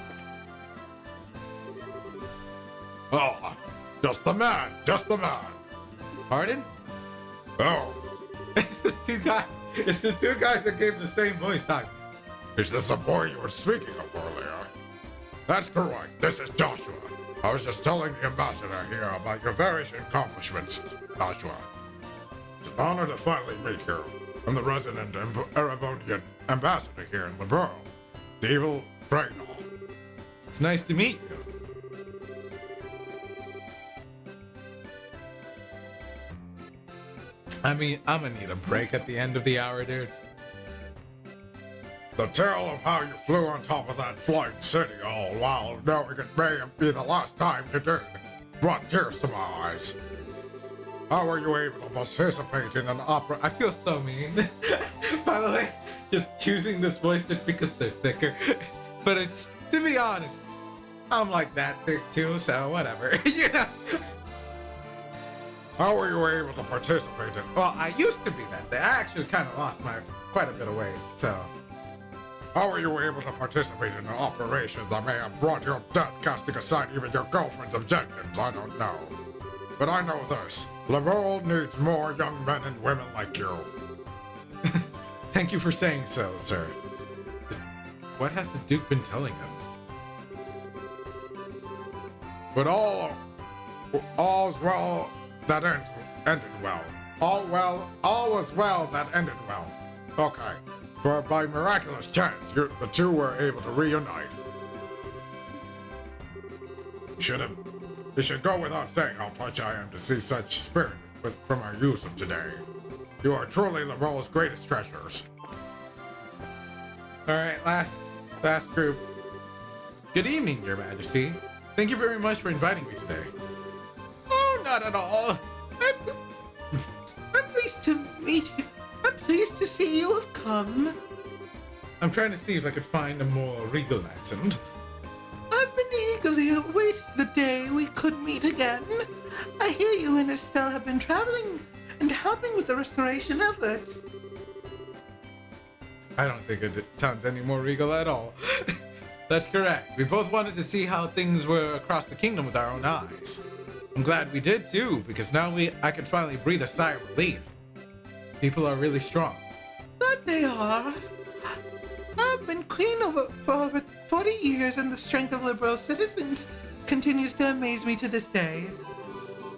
Oh, just the man, just the man. Pardon? Oh, It's the two guys that gave the same voice talk. is this a boy you were speaking of earlier? That's correct, this is Joshua. I was just telling the ambassador here about your various accomplishments, Joshua. It's an honor to finally meet you. I'm the resident Erebonian ambassador here in Liberal, Devil Bragnall. It's nice to meet you. I mean, I'm gonna need a break at the end of the hour, dude. The tale of how you flew on top of that flying city all while knowing it may be the last time you did brought tears to my eyes. How were you able to participate in an opera? I feel so mean. By the way, just choosing this voice just because they're thicker. But it's, to be honest, I'm like that thick too, so whatever. You know? How were you able to participate in? Well, I used to be that thick. I actually kind of lost quite a bit of weight, so. How were you able to participate in an operation that may have brought your death, casting aside even your girlfriend's objectives? I don't know. But I know this. Liberal needs more young men and women like you. Thank you for saying so, sir. What has the Duke been telling him? But all's well that ended well. All was well that ended well. Okay. For by miraculous chance, the two were able to reunite. It should go without saying how touched I am to see such spirit from our youth of today. You are truly Liberal's greatest treasures. Alright, last group. Good evening, Your Majesty. Thank you very much for inviting me today. Not at all. I'm pleased to meet you. I'm pleased to see you have come. I'm trying to see if I could find a more regal accent. I've been eagerly awaiting the day we could meet again. I hear you and Estelle have been traveling and helping with the restoration efforts. I don't think it sounds any more regal at all. That's correct. We both wanted to see how things were across the kingdom with our own eyes. I'm glad we did too, because now I can finally breathe a sigh of relief. People are really strong. That they are. I've been queen for over 40 years, and the strength of liberal citizens continues to amaze me to this day.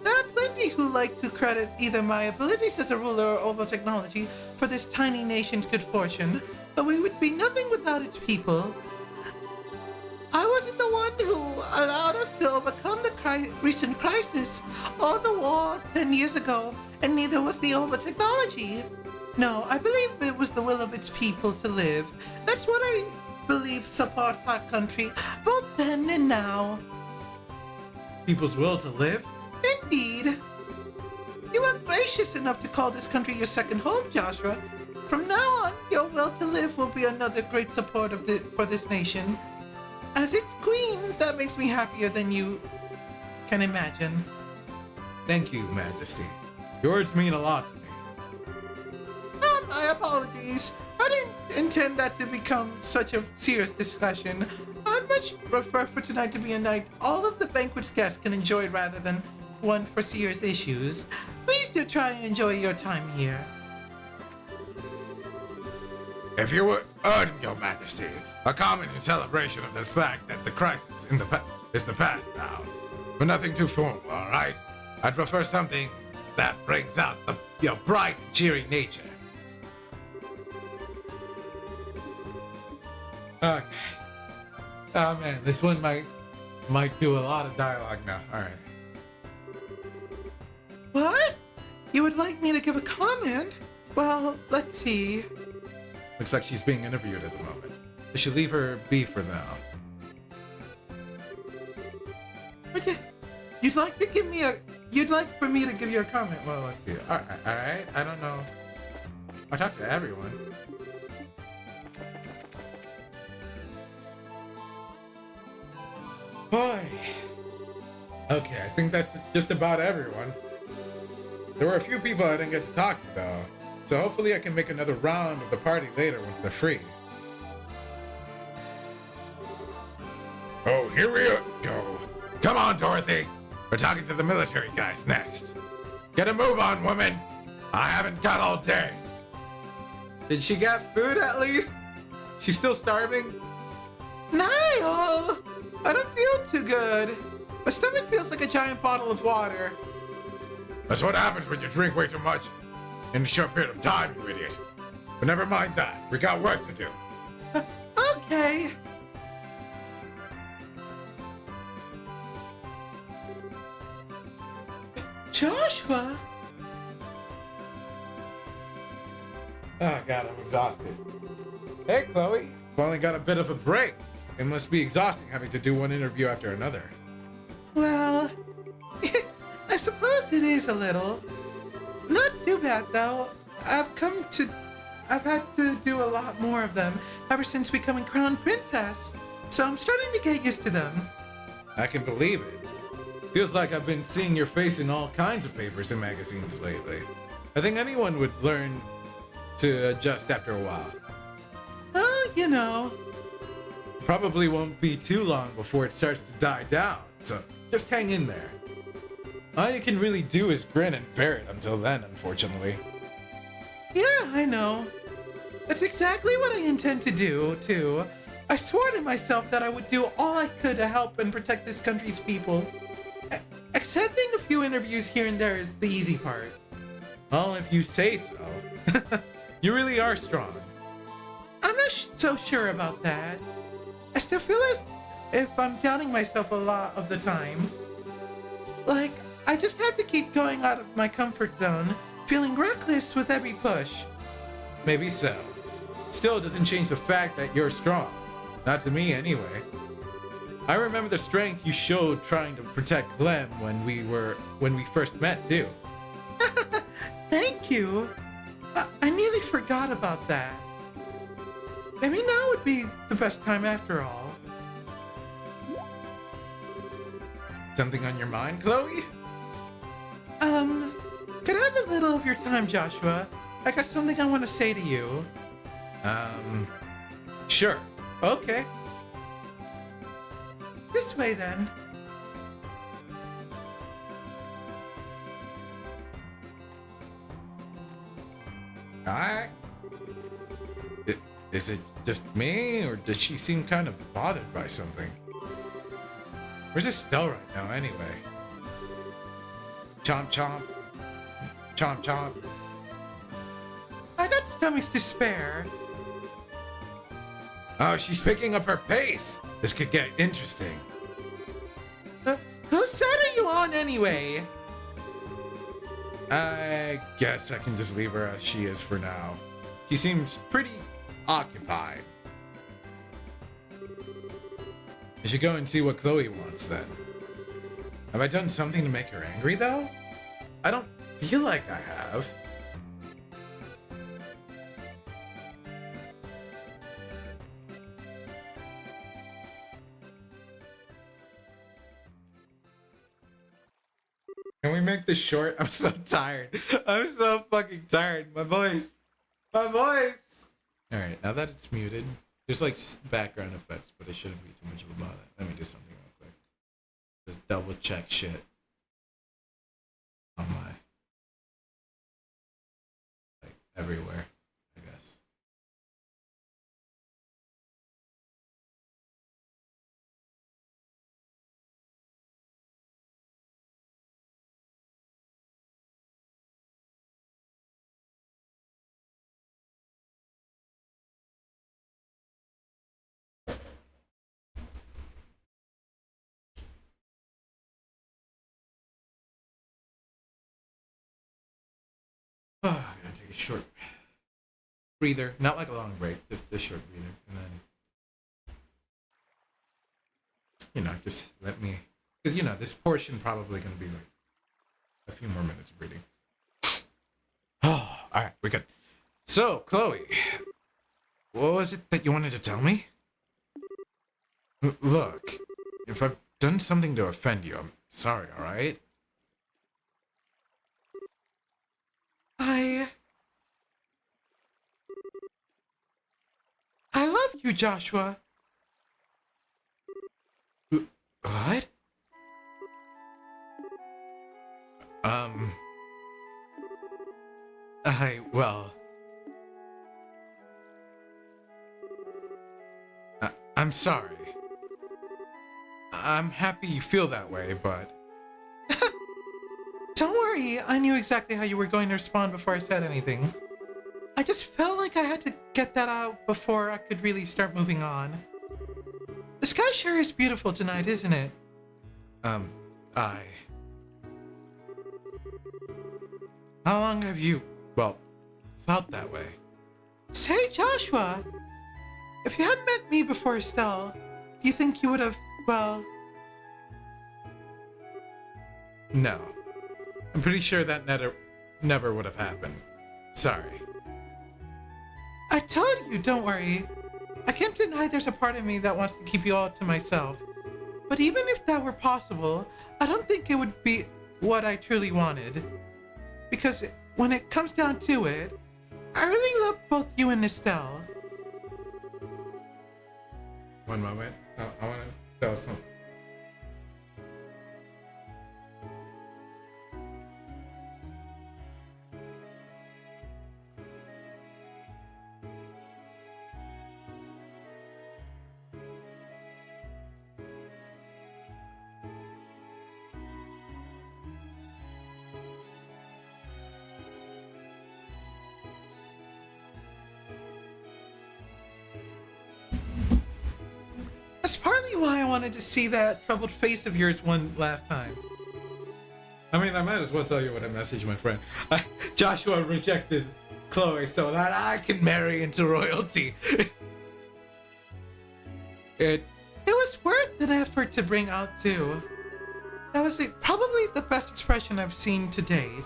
There are plenty who like to credit either my abilities as a ruler or over technology for this tiny nation's good fortune, but we would be nothing without its people. I wasn't the one who allowed us to overcome the recent crisis or the war 10 years ago, and neither was the over technology. No, I believe it was the will of its people to live. That's what I believe supports our country, both then and now. People's will to live? Indeed. You are gracious enough to call this country your second home, Joshua. From now on, your will to live will be another great support for this nation. As its queen, that makes me happier than you can imagine. Thank you, Majesty. Your words mean a lot to me. My apologies. I didn't intend that to become such a serious discussion. I'd much prefer for tonight to be a night all of the banquet's guests can enjoy rather than one for serious issues. Please do try and enjoy your time here. If you would, Your Majesty, a comment in celebration of the fact that the crisis is the past now. But nothing too formal, alright? I'd prefer something that brings out your bright and cheery nature. Okay. Oh man, this one might do a lot of dialogue now. Alright. What? You would like me to give a comment? Well, let's see. Looks like she's being interviewed at the moment. I should leave her be for now. Okay. You'd like for me to give you a comment? Well, let's see. Alright. I don't know. I talk to everyone. Boy. Okay, I think that's just about everyone. There were a few people I didn't get to talk to though, so hopefully I can make another round of the party later once they're free. Oh, here we go. Come on, Dorothy. We're talking to the military guys next. Get a move on, woman. I haven't got all day. Did she get food at least? She's still starving? Niall! I don't feel too good. My stomach feels like a giant bottle of water. That's what happens when you drink way too much in a short period of time, you idiot. But never mind that. We got work to do. Okay. Joshua? Oh god, I'm exhausted. Hey Chloe, finally got a bit of a break. It must be exhausting having to do one interview after another. Well, I suppose it is a little. Not too bad though. I've had to do a lot more of them ever since becoming crown princess. So I'm starting to get used to them. I can believe it. Feels like I've been seeing your face in all kinds of papers and magazines lately. I think anyone would learn to adjust after a while. Well, you know. Probably won't be too long before it starts to die down, so just hang in there. All you can really do is grin and bear it until then, unfortunately. Yeah, I know. That's exactly what I intend to do, too. I swore to myself that I would do all I could to help and protect this country's people. Accepting a few interviews here and there is the easy part. Well, if you say so. You really are strong. I'm not so sure about that. I still feel as if I'm doubting myself a lot of the time. Like, I just have to keep going out of my comfort zone, feeling reckless with every push. Maybe so. Still, it doesn't change the fact that you're strong. Not to me, anyway. I remember the strength you showed trying to protect Clem when we first met too. Thank you. I nearly forgot about that. Maybe now would be the best time after all. Something on your mind, Chloe? Could I have a little of your time, Joshua? I got something I want to say to you. Sure. Okay. This way then. Alright. Is it just me, or does she seem kind of bothered by something? Where's Estelle right now, anyway? Chomp chomp. Chomp chomp. I got stomachs to spare. Oh, she's picking up her pace. This could get interesting. Whose side are you on anyway? I guess I can just leave her as she is for now. She seems pretty occupied. I should go and see what Chloe wants then. Have I done something to make her angry though? I don't feel like I have. Can we make this short? I'm so tired. I'm so fucking tired. My voice. My voice. All right, now that it's muted, there's like background effects, but it shouldn't be too much of a bother. Let me do something real quick. Just double check shit on my, like, everywhere, I guess. Oh, I'm gonna take a short breather. Not like a long break, just a short breather. And then, just let me... Because, this portion probably gonna be like a few more minutes of breathing. Oh, alright, we're good. So, Chloe, what was it that you wanted to tell me? Look, if I've done something to offend you, I'm sorry, alright? I love you, Joshua. What? Well... I'm sorry. I'm happy you feel that way, but... Don't worry, I knew exactly how you were going to respond before I said anything. I just felt like I had to get that out before I could really start moving on. The sky sure is beautiful tonight, isn't it? How long have you, felt that way? Say, Joshua, if you hadn't met me before Estelle, do you think you would have, No. I'm pretty sure that never would have happened. Sorry. I told you, don't worry. I can't deny there's a part of me that wants to keep you all to myself. But even if that were possible, I don't think it would be what I truly wanted. Because when it comes down to it, I really love both you and Estelle. One moment. I want to tell something. That's partly why I wanted to see that troubled face of yours one last time. I mean, I might as well tell you what I messaged my friend. Joshua rejected Chloe so that I can marry into royalty. It It was worth an effort to bring out too. That was probably the best expression I've seen to date.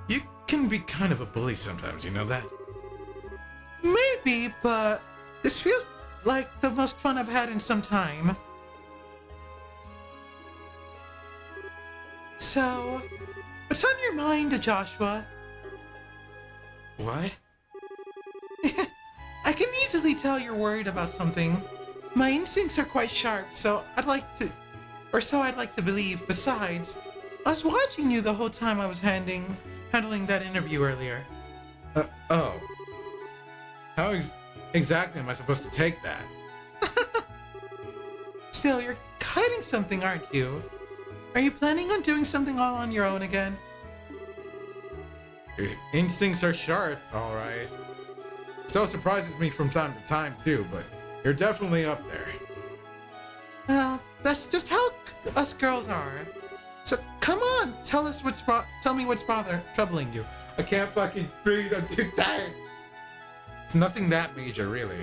You can be kind of a bully sometimes, you know that? Maybe, but this feels like the most fun I've had in some time. So, what's on your mind, Joshua? What? I can easily tell you're worried about something. My instincts are quite sharp, so I'd like to believe. Besides, I was watching you the whole time I was handling that interview earlier. Oh. How exactly am I supposed to take that? Still, you're hiding something, aren't you? Are you planning on doing something all on your own again? Your instincts are sharp, alright. Still surprises me from time to time, too, but you're definitely up there. Well, that's just how us girls are. So come on, tell me what's troubling you. I can't fucking breathe, I'm too tired. It's nothing that major, really.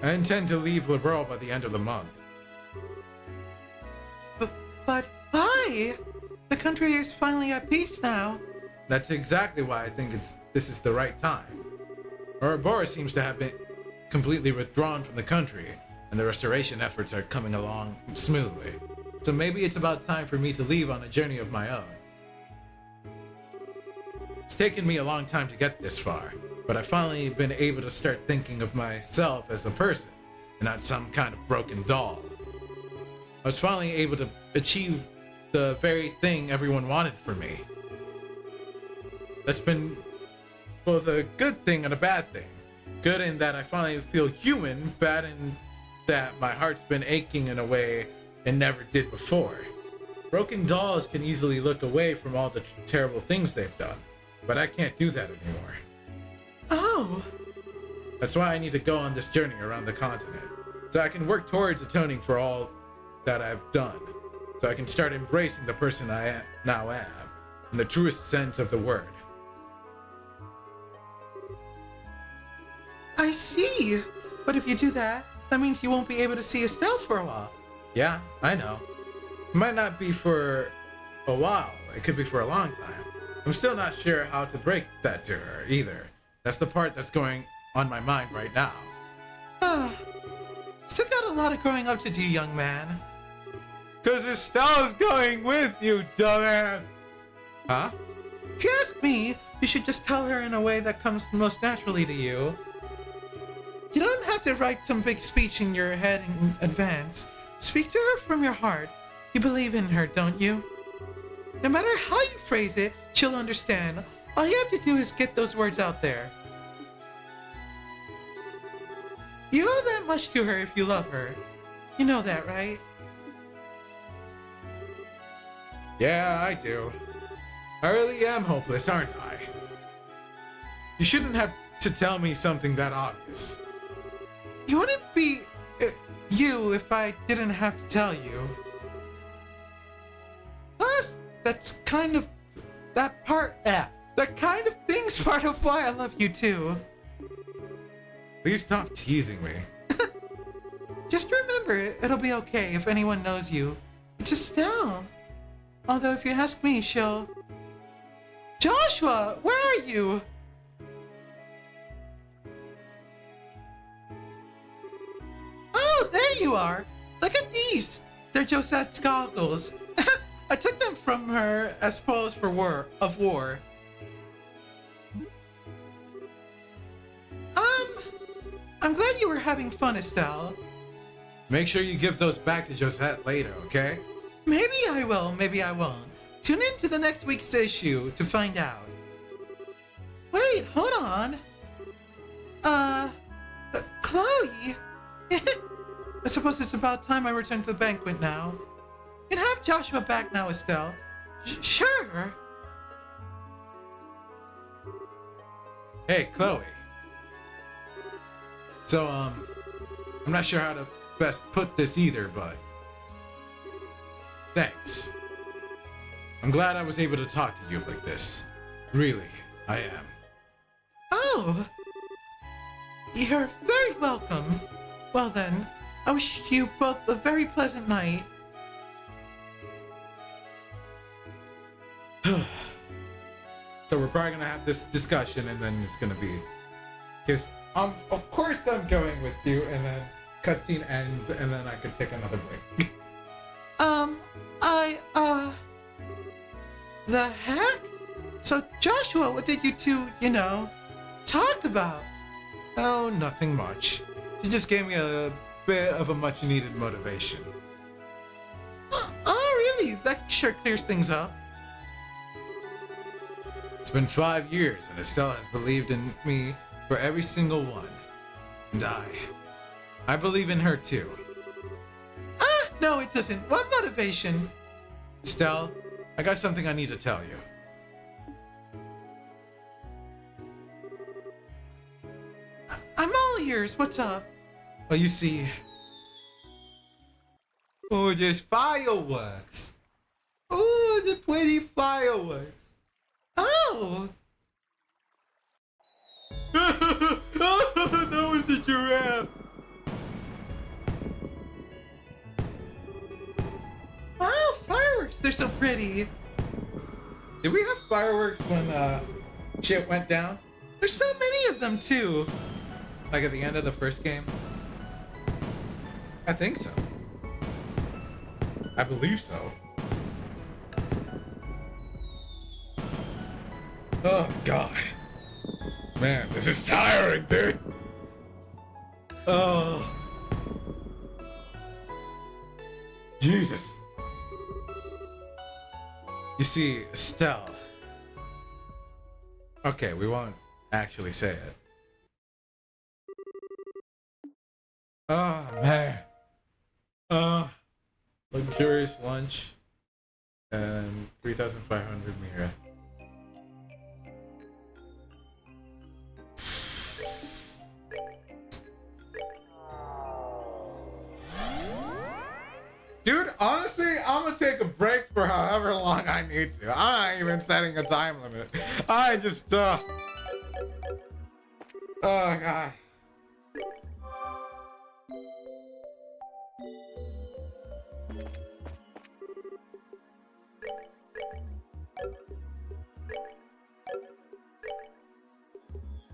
I intend to leave Liberal by the end of the month. But why? The country is finally at peace now. That's exactly why I think this is the right time. Ouroboros seems to have been completely withdrawn from the country, and the restoration efforts are coming along smoothly. So maybe it's about time for me to leave on a journey of my own. It's taken me a long time to get this far, but I've finally been able to start thinking of myself as a person, and not some kind of broken doll. I was finally able to achieve the very thing everyone wanted for me. That's been both a good thing and a bad thing. Good in that I finally feel human, bad in that my heart's been aching in a way it never did before. Broken dolls can easily look away from all the terrible things they've done, but I can't do that anymore. Oh, That's why I need to go on this journey around the continent, so I can work towards atoning for all that I've done, so I can start embracing the person I now am, in the truest sense of the word. I see. But if you do that, that means you won't be able to see Estelle for a while. Yeah, I know. It might not be for a while, it could be for a long time. I'm still not sure how to break that to her either. That's the part that's going on my mind right now. Still got a lot of growing up to do, young man. Cause Estelle's going with you, dumbass! Huh? If you ask me, you should just tell her in a way that comes most naturally to you. You don't have to write some big speech in your head in advance. Speak to her from your heart. You believe in her, don't you? No matter how you phrase it, she'll understand. All you have to do is get those words out there. You owe that much to her if you love her. You know that, right? Yeah, I do. I really am hopeless, aren't I? You shouldn't have to tell me something that obvious. You wouldn't be you if I didn't have to tell you. Plus, that's kind of that kind of thing's part of why I love you too. Please stop teasing me. Just remember, it'll be okay if anyone knows you. It's Estelle. Although if you ask me, she'll... Joshua, where are you? Oh, there you are. Look at these. They're Josette's goggles. I took them from her as spoils for war. I'm glad you were having fun, Estelle. Make sure you give those back to Josette later, okay? Maybe I will, maybe I won't. Tune in to the next week's issue to find out. Wait, hold on. Chloe? I suppose it's about time I return to the banquet now. You can have Joshua back now, Estelle. Sure. Hey, Chloe. So, I'm not sure how to best put this either, but thanks. I'm glad I was able to talk to you like this. Really, I am. Oh. You're very welcome. Well then, I wish you both a very pleasant night. So we're probably gonna have this discussion, and then it's gonna be, because of course I'm going with you, and then cutscene ends, and then I could take another break. The heck? So Joshua, what did you two, talk about? Oh, nothing much. She just gave me a bit of a much-needed motivation. Oh, really? That sure clears things up. It's been 5 years, and Estelle has believed in me for every single one. And I believe in her too. No, it doesn't. What motivation? Estelle, I got something I need to tell you. I'm all ears. What's up? Well, you see... Oh, there's fireworks. Oh, the pretty fireworks. Oh! That was a giraffe. Wow, fireworks! They're so pretty. Did we have fireworks when shit went down? There's so many of them too. Like at the end of the first game? I think so. I believe so. Oh god. Man, this is tiring, dude. Oh. Jesus. You see, Estelle. Okay, we won't actually say it. Oh man. Luxurious lunch and 3,500 Mira. Dude, honestly, I'm gonna take a break for however long I need to. I'm not even setting a time limit. I just, oh god.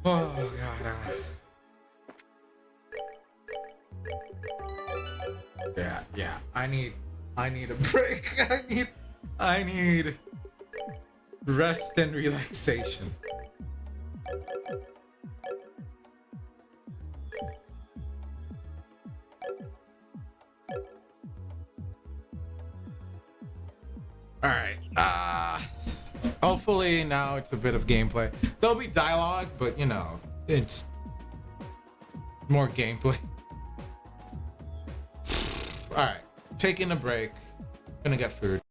Oh god. Yeah. I need a break. I need rest and relaxation. All right. Hopefully now it's a bit of gameplay. There'll be dialogue, but it's more gameplay. All right, taking a break. Gonna get food.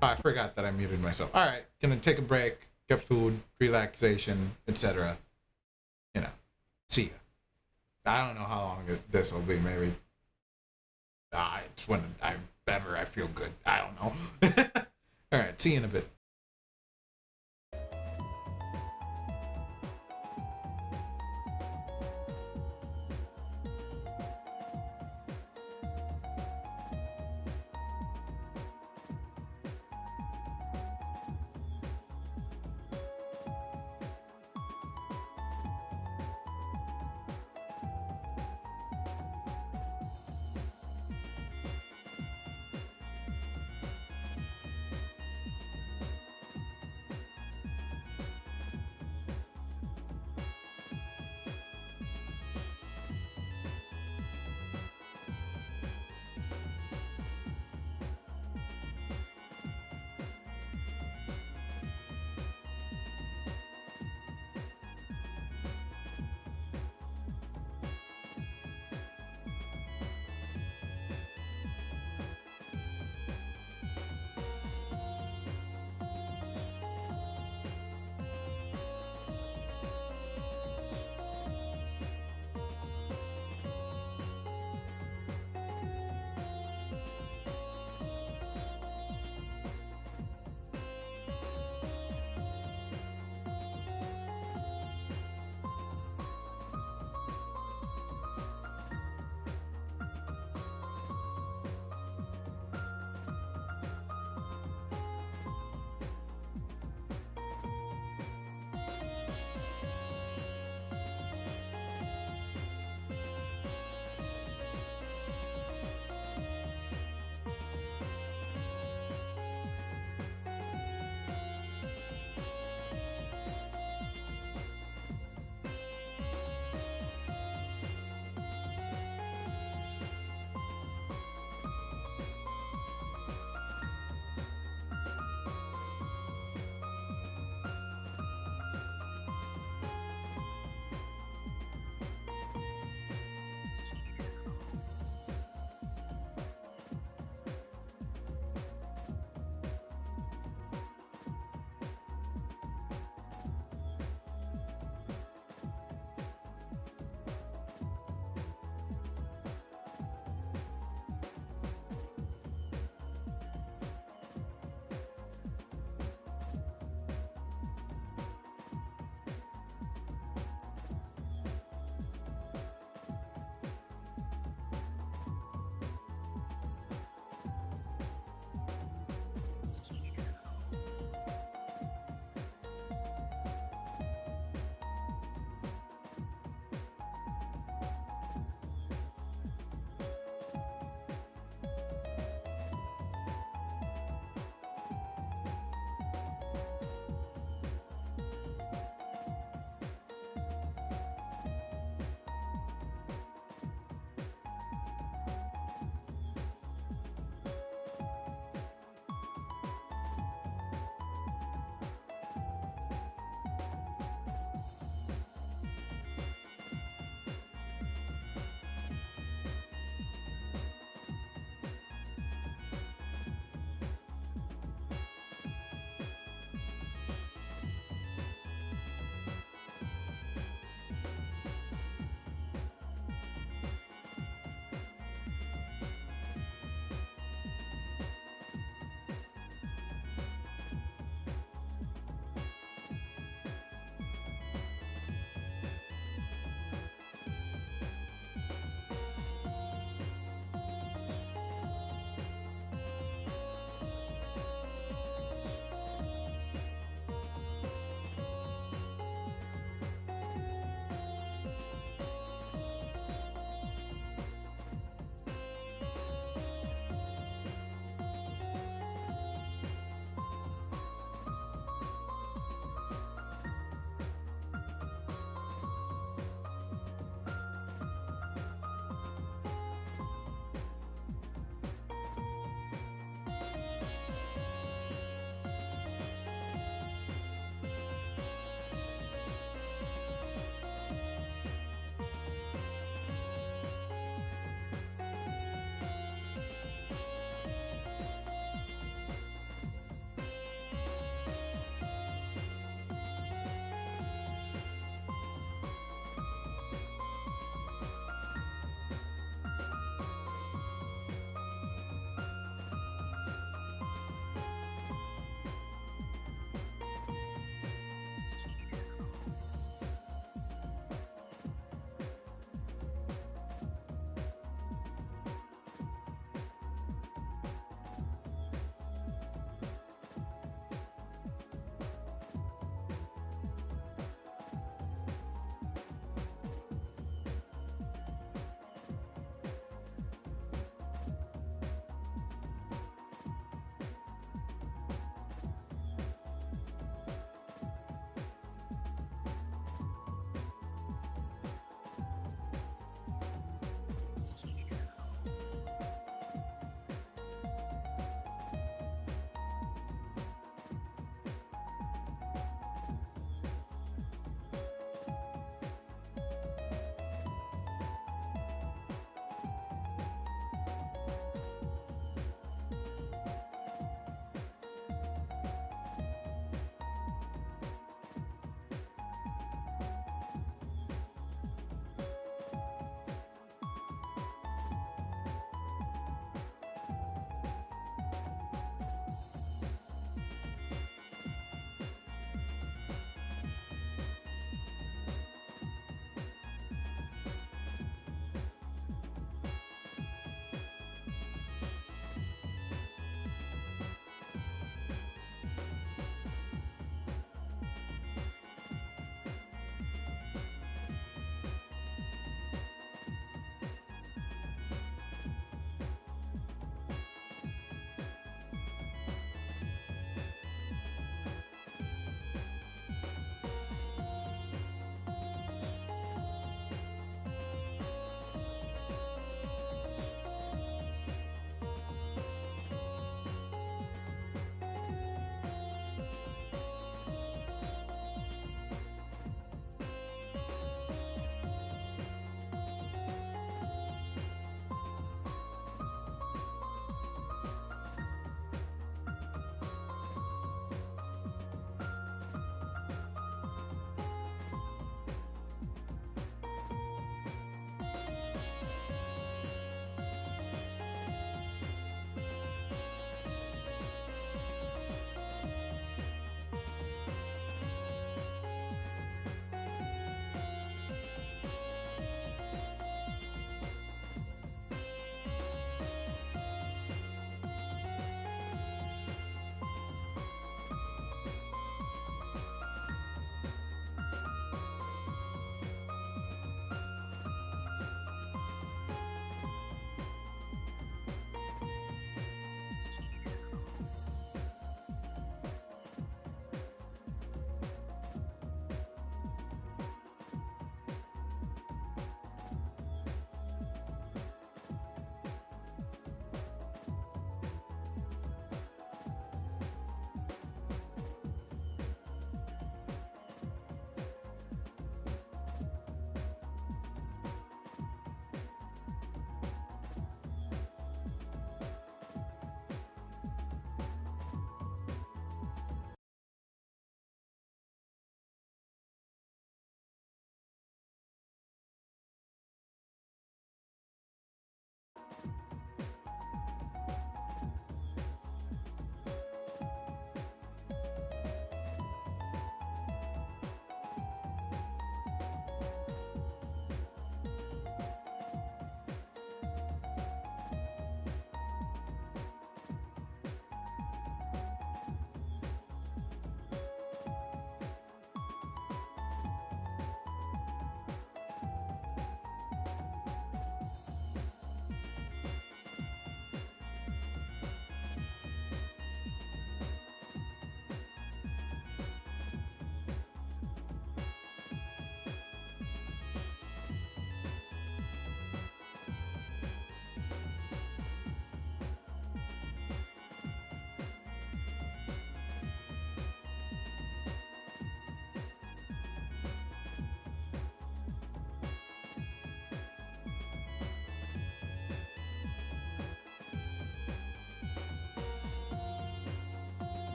Oh, I forgot that I muted myself. All right, gonna take a break, get food, relaxation, etc. See ya. I don't know how long this will be. Maybe. It's when I feel good. I don't know. All right, see you in a bit.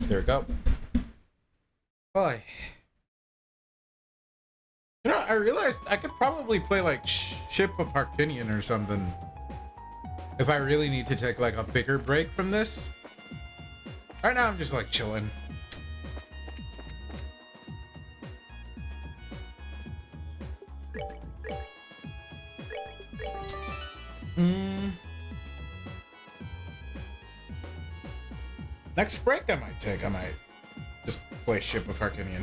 There we go. Boy. You know, I realized I could probably play like Ship of Harkinian or something if I really need to take like a bigger break from this. Right now I'm just like chilling. Next break I might take. I might just play Ship of Harkinian.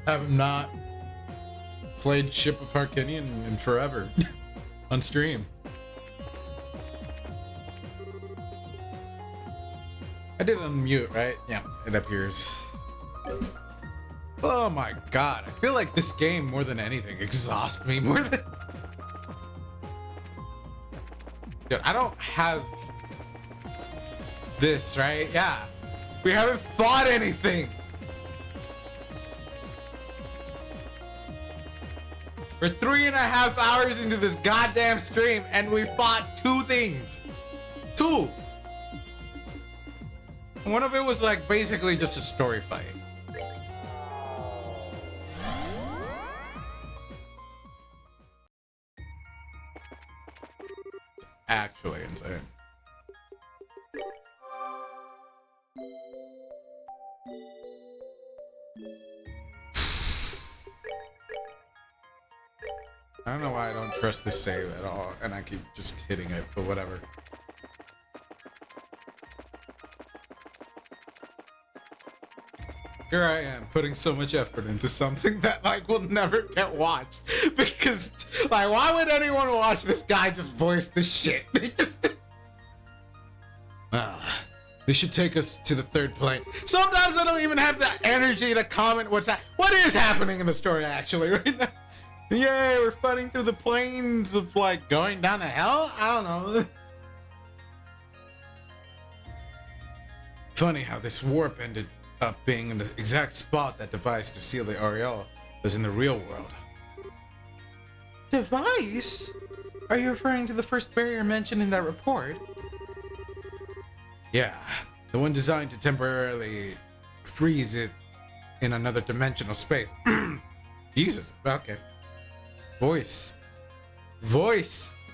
Have not played Ship of Harkinian in forever on stream. I did unmute, right? Yeah, it appears. Oh my god, I feel like this game more than anything exhausts me more than... Dude, I don't have this, right? Yeah. We haven't fought anything. We're 3.5 hours into this goddamn stream and we fought 2 things. 2. One of it was like basically just a story fight. Actually insane. I don't know why I don't trust this save at all, and I keep just hitting it, but whatever. Here I am, putting so much effort into something that, like, will never get watched. Because, like, why would anyone watch this guy just voice the shit? They just... This should take us to the 3rd plane. Sometimes I don't even have the energy to comment what is happening in the story, actually, right now. Yay, we're fighting through the plains of, like, going down to hell? I don't know. Funny how this warp ended up being in the exact spot that device to seal the Ariel was in the real world. Device? Are you referring to the first barrier mentioned in that report? Yeah, the one designed to temporarily freeze it in another dimensional space. Jesus, okay. Voice.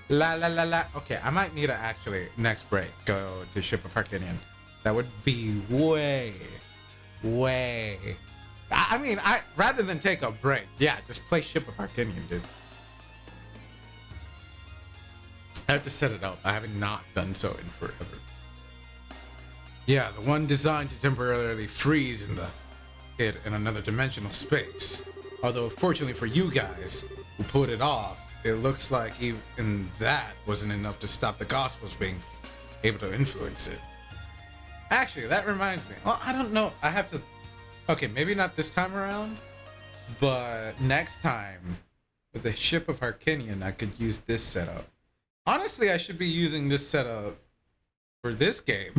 La la la la. Okay, I might need to actually, next break, go to Ship of Harkinian. That would be way. I mean, rather than take a break, yeah, just play Ship of Harkinian, dude. I have to set it up. I have not done so in forever. Yeah, the one designed to temporarily freeze it in another dimensional space. Although, fortunately for you guys who put it off, it looks like even that wasn't enough to stop the Gospels being able to influence it. Actually, that reminds me. Well, I don't know. I have to... Okay, maybe not this time around, but next time with the Ship of Harkinian, I could use this setup. Honestly, I should be using this setup for this game.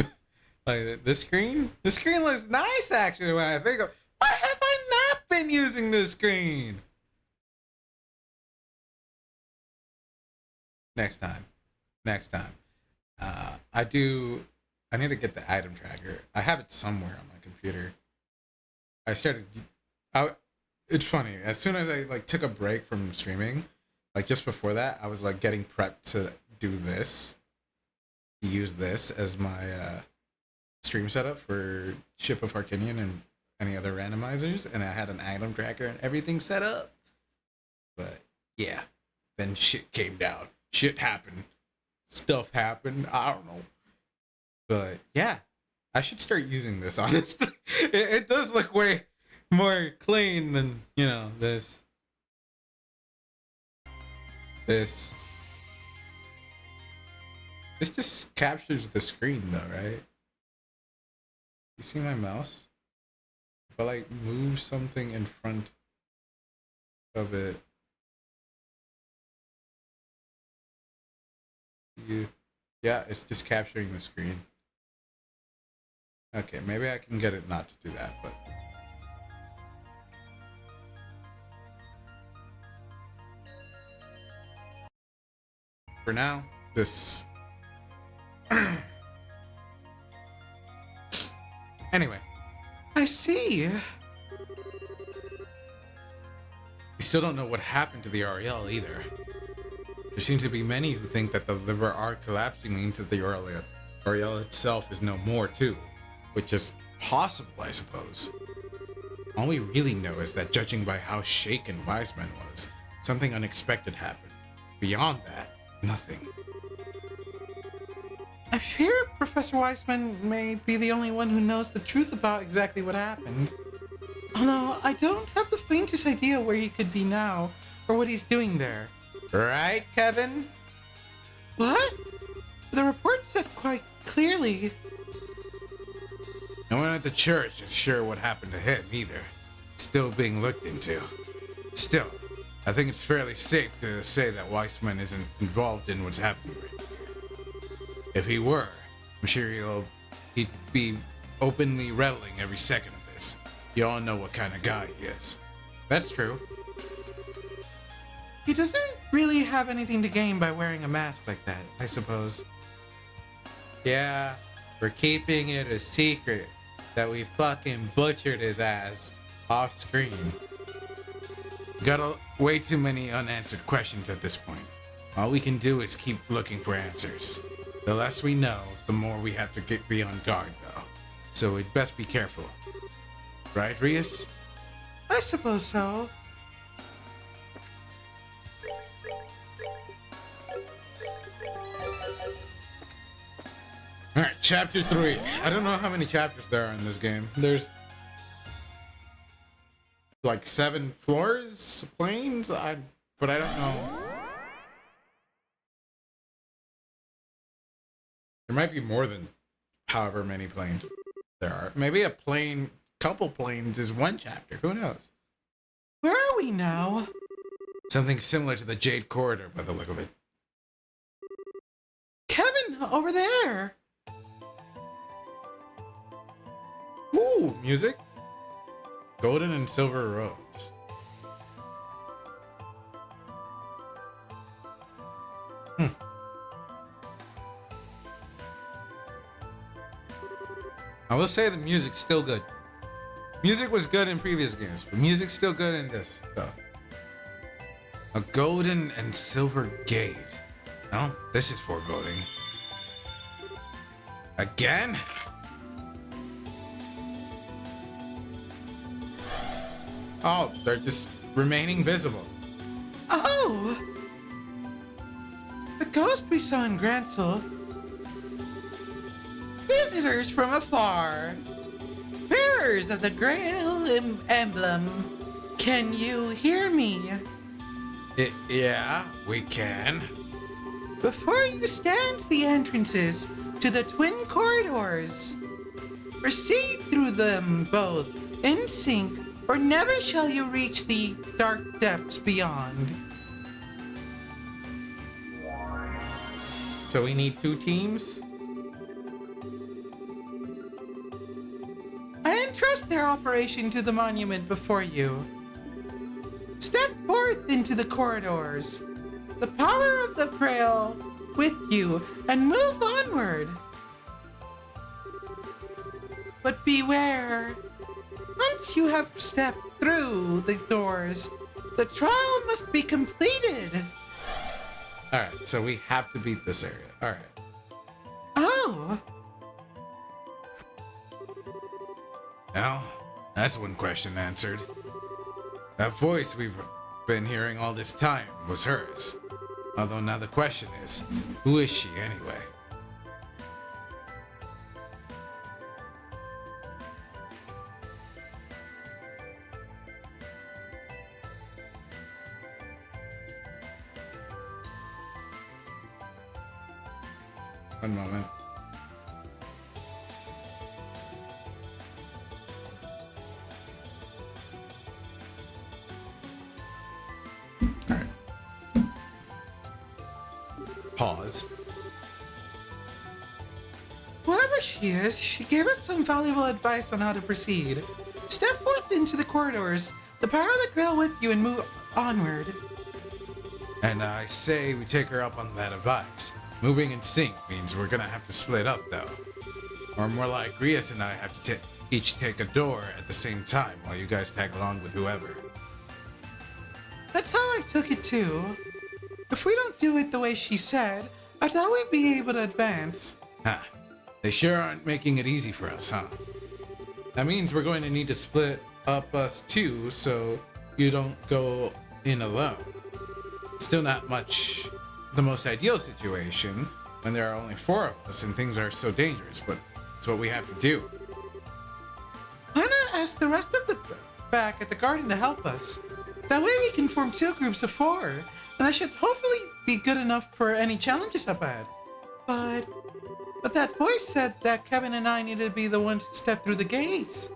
Like, this screen? The screen looks nice, actually, when I think of... Why have I not been using this screen? Next time. I need to get the item tracker. I have it somewhere on my computer. It's funny. As soon as I like took a break from streaming, like just before that, I was like getting prepped to do this. Use this as my stream setup for Ship of Harkinian and any other randomizers, and I had an item tracker and everything set up. But yeah, then shit came down. Shit happened. stuff happened. I don't know. But yeah, I should start using this, honestly. It does look way more clean than, you know, this. This just captures the screen though, right? You see my mouse? If I like move something in front of it. Yeah, it's just capturing the screen. Okay, maybe I can get it not to do that, but for now, this. Anyway, I see. we still don't know what happened to the Ariel either. There seem to be many who think that the liver arc collapsing means that the Ariel itself is no more too, which is possible, I suppose. All we really know is that judging by how shaken Wiseman was, something unexpected happened. Beyond that, nothing. I fear Professor Weissman may be the only one who knows the truth about exactly what happened. Although I don't have the faintest idea where he could be now, or what he's doing there. Right, Kevin? What? The report said quite clearly. No one at the church is sure what happened to him either. It's still being looked into. Still, I think it's fairly safe to say that Weissman isn't involved in what's happening right now. If he were, I'm sure he'd be openly reveling every second of this. You all know what kind of guy he is. That's true. He doesn't really have anything to gain by wearing a mask like that, I suppose. Yeah, we're keeping it a secret that we fucking butchered his ass off screen. Got way too many unanswered questions at this point. All we can do is keep looking for answers. The less we know, the more we have to be on guard, though. So we'd best be careful. Right, Rias? I suppose so. Alright, chapter 3. I don't know how many chapters there are in this game. There's like 7 floors, planes, but I don't know. There might be more than however many planes there are. Maybe a couple planes is one chapter. Who knows? Where are we now? Something similar to the Jade Corridor by the look of it. Kevin, over there. Ooh, music. Golden and silver roads. I will say the music's still good. Music was good in previous games, but music's still good in this. So. A golden and silver gate. Well, this is foreboding. Again? Oh, they're just remaining visible. Oh! The ghost we saw in Gransel. Visitors from afar. Bearers of the Grail emblem. Can you hear me? Yeah, we can. Before you stands the entrances to the twin corridors. Proceed through them both in sync, or never shall you reach the dark depths beyond. So we need 2 teams? I entrust their operation to the monument before you. Step forth into the corridors. The power of the Grail with you, and move onward. But beware. Once you have stepped through the doors, the trial must be completed. Alright, so we have to beat this area. Alright. Oh, Well, that's one question answered. That voice we've been hearing all this time was hers. Although now the question is, who is she anyway? One moment. Alright. Pause. Whoever she is, she gave us some valuable advice on how to proceed. Step forth into the corridors, the power of the Grail with you, and move onward. And I say we take her up on that advice. Moving in sync means we're gonna have to split up though. Or more like Rias and I have to each take a door at the same time while you guys tag along with whoever. That's how I took it too. If we don't do it the way she said, I thought we'd be able to advance. Huh. They sure aren't making it easy for us, huh? That means we're going to need to split up us too, so you don't go in alone. Still not much the most ideal situation when there are only 4 of us and things are so dangerous, but it's what we have to do. Why not ask the rest of the back at the garden to help us? That way we can form 2 groups of 4, and that should hopefully be good enough for any challenges up ahead. But that voice said that Kevin and I needed to be the ones to step through the gates.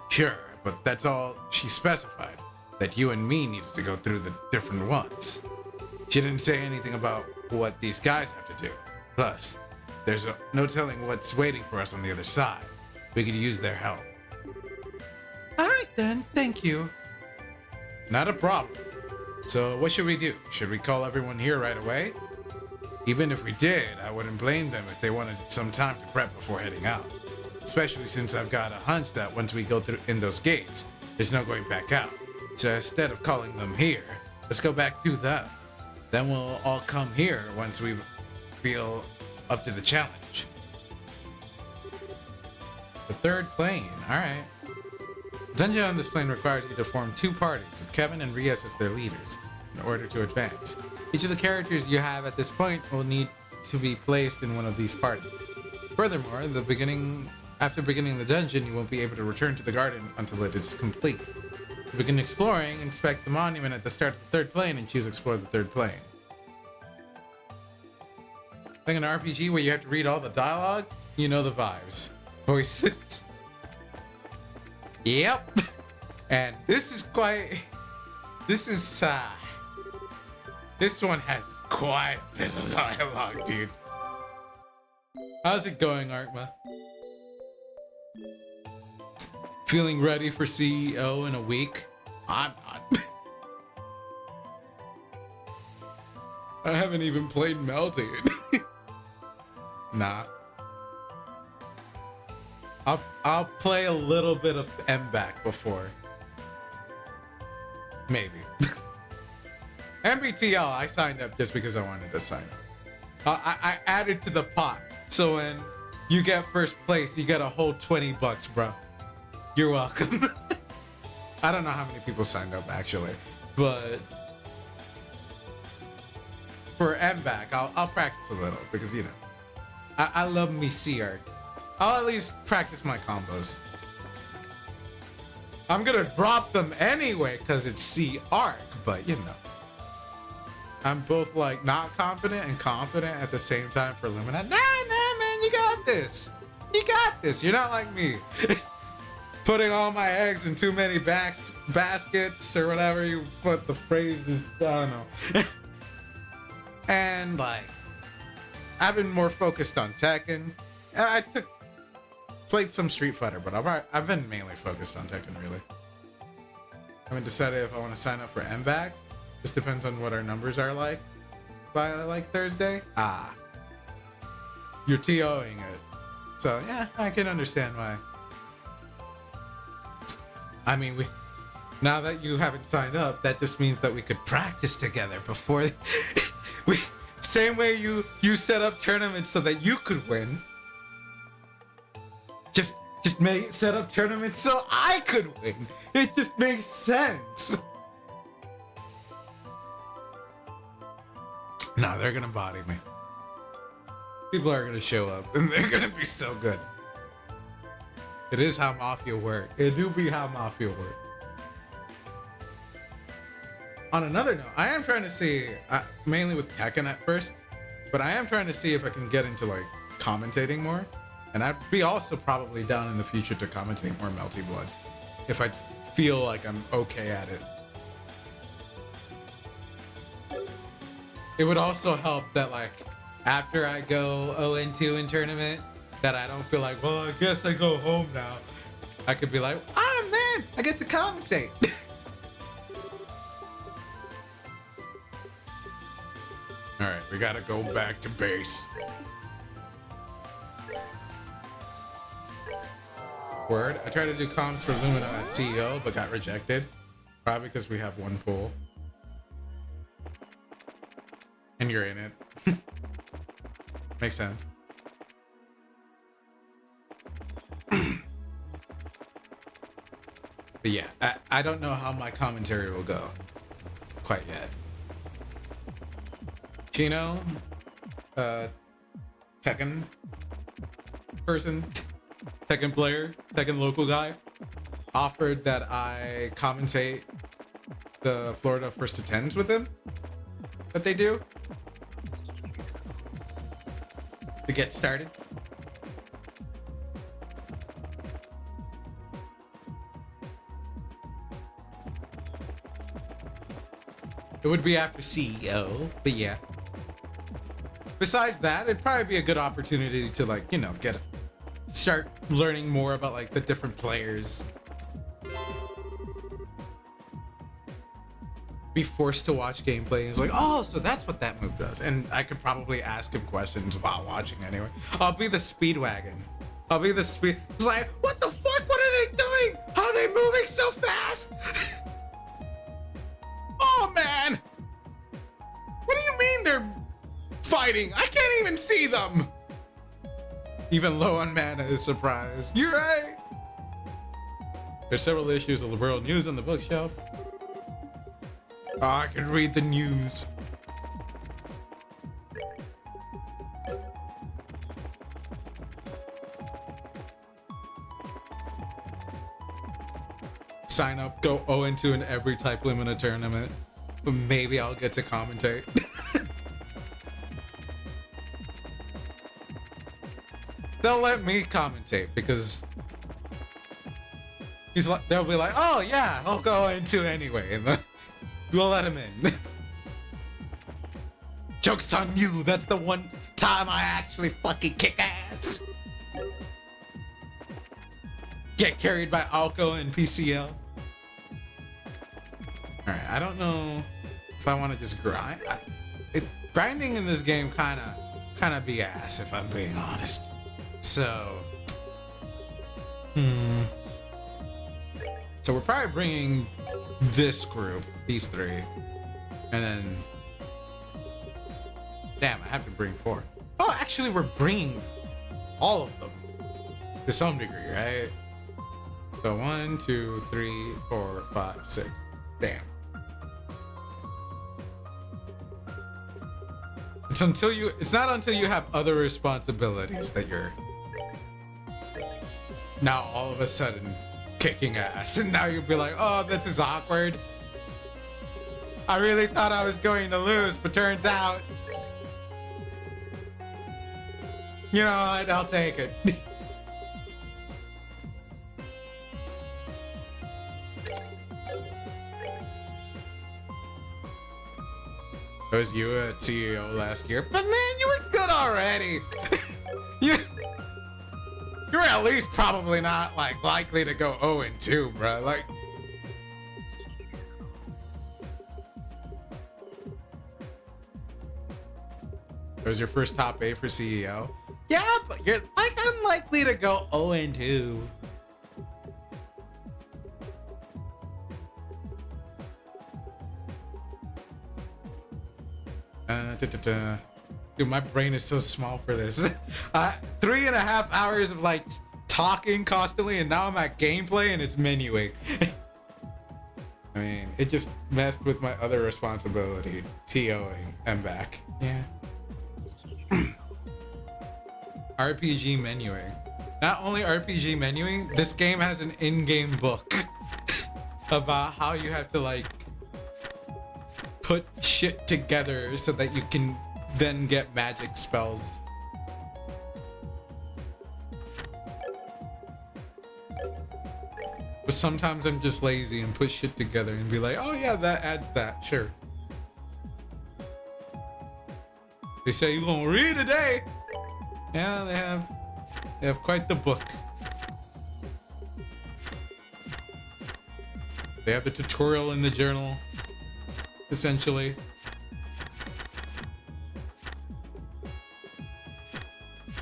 Sure, but that's all she specified, that you and me needed to go through the different ones. She didn't say anything about what these guys have to do. Plus, there's no telling what's waiting for us on the other side. We could use their help. Alright then, thank you. Not a problem. So what should we do? Should we call everyone here right away? Even if we did, I wouldn't blame them if they wanted some time to prep before heading out. Especially since I've got a hunch that once we go through in those gates, there's no going back out. So instead of calling them here, let's go back to them. Then we'll all come here once we feel up to the challenge. The 3rd plane, alright. The dungeon on this plane requires you to form 2 parties, with Kevin and Rias as their leaders, in order to advance. Each of the characters you have at this point will need to be placed in one of these parties. Furthermore, after beginning the dungeon, you won't be able to return to the garden until it is complete. To begin exploring, inspect the monument at the start of the 3rd plane and choose Explore the 3rd plane. Like an RPG where you have to read all the dialogue, you know the vibes. Voices. Yep. And this one has quite a bit of dialogue, dude. How's it going, Artma? Feeling ready for CEO in a week? I'm not. I haven't even played Melted. Nah. I'll play a little bit of MBAC before. Maybe. MBTL, I signed up just because I wanted to sign up. I added to the pot. So when you get first place, you get a whole $20, bro. You're welcome. I don't know how many people signed up actually, but for MBAC, I'll practice a little because you know, I love me CR. I'll at least practice my combos. I'm gonna drop them anyway because it's C arc, but you know. I'm both like not confident and confident at the same time for Lumina. Nah, man, you got this. You got this. You're not like me. Putting all my eggs in too many baskets or whatever you put the phrase is. I don't know. And like, I've been more focused on Tekken. I played some Street Fighter, but I've been mainly focused on Tekken really. I haven't decided if I want to sign up for MBAC. Just depends on what our numbers are like by like Thursday. You're TOing it. So yeah, I can understand why. I mean, now that you haven't signed up, that just means that we could practice together before same way you set up tournaments so that you could win. Just set up tournaments so I could win. It just makes sense. No, they're gonna body me. People are gonna show up and they're gonna be so good. It is how Mafia work. It do be how Mafia work. On another note, I am trying to see, mainly with Tekken at first, but I am trying to see if I can get into like commentating more. And I'd be also probably down in the future to commentate more Melty Blood if I feel like I'm okay at it. It would also help that like after I go 0-2 in tournament, that I don't feel like, well, I guess I go home now. I could be like, ah man, I get to commentate. All right, we gotta go back to base. Word. I tried to do comms for Lumina at CEO, but got rejected. Probably because we have one pool. And you're in it. Makes sense. But yeah, I don't know how my commentary will go quite yet. Chino, Tekken person, Tekken player, Tekken local guy, offered that I commentate the Florida First to Tens with him that they do to get started. It would be after CEO, but yeah. Besides that, it'd probably be a good opportunity to like, you know, start learning more about like the different players. Be forced to watch gameplay and it's like, oh, so that's what that move does. And I could probably ask him questions while watching anyway. I'll be the Speedwagon. It's like, what the fuck? What are they doing? How are they moving so fast? Oh man! What do you mean they're fighting? I can't even see them! Even low on mana is surprised. You're right! There's several issues of the world news on the bookshelf. Oh, I can read the news. Sign up, go 0-2 in every type limit tournament. But maybe I'll get to commentate. They'll let me commentate because they'll be like, oh yeah, I'll go 0-2 anyway. And we'll let him in. Joke's on you, that's the one time I actually fucking kick ass. Get carried by Alco and PCL. Alright, I don't know if I want to just grind. Grinding in this game kind of BS, if I'm being honest. So, so we're probably bringing this group, these three, and then, damn, I have to bring 4. Oh, actually, we're bringing all of them to some degree, right? So 1, 2, 3, 4, 5, 6. Damn. It's not until you have other responsibilities that you're now all of a sudden kicking ass, and now you'll be like, oh, this is awkward. I really thought I was going to lose, but turns out, you know what, I'll take it. It was you at CEO last year, but man, you were good already. You're at least probably not like likely to go 0-2, bro. Like, it was your first top 8 for CEO. Yeah, but you're like unlikely to go 0-2. Dude, my brain is so small for this. 3.5 hours of like talking constantly, and now I'm at gameplay and it's menuing. I mean, it just messed with my other responsibility, TOing and back. Yeah. RPG menuing. Not only RPG menuing, this game has an in-game book about how you have to like put shit together so that you can then get magic spells. But sometimes I'm just lazy and put shit together and be like, oh yeah, that adds that, sure. They say you're gonna read today. Yeah, they have quite the book. They have the tutorial in the journal, essentially.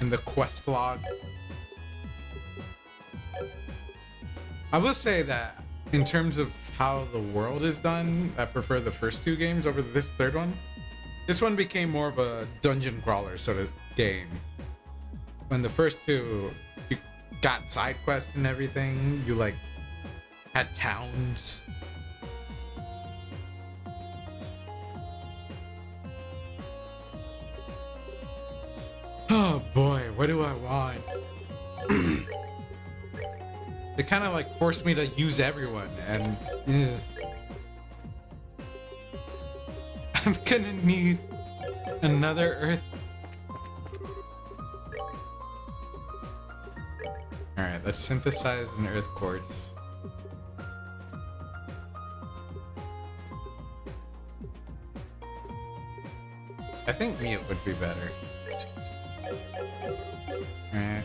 And the quest log. I will say that in terms of how the world is done, I prefer the first two games over this third one. This one became more of a dungeon crawler sort of game. When the first two, you got side quests and everything, you like had towns. Oh boy, what do I want? They kind of like forced me to use everyone, and I'm gonna need another Earth. Alright, let's synthesize an Earth Quartz. I think mute would be better. Alright.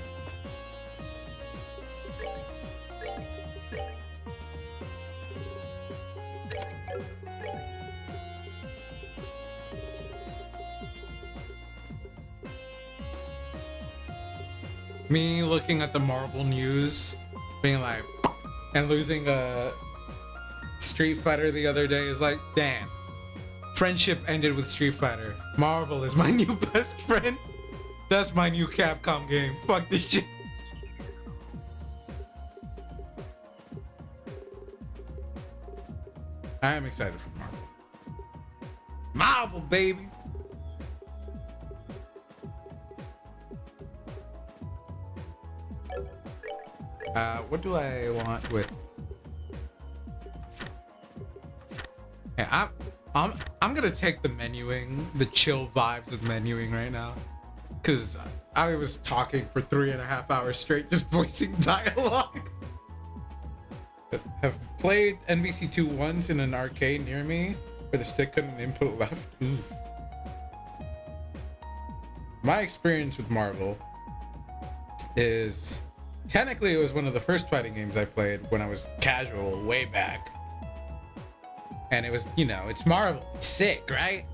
Me looking at the Marvel news, being like, and losing a Street Fighter the other day is like, damn. Friendship ended with Street Fighter. Marvel is my new best friend. That's my new Capcom game. Fuck this shit. I am excited for Marvel. Marvel, baby. What do I want with? Yeah, I'm gonna take the menuing, the chill vibes of menuing right now, cause I was talking for 3.5 hours straight, just voicing dialogue. Have played NBC2 once in an arcade near me, where the stick couldn't input left. Ooh. My experience with Marvel is. Technically, it was one of the first fighting games I played when I was casual way back. And it was, you know, it's Marvel. It's sick, right?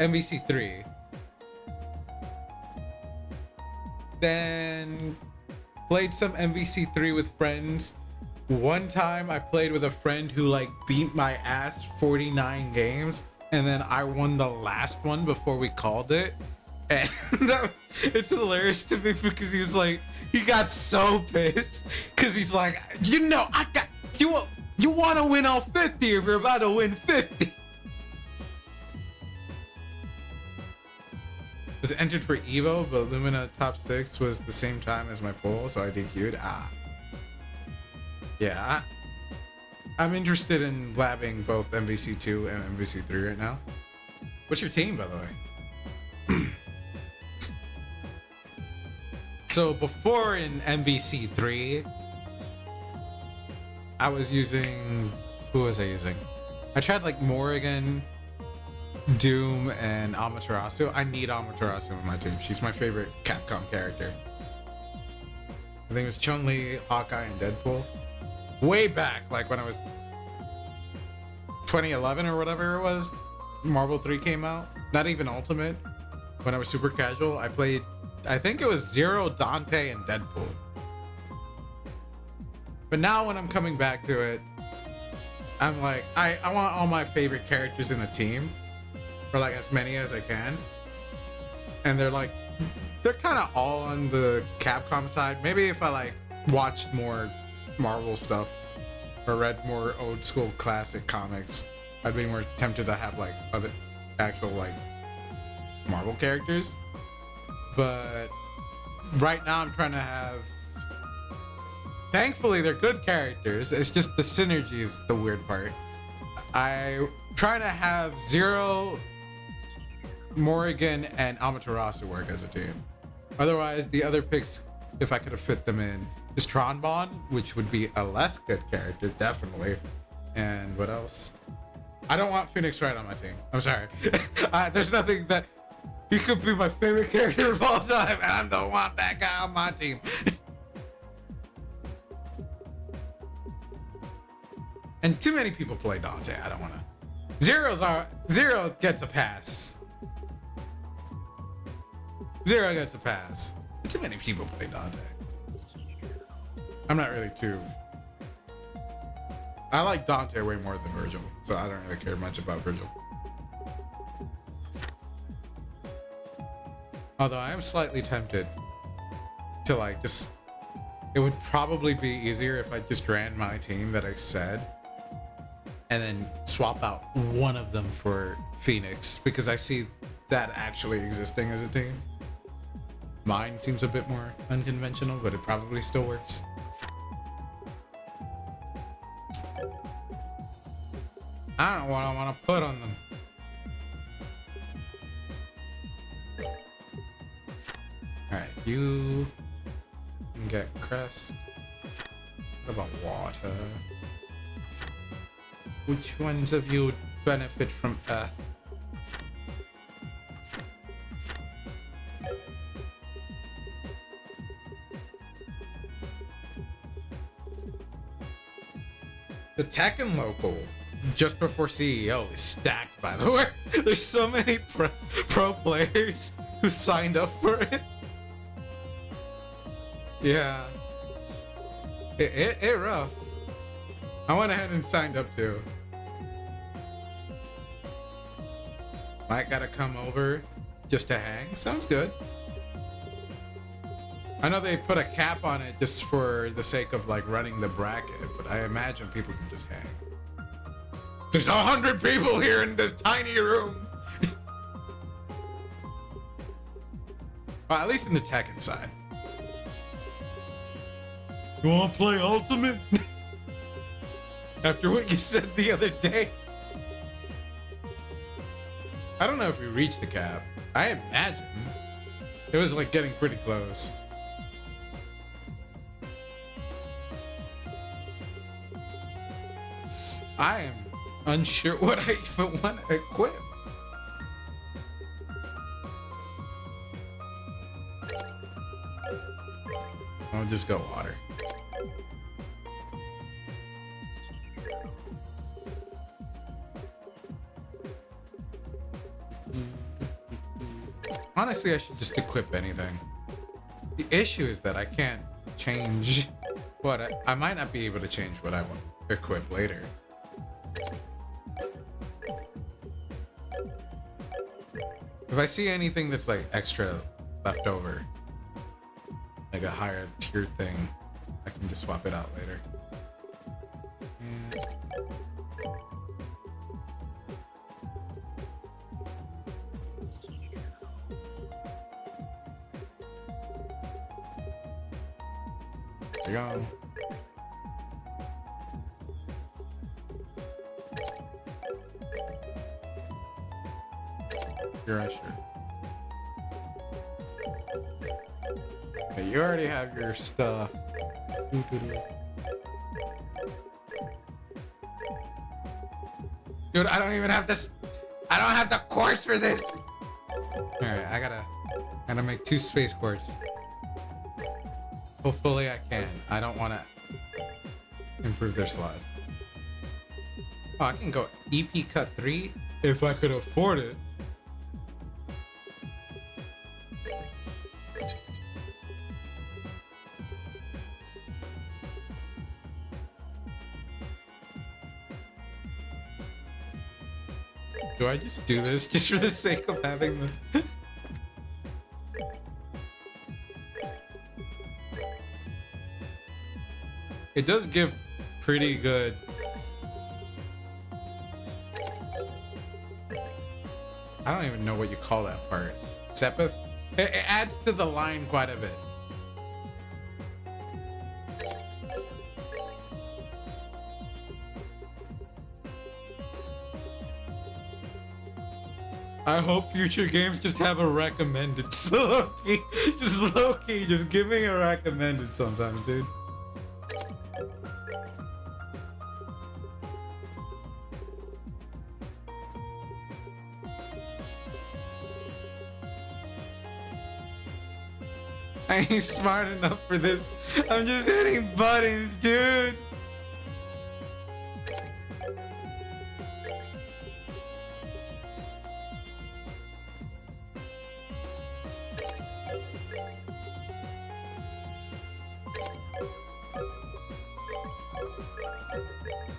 MVC3. Then played some MVC3 with friends. One time I played with a friend who like beat my ass 49 games. And then I won the last one before we called it. And it's hilarious to me because he was like, he got so pissed because he's like, you know, I got you want to win all 50 if you're about to win 50. Was entered for Evo, but Lumina top 6 was the same time as my poll, so I DQ'd. Yeah, I'm interested in labbing both MVC2 and MVC3 right now. What's your team, by the way? So before in MVC3, I was using, who was I using? I tried like Morrigan, Doom, and Amaterasu. I need Amaterasu in my team. She's my favorite Capcom character. I think it was Chun-Li, Hawkeye, and Deadpool. Way back, like when I was 2011 or whatever it was, Marvel 3 came out. Not even Ultimate. When I was super casual, I played, I think it was Zero, Dante, and Deadpool. But now when I'm coming back to it, I'm like, I want all my favorite characters in a team, or like as many as I can. And they're kind of all on the Capcom side. Maybe if I like watched more Marvel stuff, or read more old school classic comics, I'd be more tempted to have like other actual like Marvel characters. But right now I'm trying to have, thankfully they're good characters, it's just the synergy is the weird part. I'm trying to have Zero, Morrigan, and Amaterasu work as a team. Otherwise, the other picks, if I could have fit them in, is Tronbon, which would be a less good character, definitely. And what else? I don't want Phoenix Wright on my team. I'm sorry. There's nothing that... He could be my favorite character of all time, and I don't want that guy on my team. And too many people play Dante. I don't want to. Zero gets a pass. Zero gets a pass. Too many people play Dante. I'm not really too. I like Dante way more than Virgil, so I don't really care much about Virgil. Although I am slightly tempted to like just. It would probably be easier if I just ran my team that I said, and then swap out one of them for Phoenix, because I see that actually existing as a team. Mine seems a bit more unconventional, but it probably still works. I don't know what I want to put on them. Alright, you can get Crest. What about water? Which ones of you benefit from Earth? The Tekken local just before CEO is stacked, by the way. There's so many pro players who signed up for it. Yeah. It rough. I went ahead and signed up too. Might gotta come over just to hang. Sounds good. I know they put a cap on it just for the sake of like running the bracket, but I imagine people can just hang. There's 100 people here in this tiny room. Well, at least in the Tekken side. You wanna play Ultimate? After what you said the other day. I don't know if we reached the cap. I imagine. It was like getting pretty close. I am unsure what I even want to equip. I'll just go water. Honestly, I should just equip anything. The issue is that I can't change what I might not be able to change what I want to equip later. If I see anything that's like extra left over, like a higher tier thing, I can just swap it out later. There you go. You're right, sure. Okay, you already have your stuff. Dude, I don't even have this. I don't have the quartz for this. Alright, I gotta make 2 space quartz. Hopefully I can. I don't want to improve their slots. Oh, I can go EP cut 3 if I could afford it. Do I just do this just for the sake of having the... It does give pretty good. I don't even know what you call that part. Sepith? It adds to the line quite a bit. I hope future games just have a recommended. So low-key, just low-key, just give me a recommended sometimes, dude. I ain't smart enough for this. I'm just hitting buttons, dude.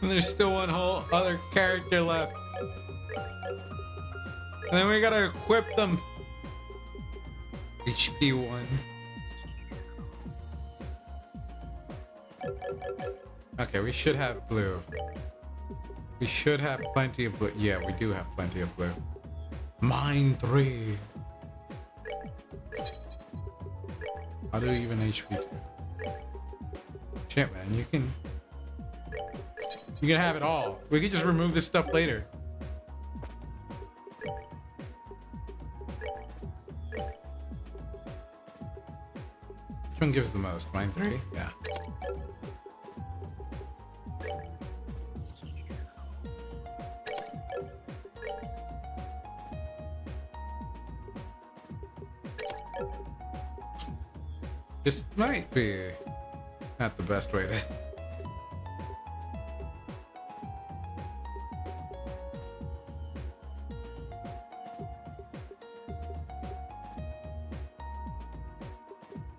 And there's still one whole other character left. And then we gotta equip them. HP 1. Okay, we should have blue. We should have plenty of blue. Yeah, we do have plenty of blue. Mine 3. How do you even HP 2? Shit, man, you can have it all. We could just remove this stuff later. Which one gives the most? Mine 3? Yeah. This might be not the best way to...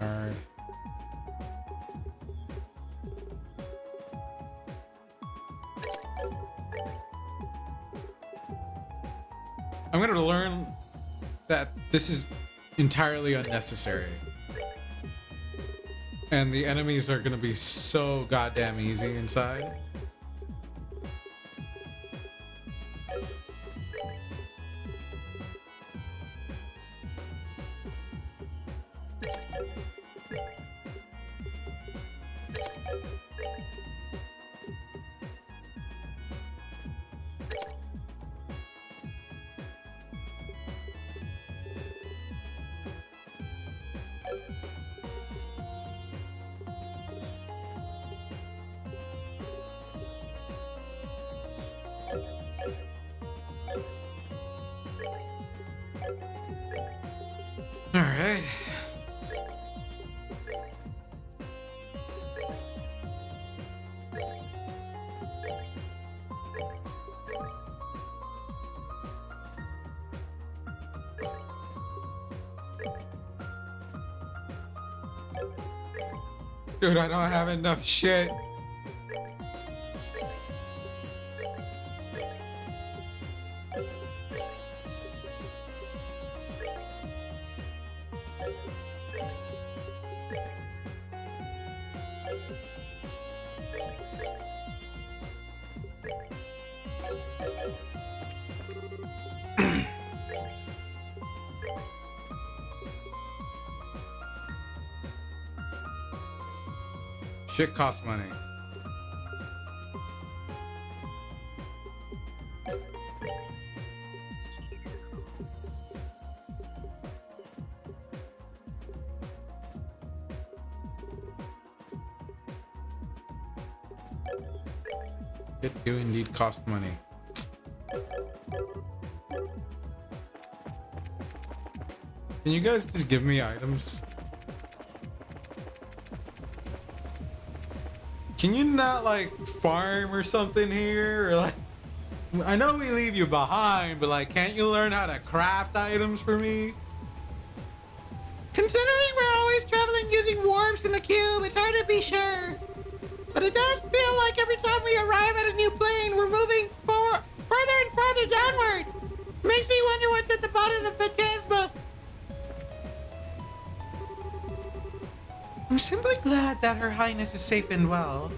Alright. I'm gonna learn that this is entirely unnecessary. And the enemies are gonna be so goddamn easy inside. All right. Dude, I don't have enough shit. Shit costs money. It do indeed cost money. Can you guys just give me items? Can you not like farm or something here? Or like, I know we leave you behind, but like, can't you learn how to craft items for me? Considering we're always traveling using warps in the cube, it's hard to be sure. But it does feel like every time we arrive at a new plane, we're moving forward, further and farther downward. Makes me wonder what's at the bottom of the Phantasma. I'm simply glad that Her Highness is safe and well.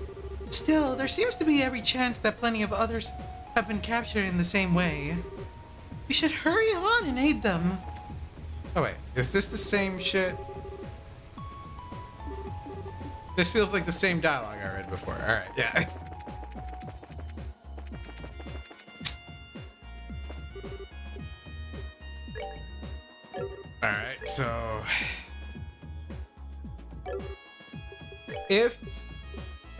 Still, there seems to be every chance that plenty of others have been captured in the same way. We should hurry on and aid them. Oh wait, is this the same shit? This feels like the same dialogue I read before. Alright, yeah. Alright, so...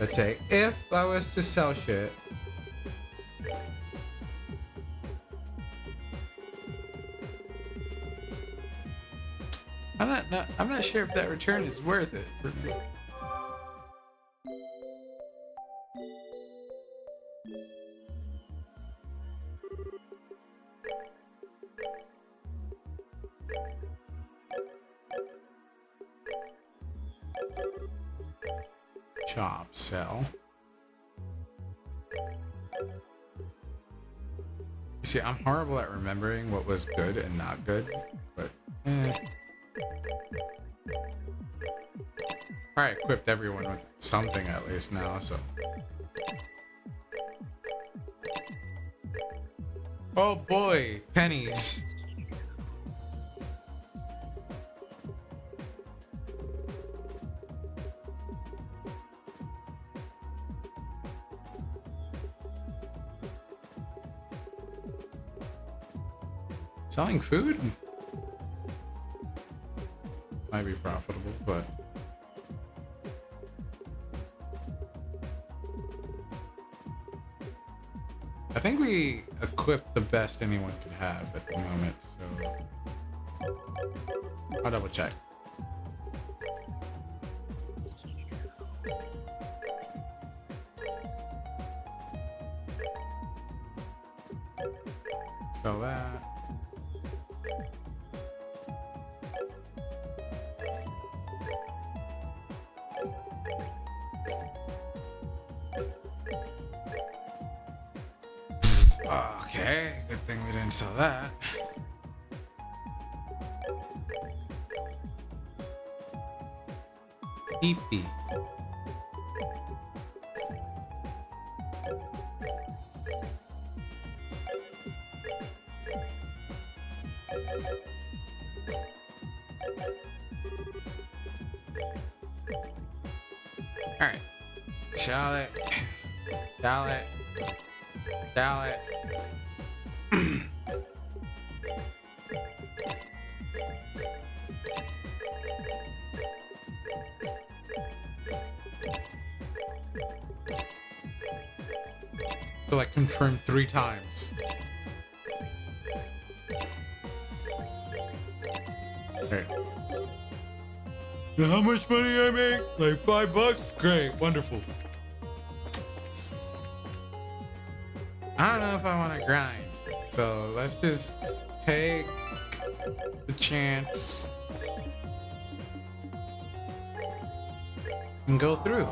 Let's say, if I was to sell shit... I'm not sure if that return is worth it for me. Shop, sell. You see, I'm horrible at remembering what was good and not good, but Probably equipped everyone with something at least now, so. Oh boy, pennies. Selling food might be profitable, but I think we equipped the best anyone could have at the moment, so I'll double check. Sell that. Okay, good thing we didn't sell that. Eepy. Alright. Shall it? Shall it? Shall it? So like confirmed 3 times. Okay. You know how much money I make? Like $5? Great, wonderful. I don't know if I want to grind. So let's just take the chance and go through.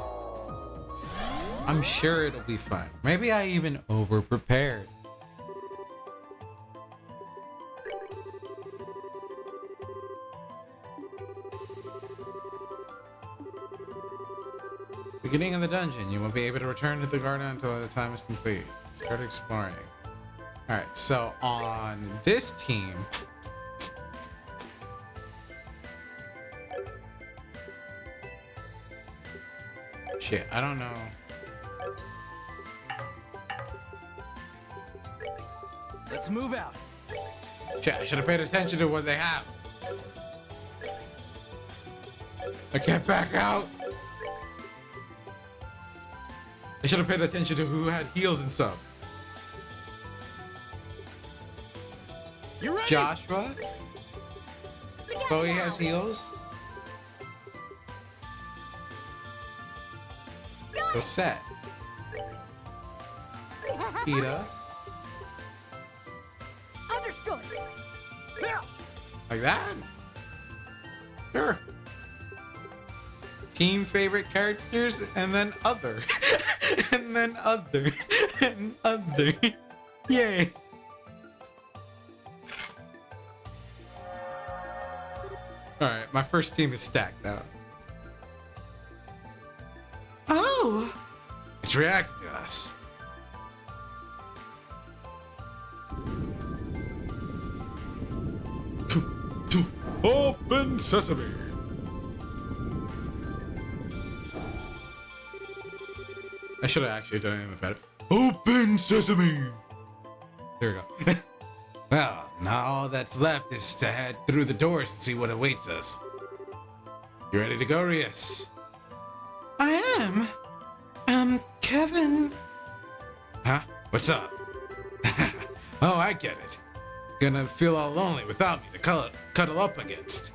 I'm sure it'll be fun. Maybe I even over-prepared. Beginning of the dungeon. You won't be able to return to the garden until the time is complete. Start exploring. Alright, so on this team... Shit, I don't know. Let's move out. Shit, I should have paid attention to what they have. I can't back out. I should have paid attention to who had heals and stuff. You ready? Joshua? Chloe has heals. Rosette. Peter. Understood. Like that? Sure. Team favorite characters and then other. And then other. And other. Yay. Alright, my first team is stacked out. Oh! It's reacting to us. Open sesame. I should have actually done it better. Open sesame. There we go. Well, now all that's left is to head through the doors and see what awaits us. You ready to go, Rias? I am. Kevin. Huh? What's up? Oh, I get it. Gonna feel all lonely without me to cuddle up against.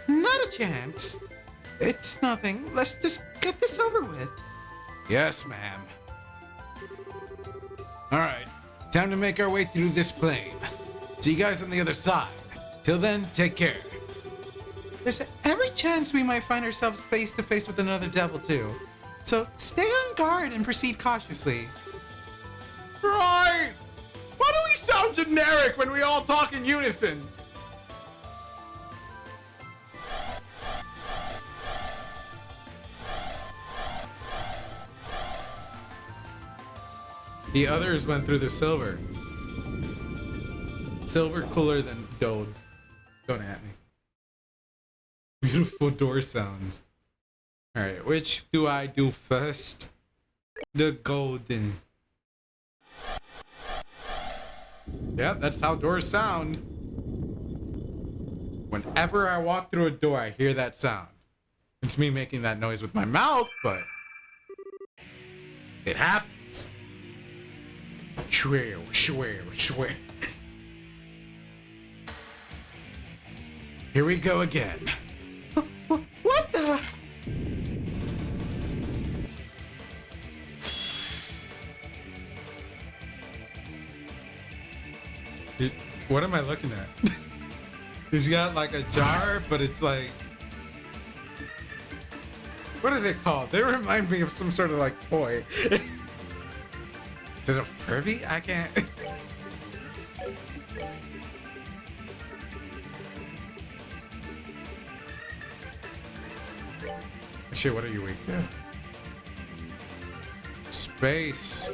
Not a chance. It's nothing. Let's just get this over with. Yes, ma'am. Alright, time to make our way through this plane. See you guys on the other side. Till then, take care. There's every chance we might find ourselves face to face with another devil too. So stay on guard and proceed cautiously. Right! Why do we sound generic when we all talk in unison? The others went through the silver. Silver cooler than gold. Don't at me. Beautiful door sounds. Alright, which do I do first? The golden. Yeah, that's how doors sound. Whenever I walk through a door, I hear that sound. It's me making that noise with my mouth, but it happens. Shwell, shwell, shwell. Here we go again. What the? What am I looking at? He's got like a jar, but it's like, what are they called? They remind me of some sort of like toy. Is it a Furby? I can't. Shit, what are you weak to? Space.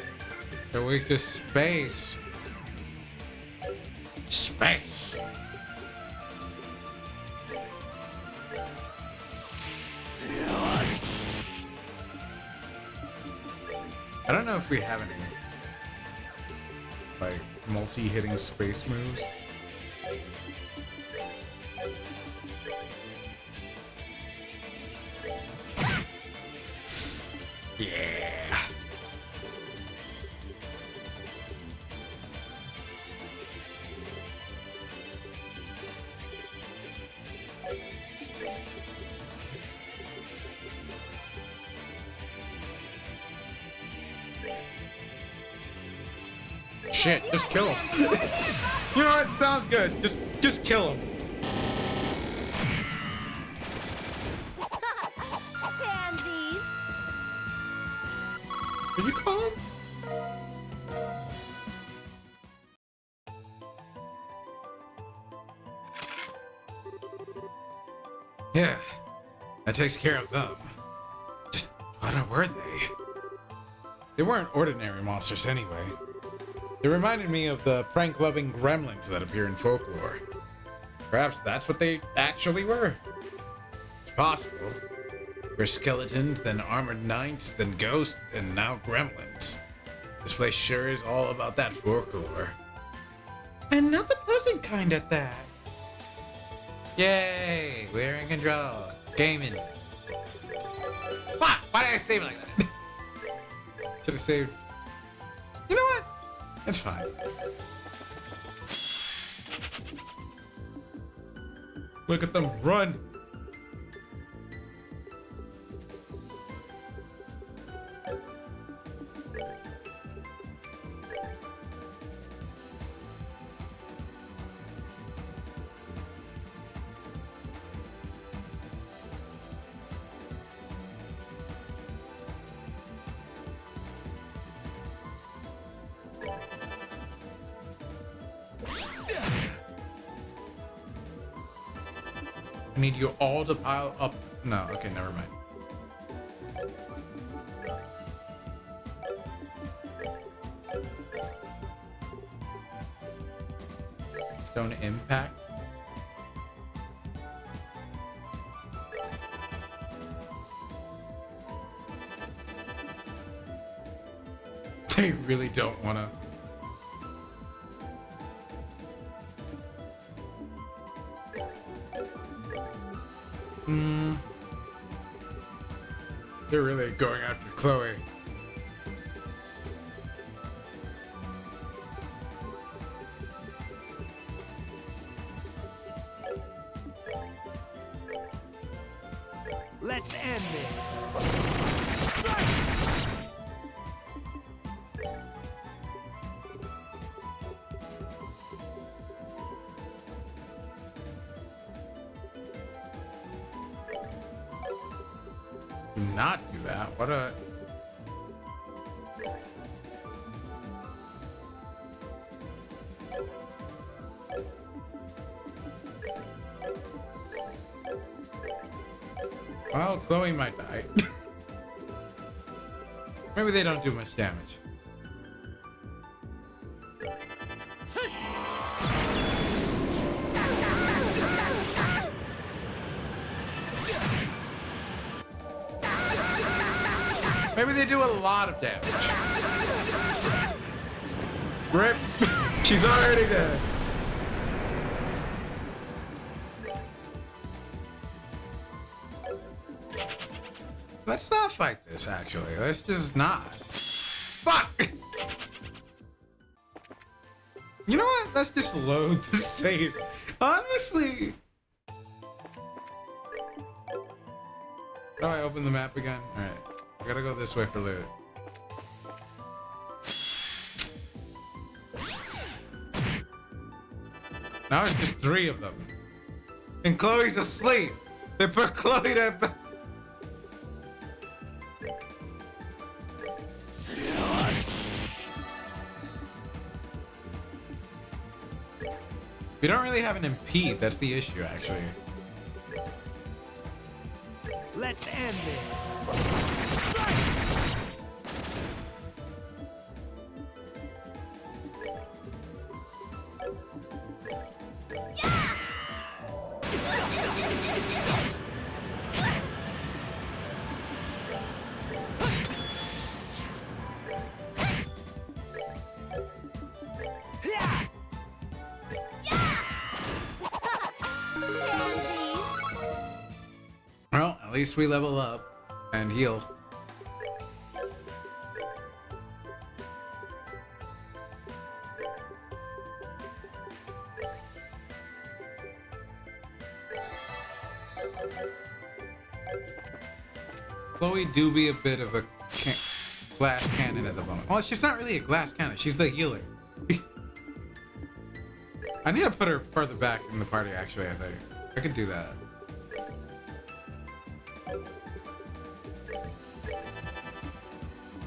You're weak to space. Space. I don't know if we have any like multi-hitting space moves. Yeah. Shit, just kill him. You know what? Sounds good. Just kill him. Pansies. Are you calm? Yeah, that takes care of them. Just what were they? They weren't ordinary monsters anyway. They reminded me of the prank-loving gremlins that appear in folklore. Perhaps that's what they actually were. It's possible. First skeletons, then armored knights, then ghosts, and now gremlins. This place sure is all about that folklore. And not the pleasant kind at that. Yay! We're in control. Gaming. Fuck! Why did I save it like that? Should have saved. You know what? It's fine. Look at them run. I need you all to pile up. No, okay, never mind. Stone Impact. They really don't want to. They're really going after Chloe. Let's end this. Do not do that. What a. Well, Chloe might die. Maybe they don't do much damage. Maybe they do a lot of damage. Rip. She's already dead. Let's not fight this, actually. Let's just not. Fuck! You know what? Let's just load the save. Honestly. Oh, I opened the map again. Alright. I gotta go this way for loot. Now it's just 3 of them. And Chloe's asleep. They put Chloe to... We don't really have an impede, that's the issue, actually. Let's end this. Well, at least we level up and heal. Chloe do be a bit of a glass cannon at the moment. Well, she's not really a glass cannon. She's the healer. I need to put her further back in the party, actually, I think. I could do that.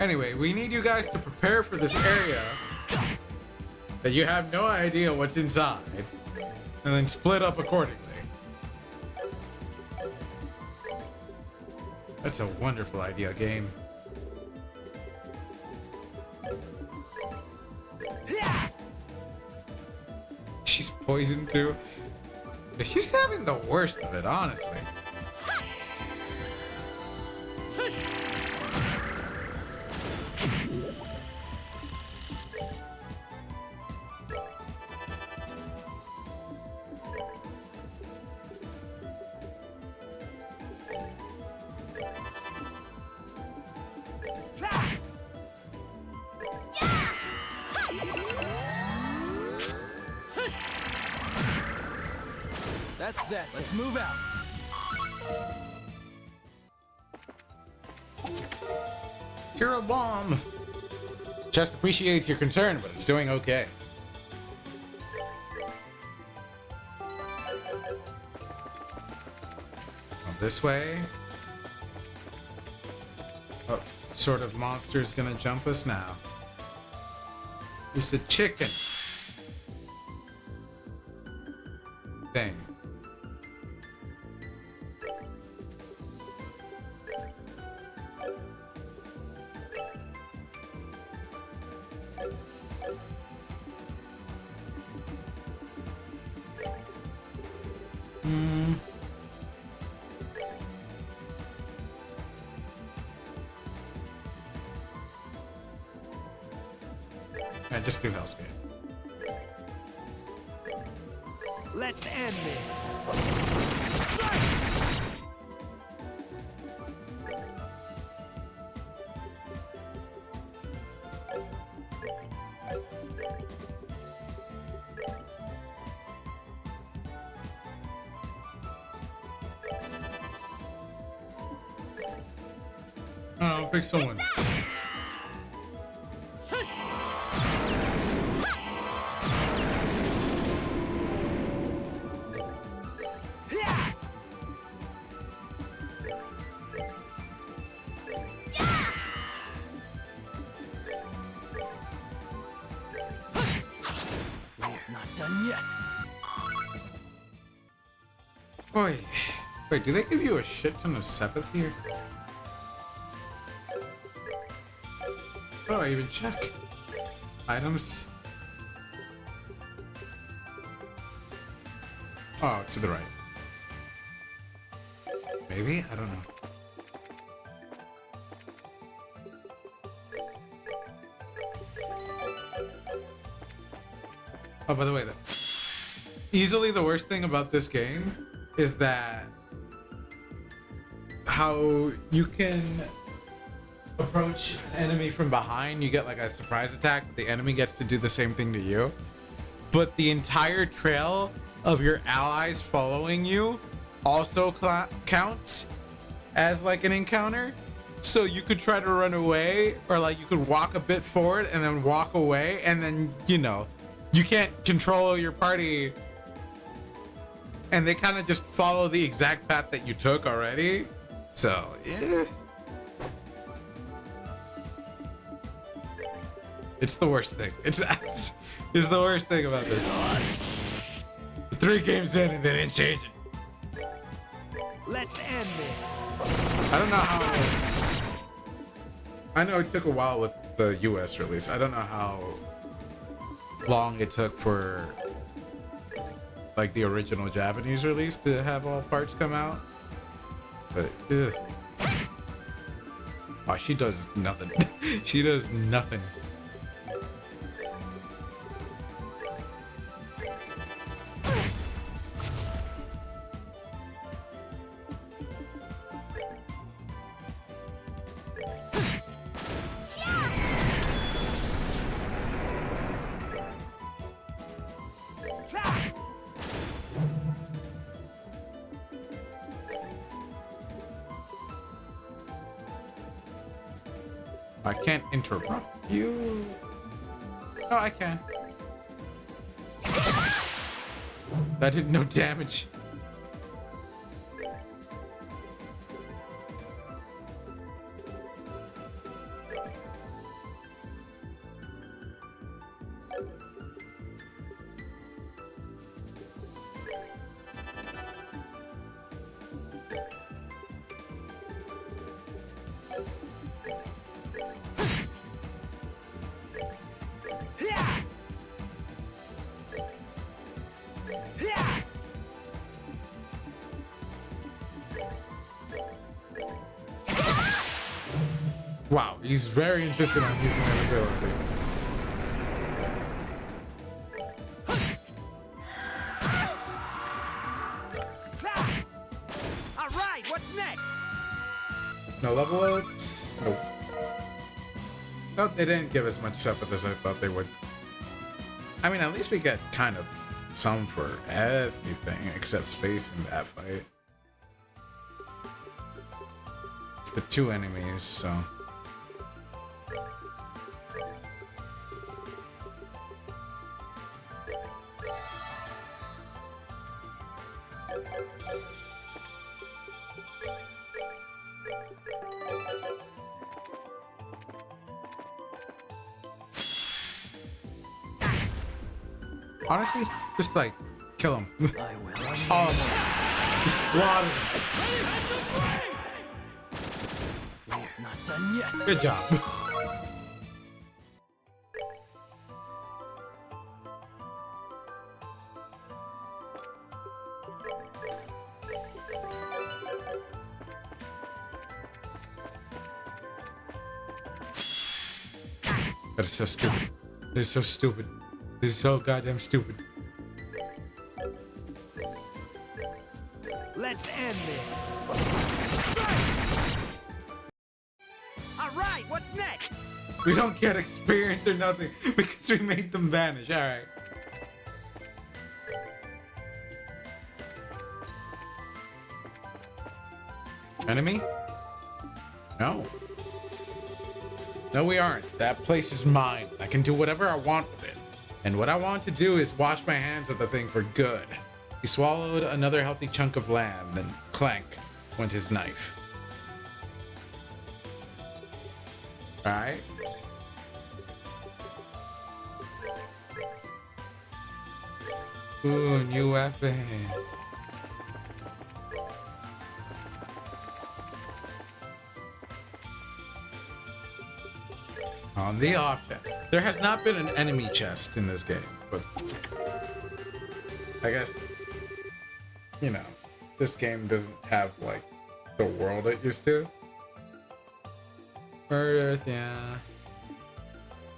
Anyway, we need you guys to prepare for this area that you have no idea what's inside, and then split up accordingly. That's a wonderful idea, game. She's poisoned too. She's having the worst of it, honestly. That's that. Let's move out. You're a bomb. Chest appreciates your concern, but it's doing okay. This way. What sort of monster is gonna jump us now? It's a chicken thing. Yeah, just do Hell's Gate. Let's end this. Oh, pick someone. We're not done yet. Boy. Wait, do they give you a shit ton of Sepith here? Oh, I even check. Items. Oh, to the right. Maybe? I don't know. Oh, by the way, easily the worst thing about this game is that how you can approach an enemy from behind, you get like a surprise attack, the enemy gets to do the same thing to you. But the entire trail of your allies following you also counts as like an encounter. So you could try to run away, or like you could walk a bit forward and then walk away, and then, you know, you can't control your party. And they kind of just follow the exact path that you took already. So, yeah. It's the worst thing. It's the worst thing about this. 3 games in and they didn't change it. Let's end this. I don't know how. I know it took a while with the US release. I don't know how long it took for like the original Japanese release to have all parts come out. But ugh. Oh, she does nothing. She does nothing. I can't interrupt you. No, I can. That did no damage. Wow, he's very insistent on using that ability. All right, what's next? No level ups? Nope. No, they didn't give as much Sepith as I thought they would. I mean, at least we get kind of some for everything except space in that fight. It's the 2 enemies, so. Honestly, just like kill him. I will. Oh, just slaughter him. We're not done yet. Good job. That is so stupid. That is so stupid. That is so goddamn stupid. Let's end this. All right, what's next? We don't get experience or nothing because we made them vanish. Alright. Enemy? No. No, we aren't. That place is mine. I can do whatever I want with it. And what I want to do is wash my hands of the thing for good. He swallowed another healthy chunk of lamb, then clank went his knife. Alright. Ooh, new weapon. On the off chance. There has not been an enemy chest in this game, but I guess, you know, this game doesn't have like the world it used to. Earth, yeah.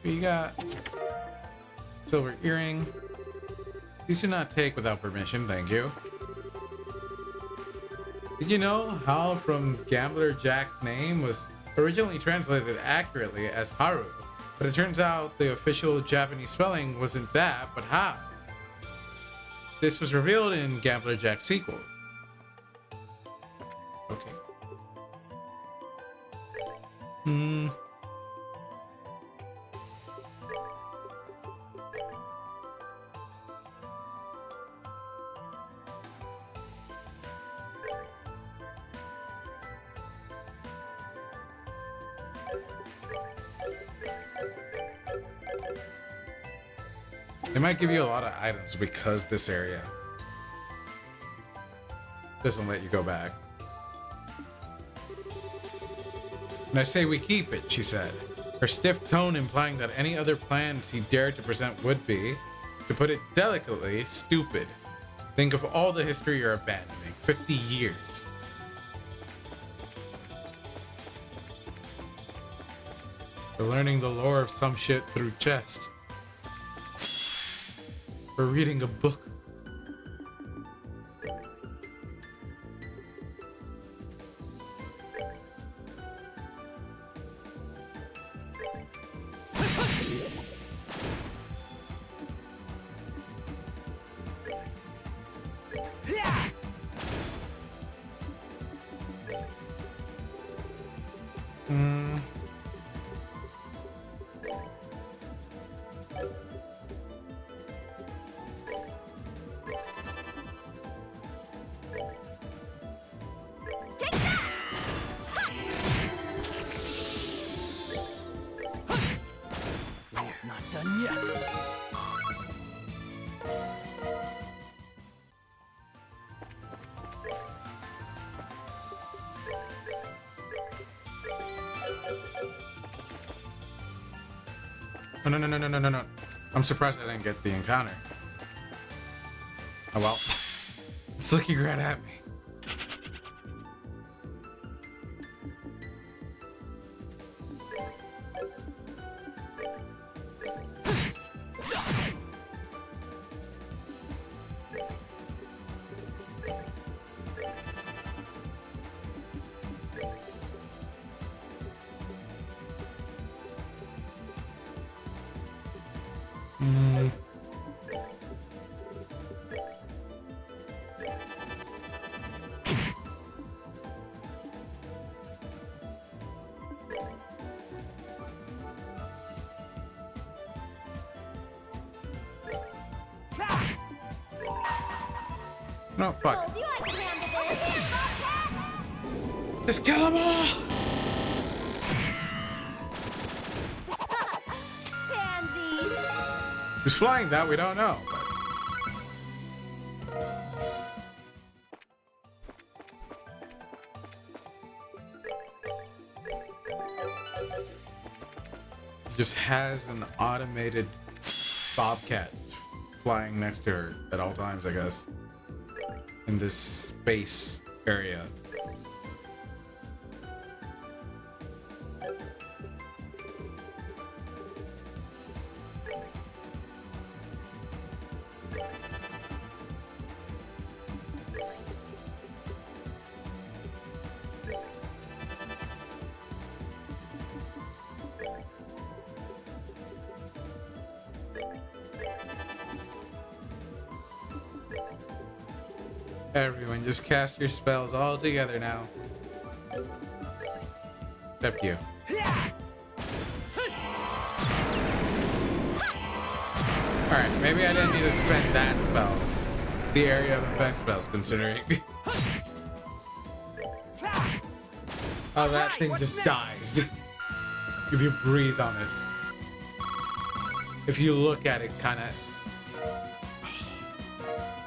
We got silver earring. These do not take without permission, thank you. Did you know Hal from Gambler Jack's name was originally translated accurately as Haru, but it turns out the official Japanese spelling wasn't that, but Hal. This was revealed in Gambler Jack's sequel. Okay. They might give you a lot of items because this area doesn't let you go back. And I say we keep it, she said, her stiff tone implying that any other plans he dared to present would be, to put it delicately, stupid. Think of all the history you're abandoning. 50 years. For learning the lore of some shit through chest. For reading a book. We're not done yet. No, no, no, no, no, no, no, no. I'm surprised I didn't get the encounter. Oh well. It's looking right at me. No, fuck. Told you I'd handle this. Just kill them all! Pansies. Who's flying that? We don't know. Just has an automated bobcat flying next to her at all times, I guess. In this space area. Everyone, just cast your spells all together now. Except you. Alright, maybe I didn't need to spend that spell. The area of effect spells, considering. Oh, that thing just dies. If you breathe on it. If you look at it, kind of.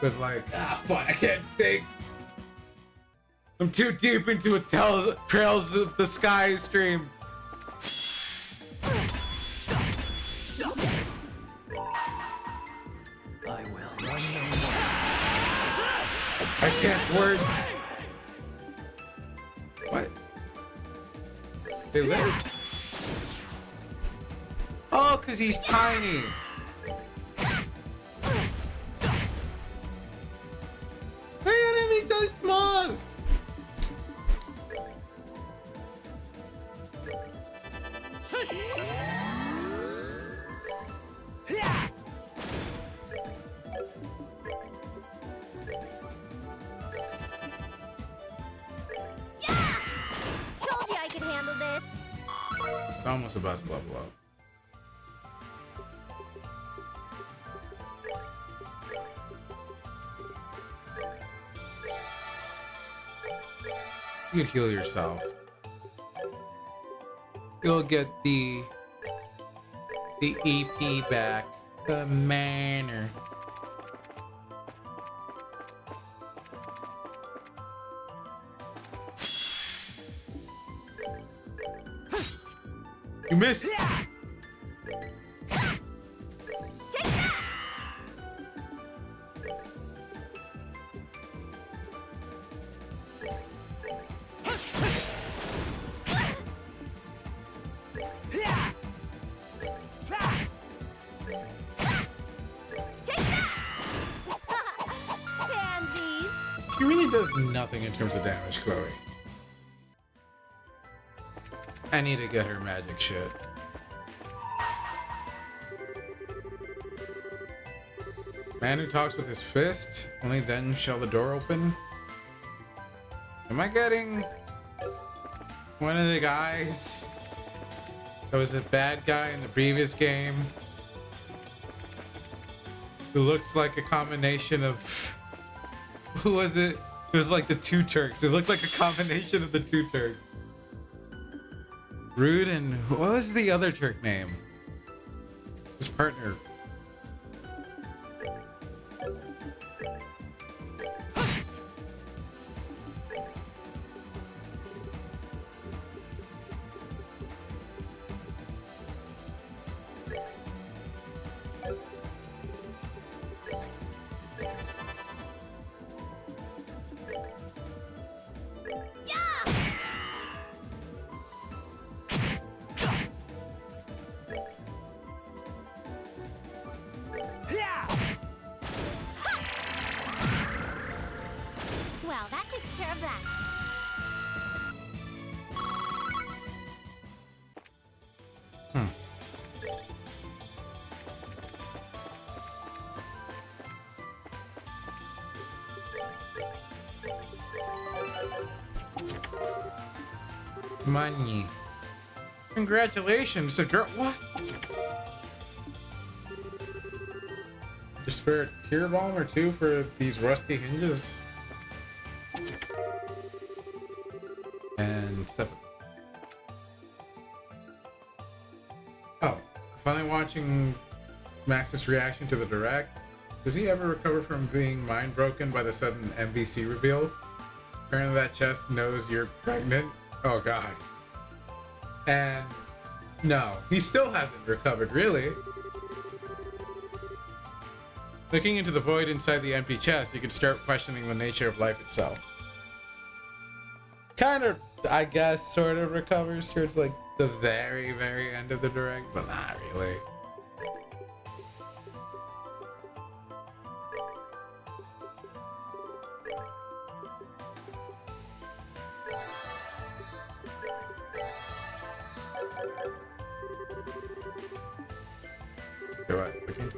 With like, fuck, I can't think. I'm too deep into a Trails of the Sky stream. I will run no more. I can't words. What? They lived. Oh, because he's tiny. Why are enemies so small? Told you I could handle this. It's almost about to level up. You can heal yourself. You'll get the EP back. The manor. You missed. Pansies. He really does nothing in terms of damage, Chloe. I need to get her magic shit. Man who talks with his fist, only then shall the door open. Am I getting one of the guys that was a bad guy in the previous game? Who looks like a combination of... Who was it? It was like the two Turks. It looked like a combination of the two Turks. Rude and... What was the other Turk name? His partner. Well, that takes care of that. Money. Congratulations, a girl. What? Just spare a tear bomb or two for these rusty hinges. And 7. Oh, finally watching Max's reaction to the direct. Does he ever recover from being mind broken by the sudden MVC reveal? Apparently that chest knows you're pregnant. Oh god. And no, he still hasn't recovered, really. Looking into the void inside the empty chest, you can start questioning the nature of life itself. Kind of, I guess, sort of recovers towards like the very, very end of the direct, but not really. Okay, what? Okay.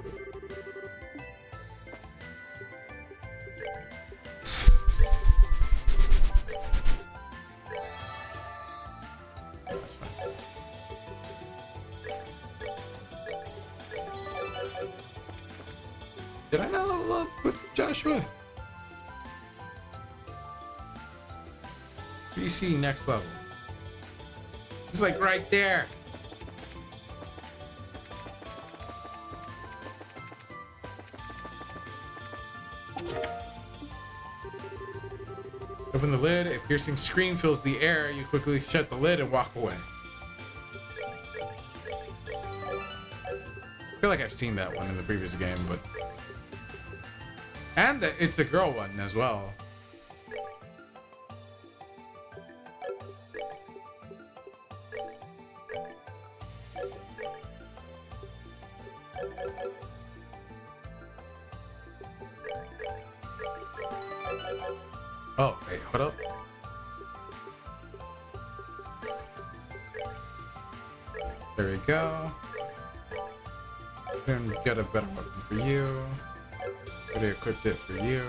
Did I not level up with Joshua? BC next level. It's like right there. Open the lid. A piercing scream fills the air. You quickly shut the lid and walk away. I feel like I've seen that one in the previous game, but... And it's a girl one as well. Oh, wait, hold up. There we go. Then get a better weapon for you. Already equipped it for you.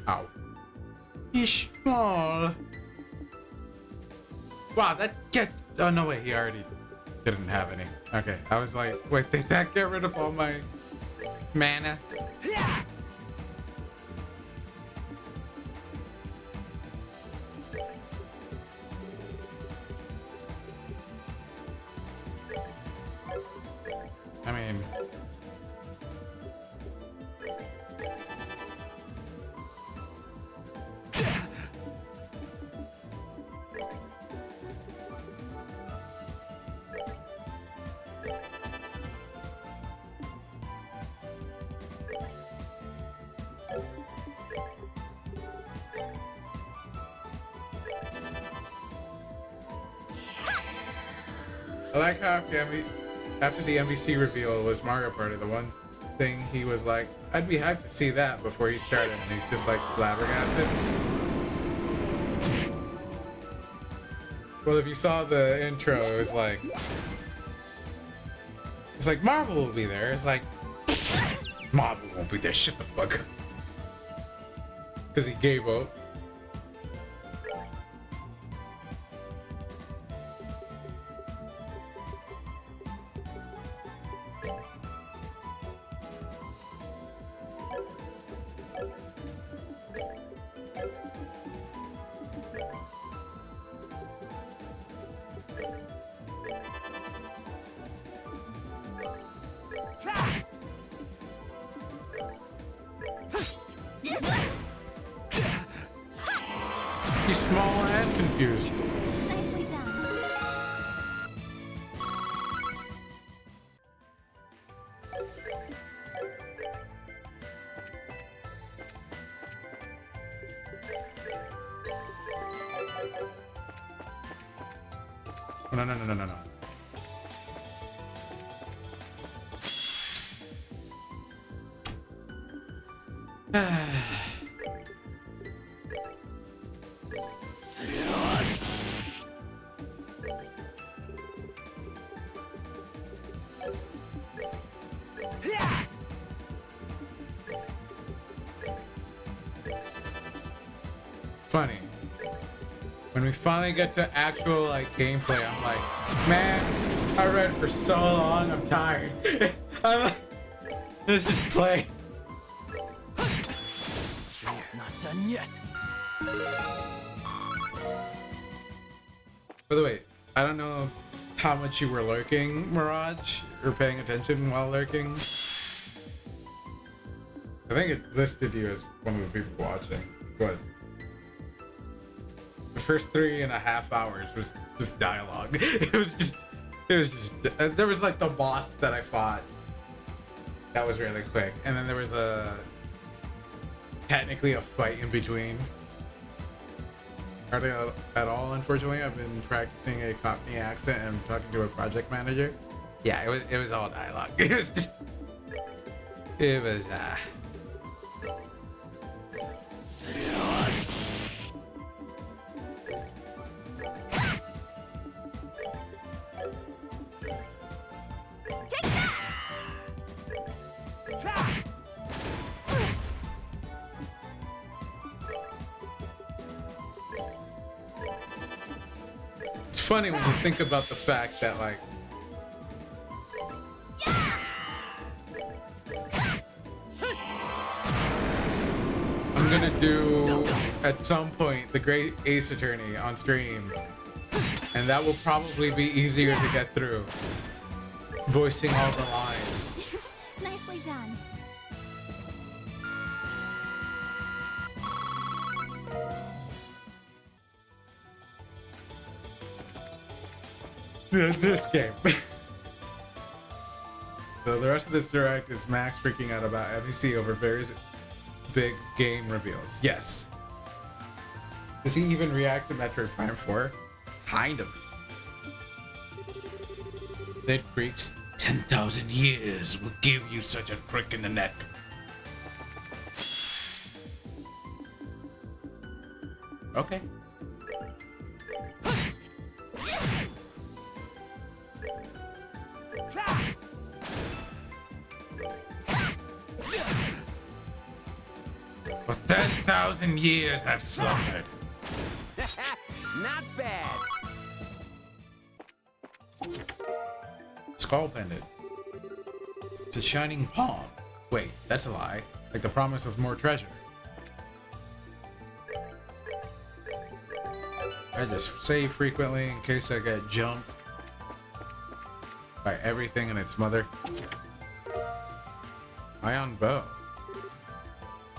Ow. He's small. Wow, that gets... Oh, no, wait, he already didn't have any. Okay, I was like, wait, did that get rid of all my mana? I mean... I like how after the MVC reveal was Mario Party, the one thing he was like, I'd be hyped to see that before he started, and he's just like flabbergasted. Well, if you saw the intro, it was like, it's like Marvel will be there. It's like, Marvel won't be there. Shut the fuck up. Because he gave up. He's small and confused. Nicely done. Oh, no, no, no, no, no, no. Funny. When we finally get to actual like gameplay, I'm like, man, I read for so long, I'm tired. I'm like, let's just play. We're not done yet. By the way, I don't know how much you were lurking, Mirage, or paying attention while lurking. I think it listed you as one of the people watching, but the first 3.5 hours was just dialogue. It was just, there was like the boss that I fought. That was really quick. And then there was technically a fight in between. Hardly at all, unfortunately. I've been practicing a Cockney accent and talking to a project manager. Yeah, it was all dialogue. It was funny when you think about the fact that, like, I'm gonna do at some point the Great Ace Attorney on stream, and that will probably be easier to get through. Voicing all the lines. Nicely done. This game. So the rest of this direct is Max freaking out about MEC over various big game reveals. Yes. Does he even react to Metroid Prime 4? Kind of. Dead Creeks. 10,000 years will give you such a crick in the neck. Okay. For 10,000 years I've slumbered. Not bad. Skull Pendant. It's a shining palm. Wait, that's a lie. Like the promise of more treasure. I just save frequently in case I get jumped by everything and its mother. Ion Bow.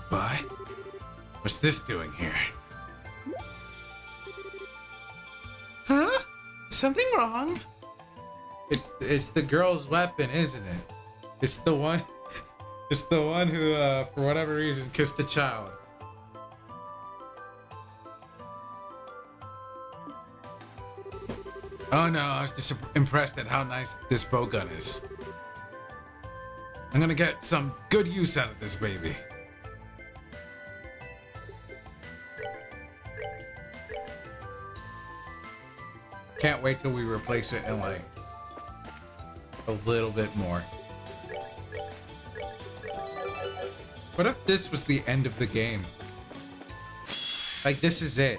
Why? What's this doing here? Huh? Something wrong? It's the girl's weapon, isn't it? It's the one who for whatever reason kissed a child. Oh no, I was just impressed at how nice this bow gun is. I'm gonna get some good use out of this baby. Can't wait till we replace it in like a little bit more. What if this was the end of the game? Like, this is it.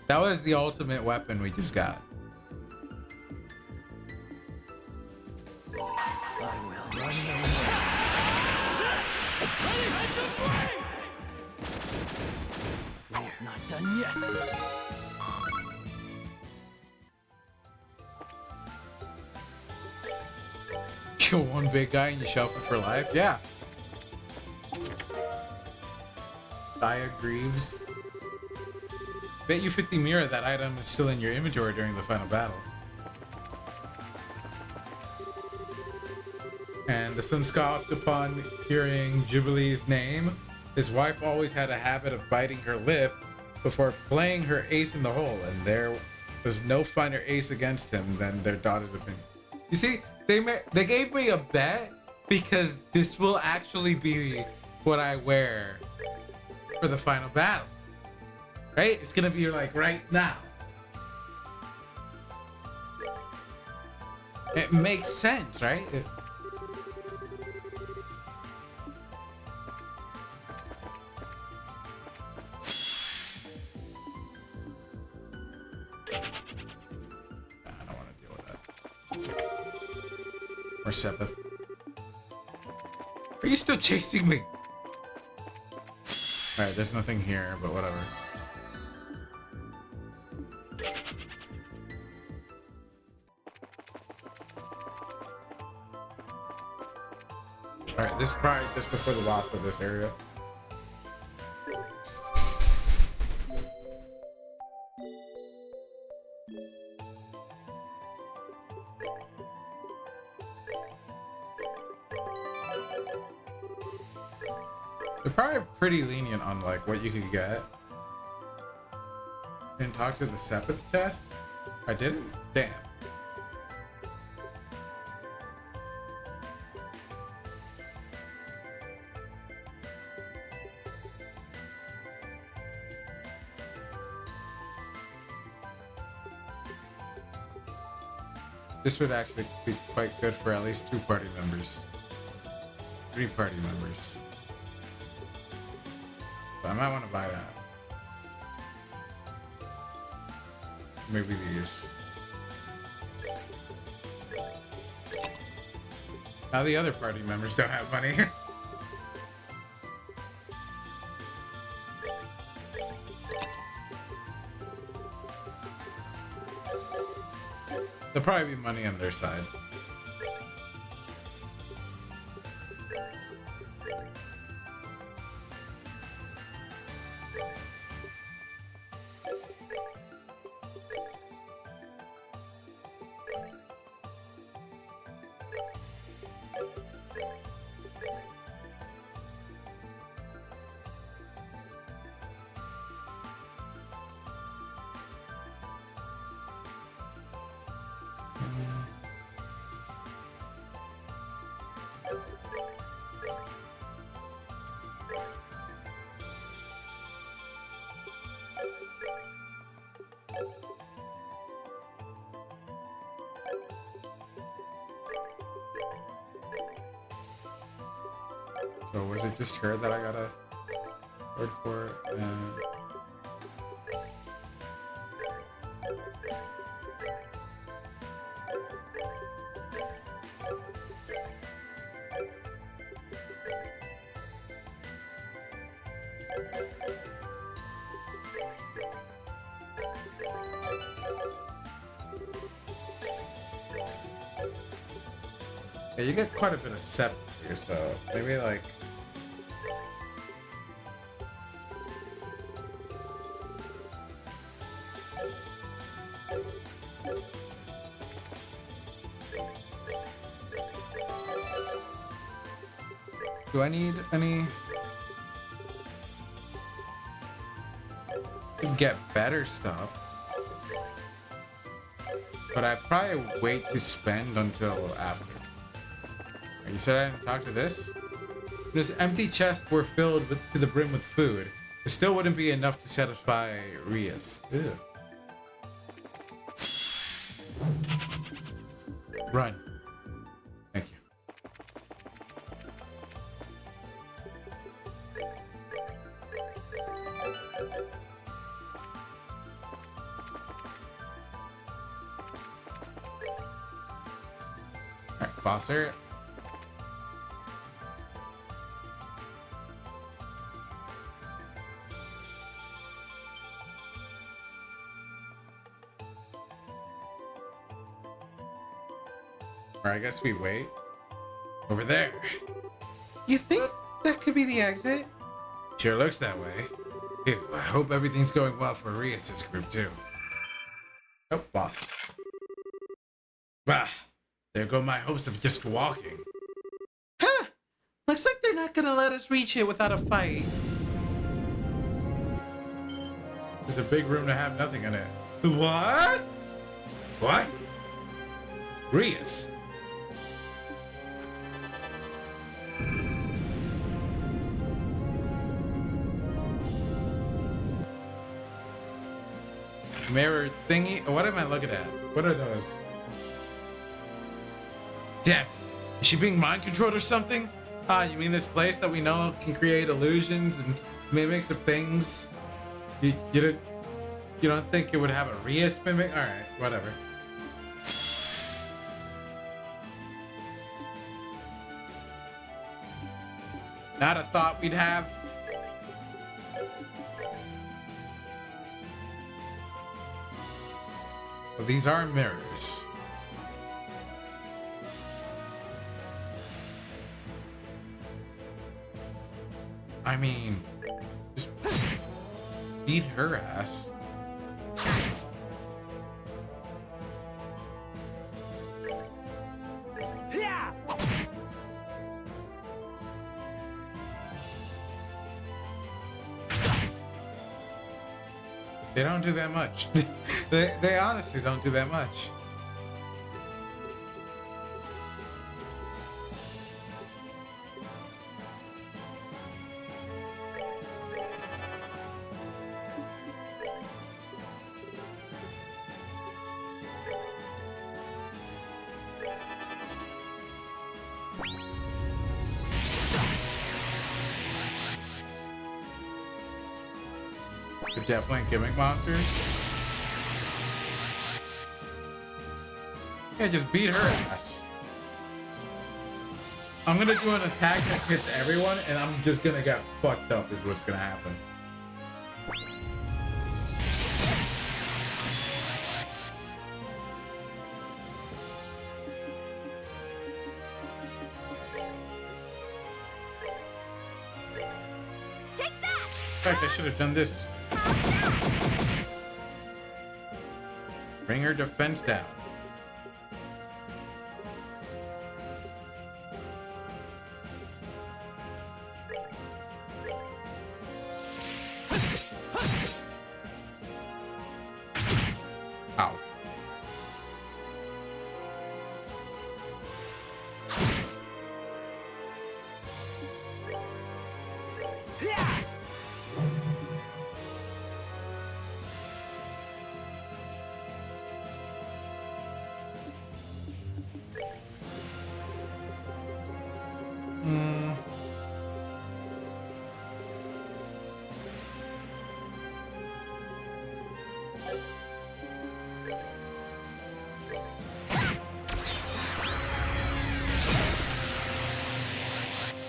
That was the ultimate weapon we just got. I will run away. We're not done yet. Kill one big guy and you shelf it for life? Yeah. Dia Greaves. Bet you 50 mirror that item is still in your inventory during the final battle. And the sun scoffed upon hearing Jubilee's name. His wife always had a habit of biting her lip before playing her ace in the hole, and there was no finer ace against him than their daughter's opinion. You see, they gave me a bet because this will actually be what I wear for the final battle. Right? It's gonna be like right now. It makes sense, right? I don't want to deal with that. Or Sepith. Are you still chasing me? Alright, there's nothing here, but whatever. Alright, this is probably just before the boss of this area. They're probably pretty lenient on like what you could get. Didn't talk to the Sepith chat? I didn't? Damn. This would actually be quite good for at least 2 party members. 3 party members. So I might want to buy that. Maybe these. Now the other party members don't have money. There'll probably be money on their side. So was it just her that I got a word for? Yeah, you get quite a bit of sep here, so maybe like. Do I need any to get better stuff? But I probably wait to spend until after. You said I didn't talk to this? This empty chest were filled to the brim with food. It still wouldn't be enough to satisfy Rias. Ew. Run. Thank you. Alright, Bosser. Or I guess we wait. Over there. You think that could be the exit? Sure looks that way. Ew, I hope everything's going well for Rias' group too. Oh, boss. Bah, there go my hopes of just walking. Huh! Looks like they're not gonna let us reach it without a fight. There's a big room to have nothing in it. What? What? Rias? Mirror thingy? What am I looking at? What are those? Damn. Is she being mind controlled or something? Ah, you mean this place that we know can create illusions and mimics of things? You don't think it would have a Rias mimic? Alright, whatever. Not a thought we'd have. Well, these are mirrors. I mean, just beat her ass. Yeah! They don't do that much. they honestly don't do that much. They're definitely gimmick monsters. Yeah, just beat her ass. I'm gonna do an attack that hits everyone, and I'm just gonna get fucked up is what's gonna happen. Take that! In fact, I should have done this. Bring her defense down. Ow.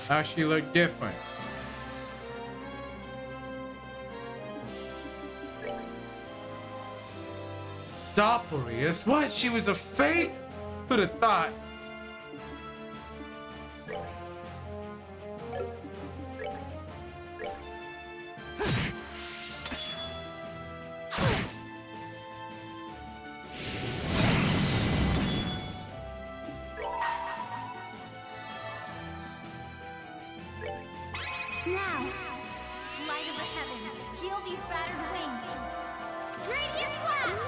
How she look different? Doppelrius? What? She was a fake? Who'd have thought? Now, light of the heavens, heal these battered wings. Radiant flash!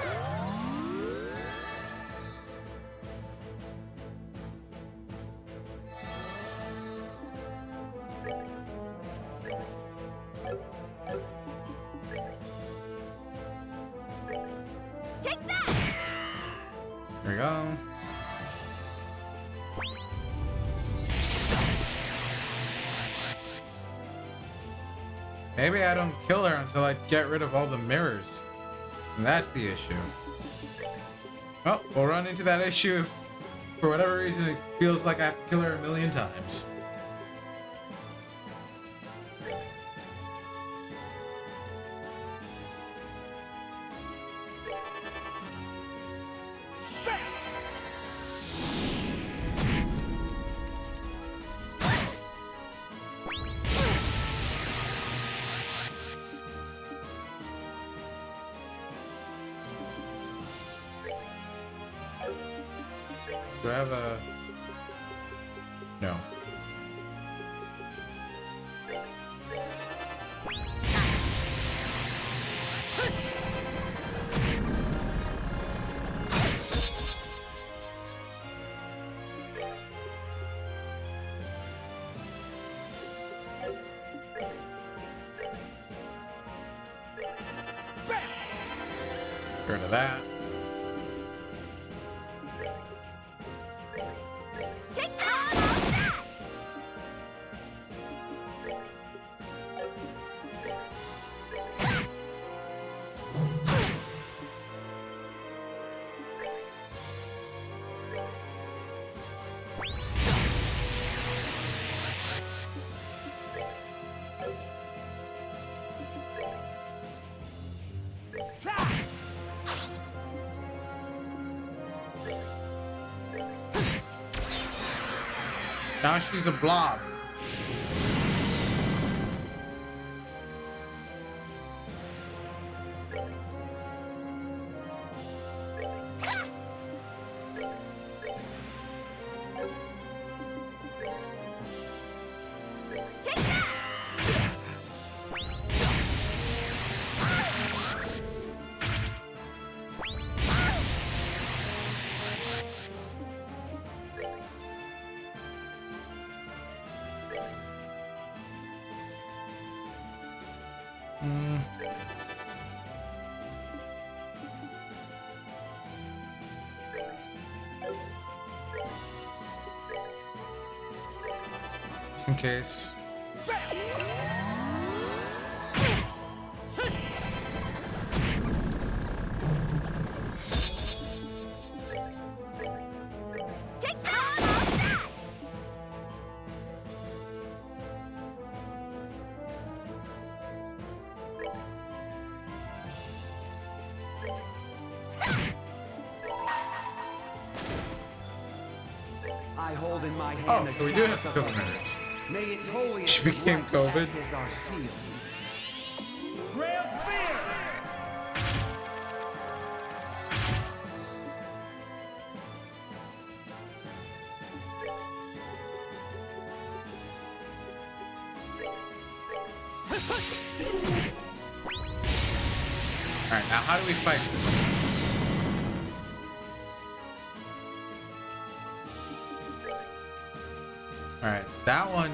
Take that! There we go. Maybe I don't kill her until I get rid of all the mirrors. And that's the issue. Well, we'll run into that issue. For whatever reason, it feels like I have to kill her a million times. Do I have a... No. Get rid of that. Take that! Now she's a blob. Take that! Just in case. I hold in my Oh, hand the so we do have chalice to of kill the the murders. May its holiest She became light COVID. act as our shield. Grail Sphere! Alright, now how do we fight this? Alright, that one.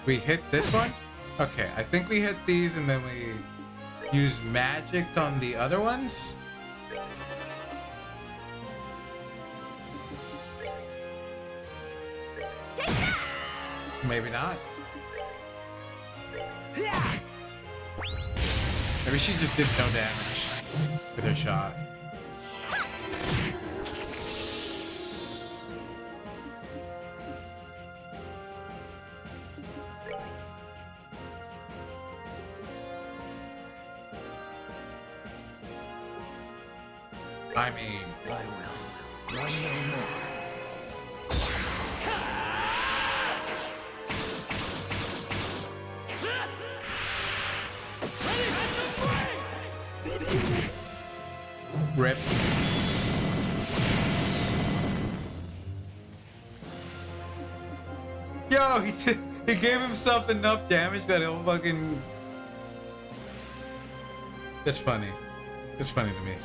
We hit this one? Okay, I think we hit these and then we use magic on the other ones. Take that! Maybe not. Maybe she just did no damage with her shot. I mean, I will run no more. rip. Yo, he gave himself enough damage that he'll fucking. That's funny. It's funny to me.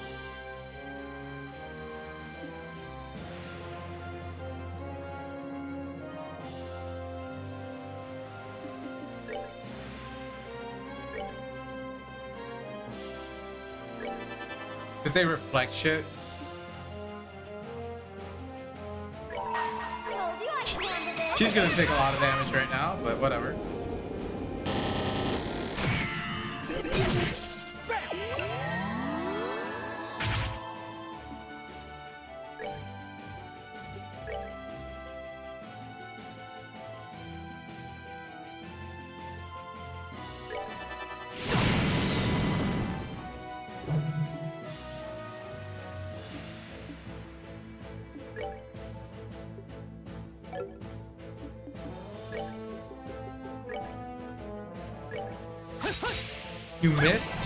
Because they reflect shit. Told you I could handle this. She's gonna take a lot of damage right now, but whatever. You missed?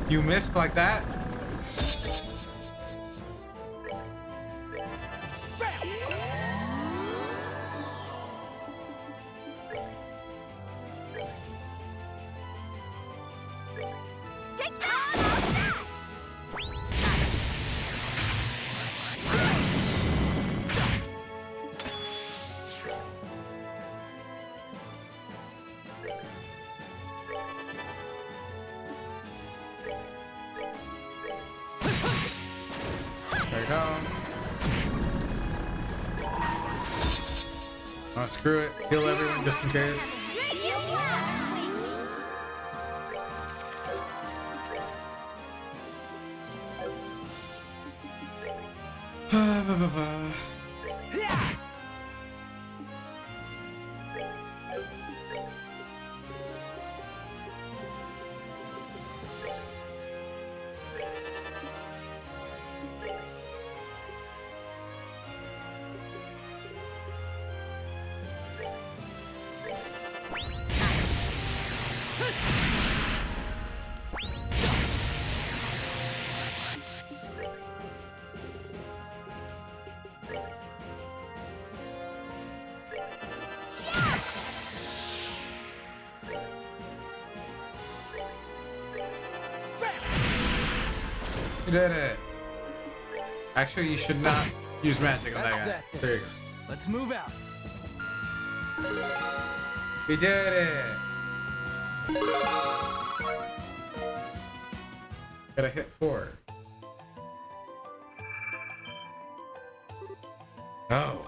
You missed like that? Take that! There you go. Oh, screw it. Kill everyone just in case. Drink you blast! You did it. Actually, you should not use magic on that That's guy. that thing. There you go. Let's move out. We did it. Gotta hit 4. Oh.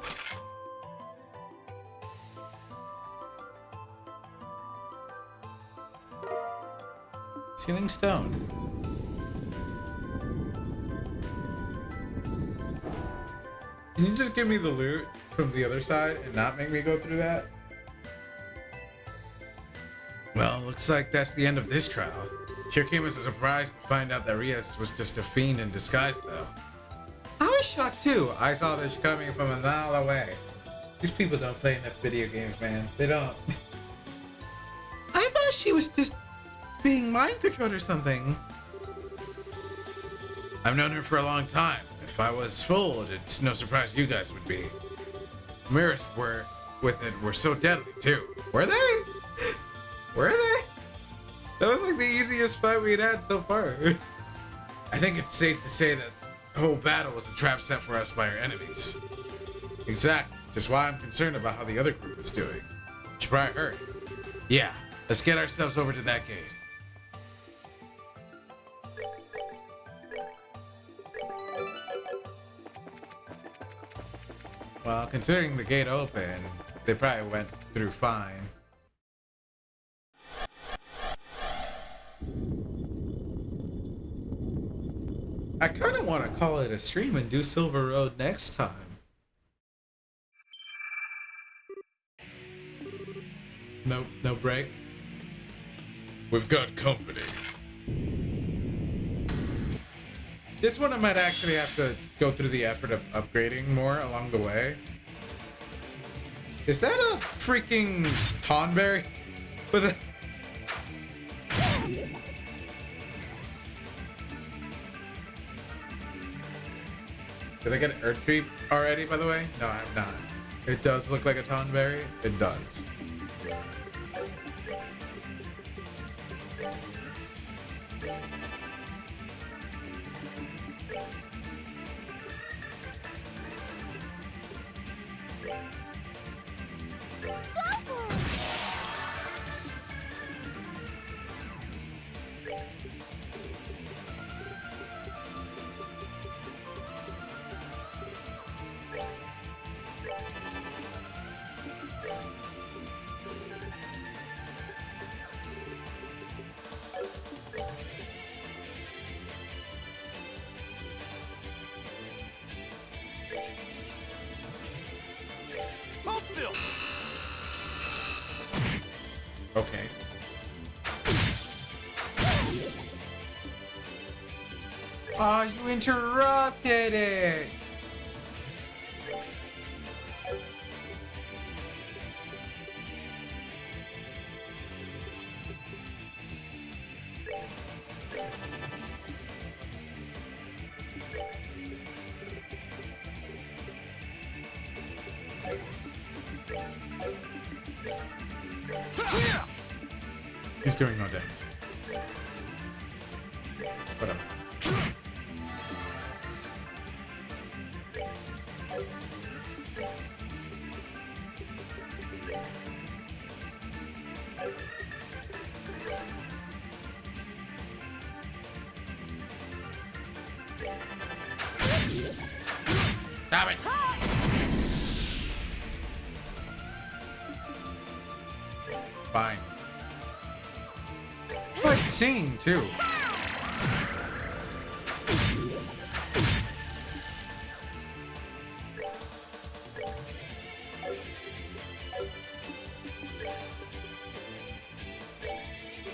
Sealing stone. Can you just give me the loot from the other side and not make me go through that? Well, looks like that's the end of this trial. Sure came as a surprise to find out that Rias was just a fiend in disguise, though. I was shocked too. I saw this coming from a mile away. These people don't play enough video games, man. They don't. I thought she was just being mind controlled or something. I've known her for a long time. If I was fooled, it's no surprise you guys would be. Mirrors were so deadly too. Were they? Were they? That was like the easiest fight we'd had so far. I think it's safe to say that the whole battle was a trap set for us by our enemies. Exactly. Just why I'm concerned about how the other group is doing. Should probably hurry. Yeah, let's get ourselves over to that gate. Well, considering the gate open, they probably went through fine. I kind of want to call it a stream and do Silver Road next time. No break. We've got company. This one I might actually have to go through the effort of upgrading more along the way. Is that a freaking Tonberry? With a... Did I get an Earth Creep already, by the way? No, I have not. It does look like a Tonberry. It does. Okay. Ah, you interrupted it! He's doing no damage. Whatever. Stop it! Fine. Oh, it's singing too.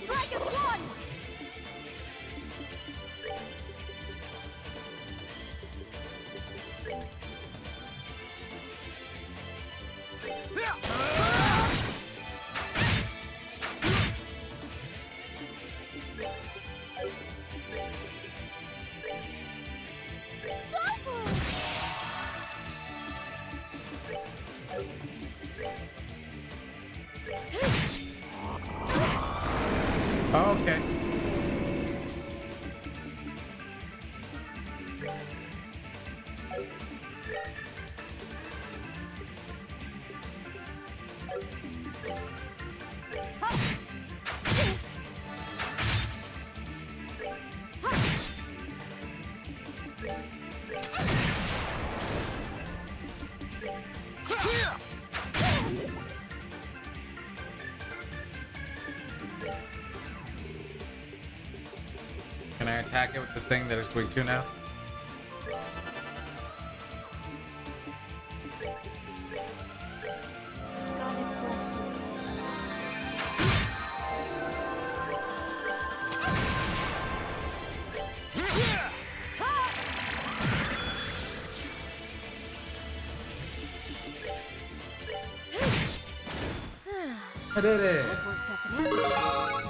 Strike is one! Oh, okay. Can I attack it with the thing that it's weak to now? Goddess bless you. did it! I've worked up an appetite.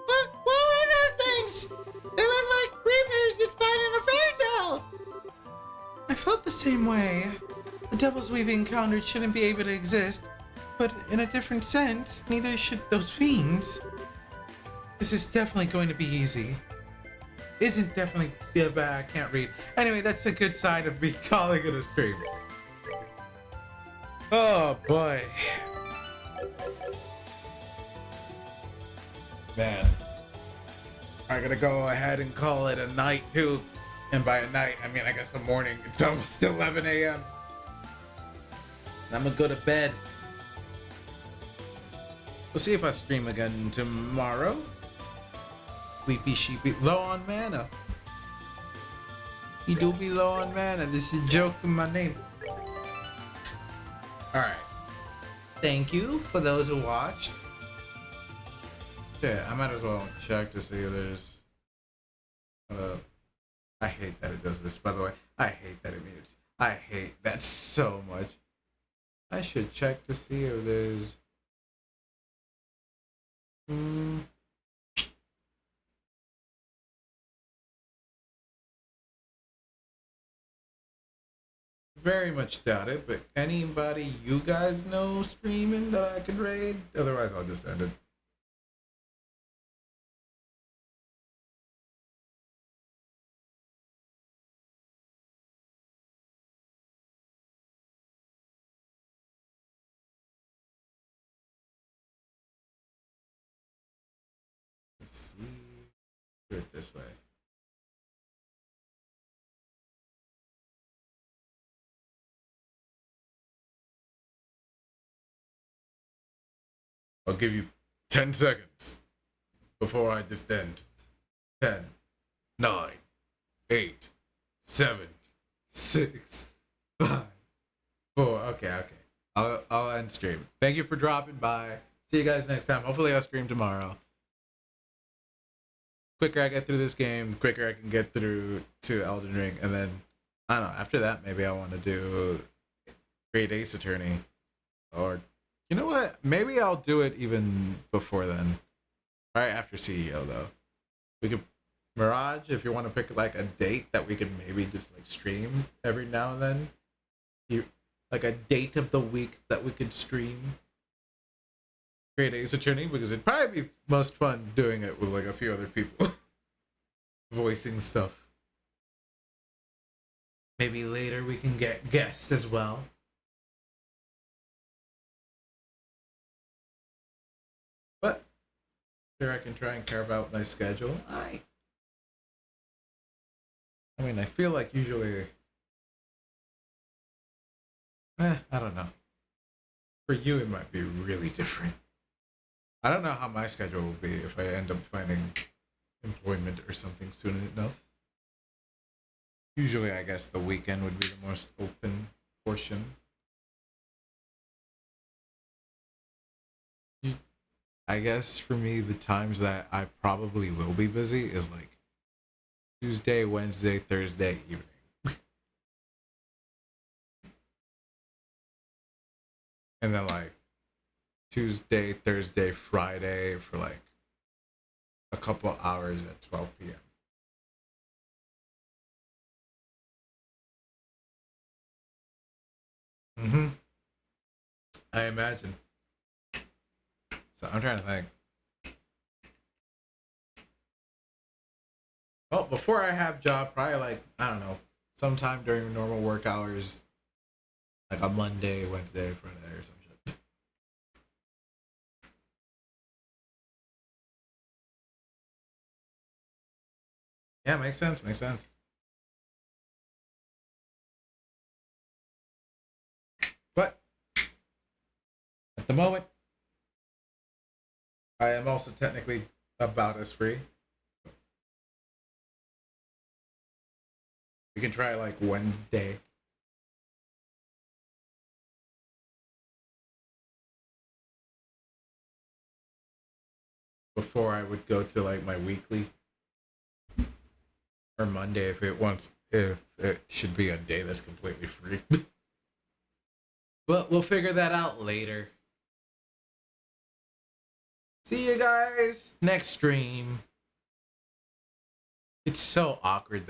What were those things? They look like creepers you'd find in a fairy tale. I felt the same way. The devils we've encountered shouldn't be able to exist, but in a different sense, neither should those fiends. This is definitely going to be easy. Isn't definitely, yeah, but I can't read. Anyway, that's a good sign of me calling it a stream. Oh boy. Man. I'm gonna go ahead and call it a night too. And by a night, I mean, I guess a morning. It's almost 11 a.m. I'm gonna go to bed. We'll see if I stream again tomorrow. Sleepy sheepy, low on mana. He do be low on mana. This is a joke in my name. Alright. Thank you for those who watched. Yeah, I might as well check to see if there's... I hate that it does this, by the way. I hate that it mutes. I hate that so much. I should check to see if there's... Very much doubt it, but anybody you guys know streaming that I could raid? Otherwise, I'll just end it. Let's see. Do it this way. I'll give you 10 seconds before I just end. 10, 9, 8, 7, 6, 5, 4. Okay. I'll end stream. Thank you for dropping by. See you guys next time. Hopefully I'll stream tomorrow. Quicker I get through this game, quicker I can get through to Elden Ring, and then I don't know. After that, maybe I want to do Great Ace Attorney, or you know what? Maybe I'll do it even before then. Right after CEO though. We could Mirage, if you want to pick like a date that we could maybe just like stream every now and then. Like a date of the week that we could stream Great Ace Attorney, because it'd probably be most fun doing it with like a few other people. Voicing stuff. Maybe later we can get guests as well. But sure, I can try and carve out my schedule. I mean, I feel like usually, I don't know. For you, it might be really different. I don't know how my schedule will be if I end up finding employment or something soon enough. Usually, I guess the weekend would be the most open portion. I guess for me, the times that I probably will be busy is like Tuesday, Wednesday, Thursday evening. And then like Tuesday, Thursday, Friday for like a couple hours at 12 p.m. I imagine. So I'm trying to think. Well, before I have job, probably like, I don't know, sometime during normal work hours, like a Monday, Wednesday, Friday or some shit. Yeah, makes sense, makes sense. But at the moment, I am also technically about as free. We can try like Wednesday. Before I would go to like my weekly. Or Monday if it should be a day that's completely free. But we'll figure that out later. See you guys next stream. It's so awkward that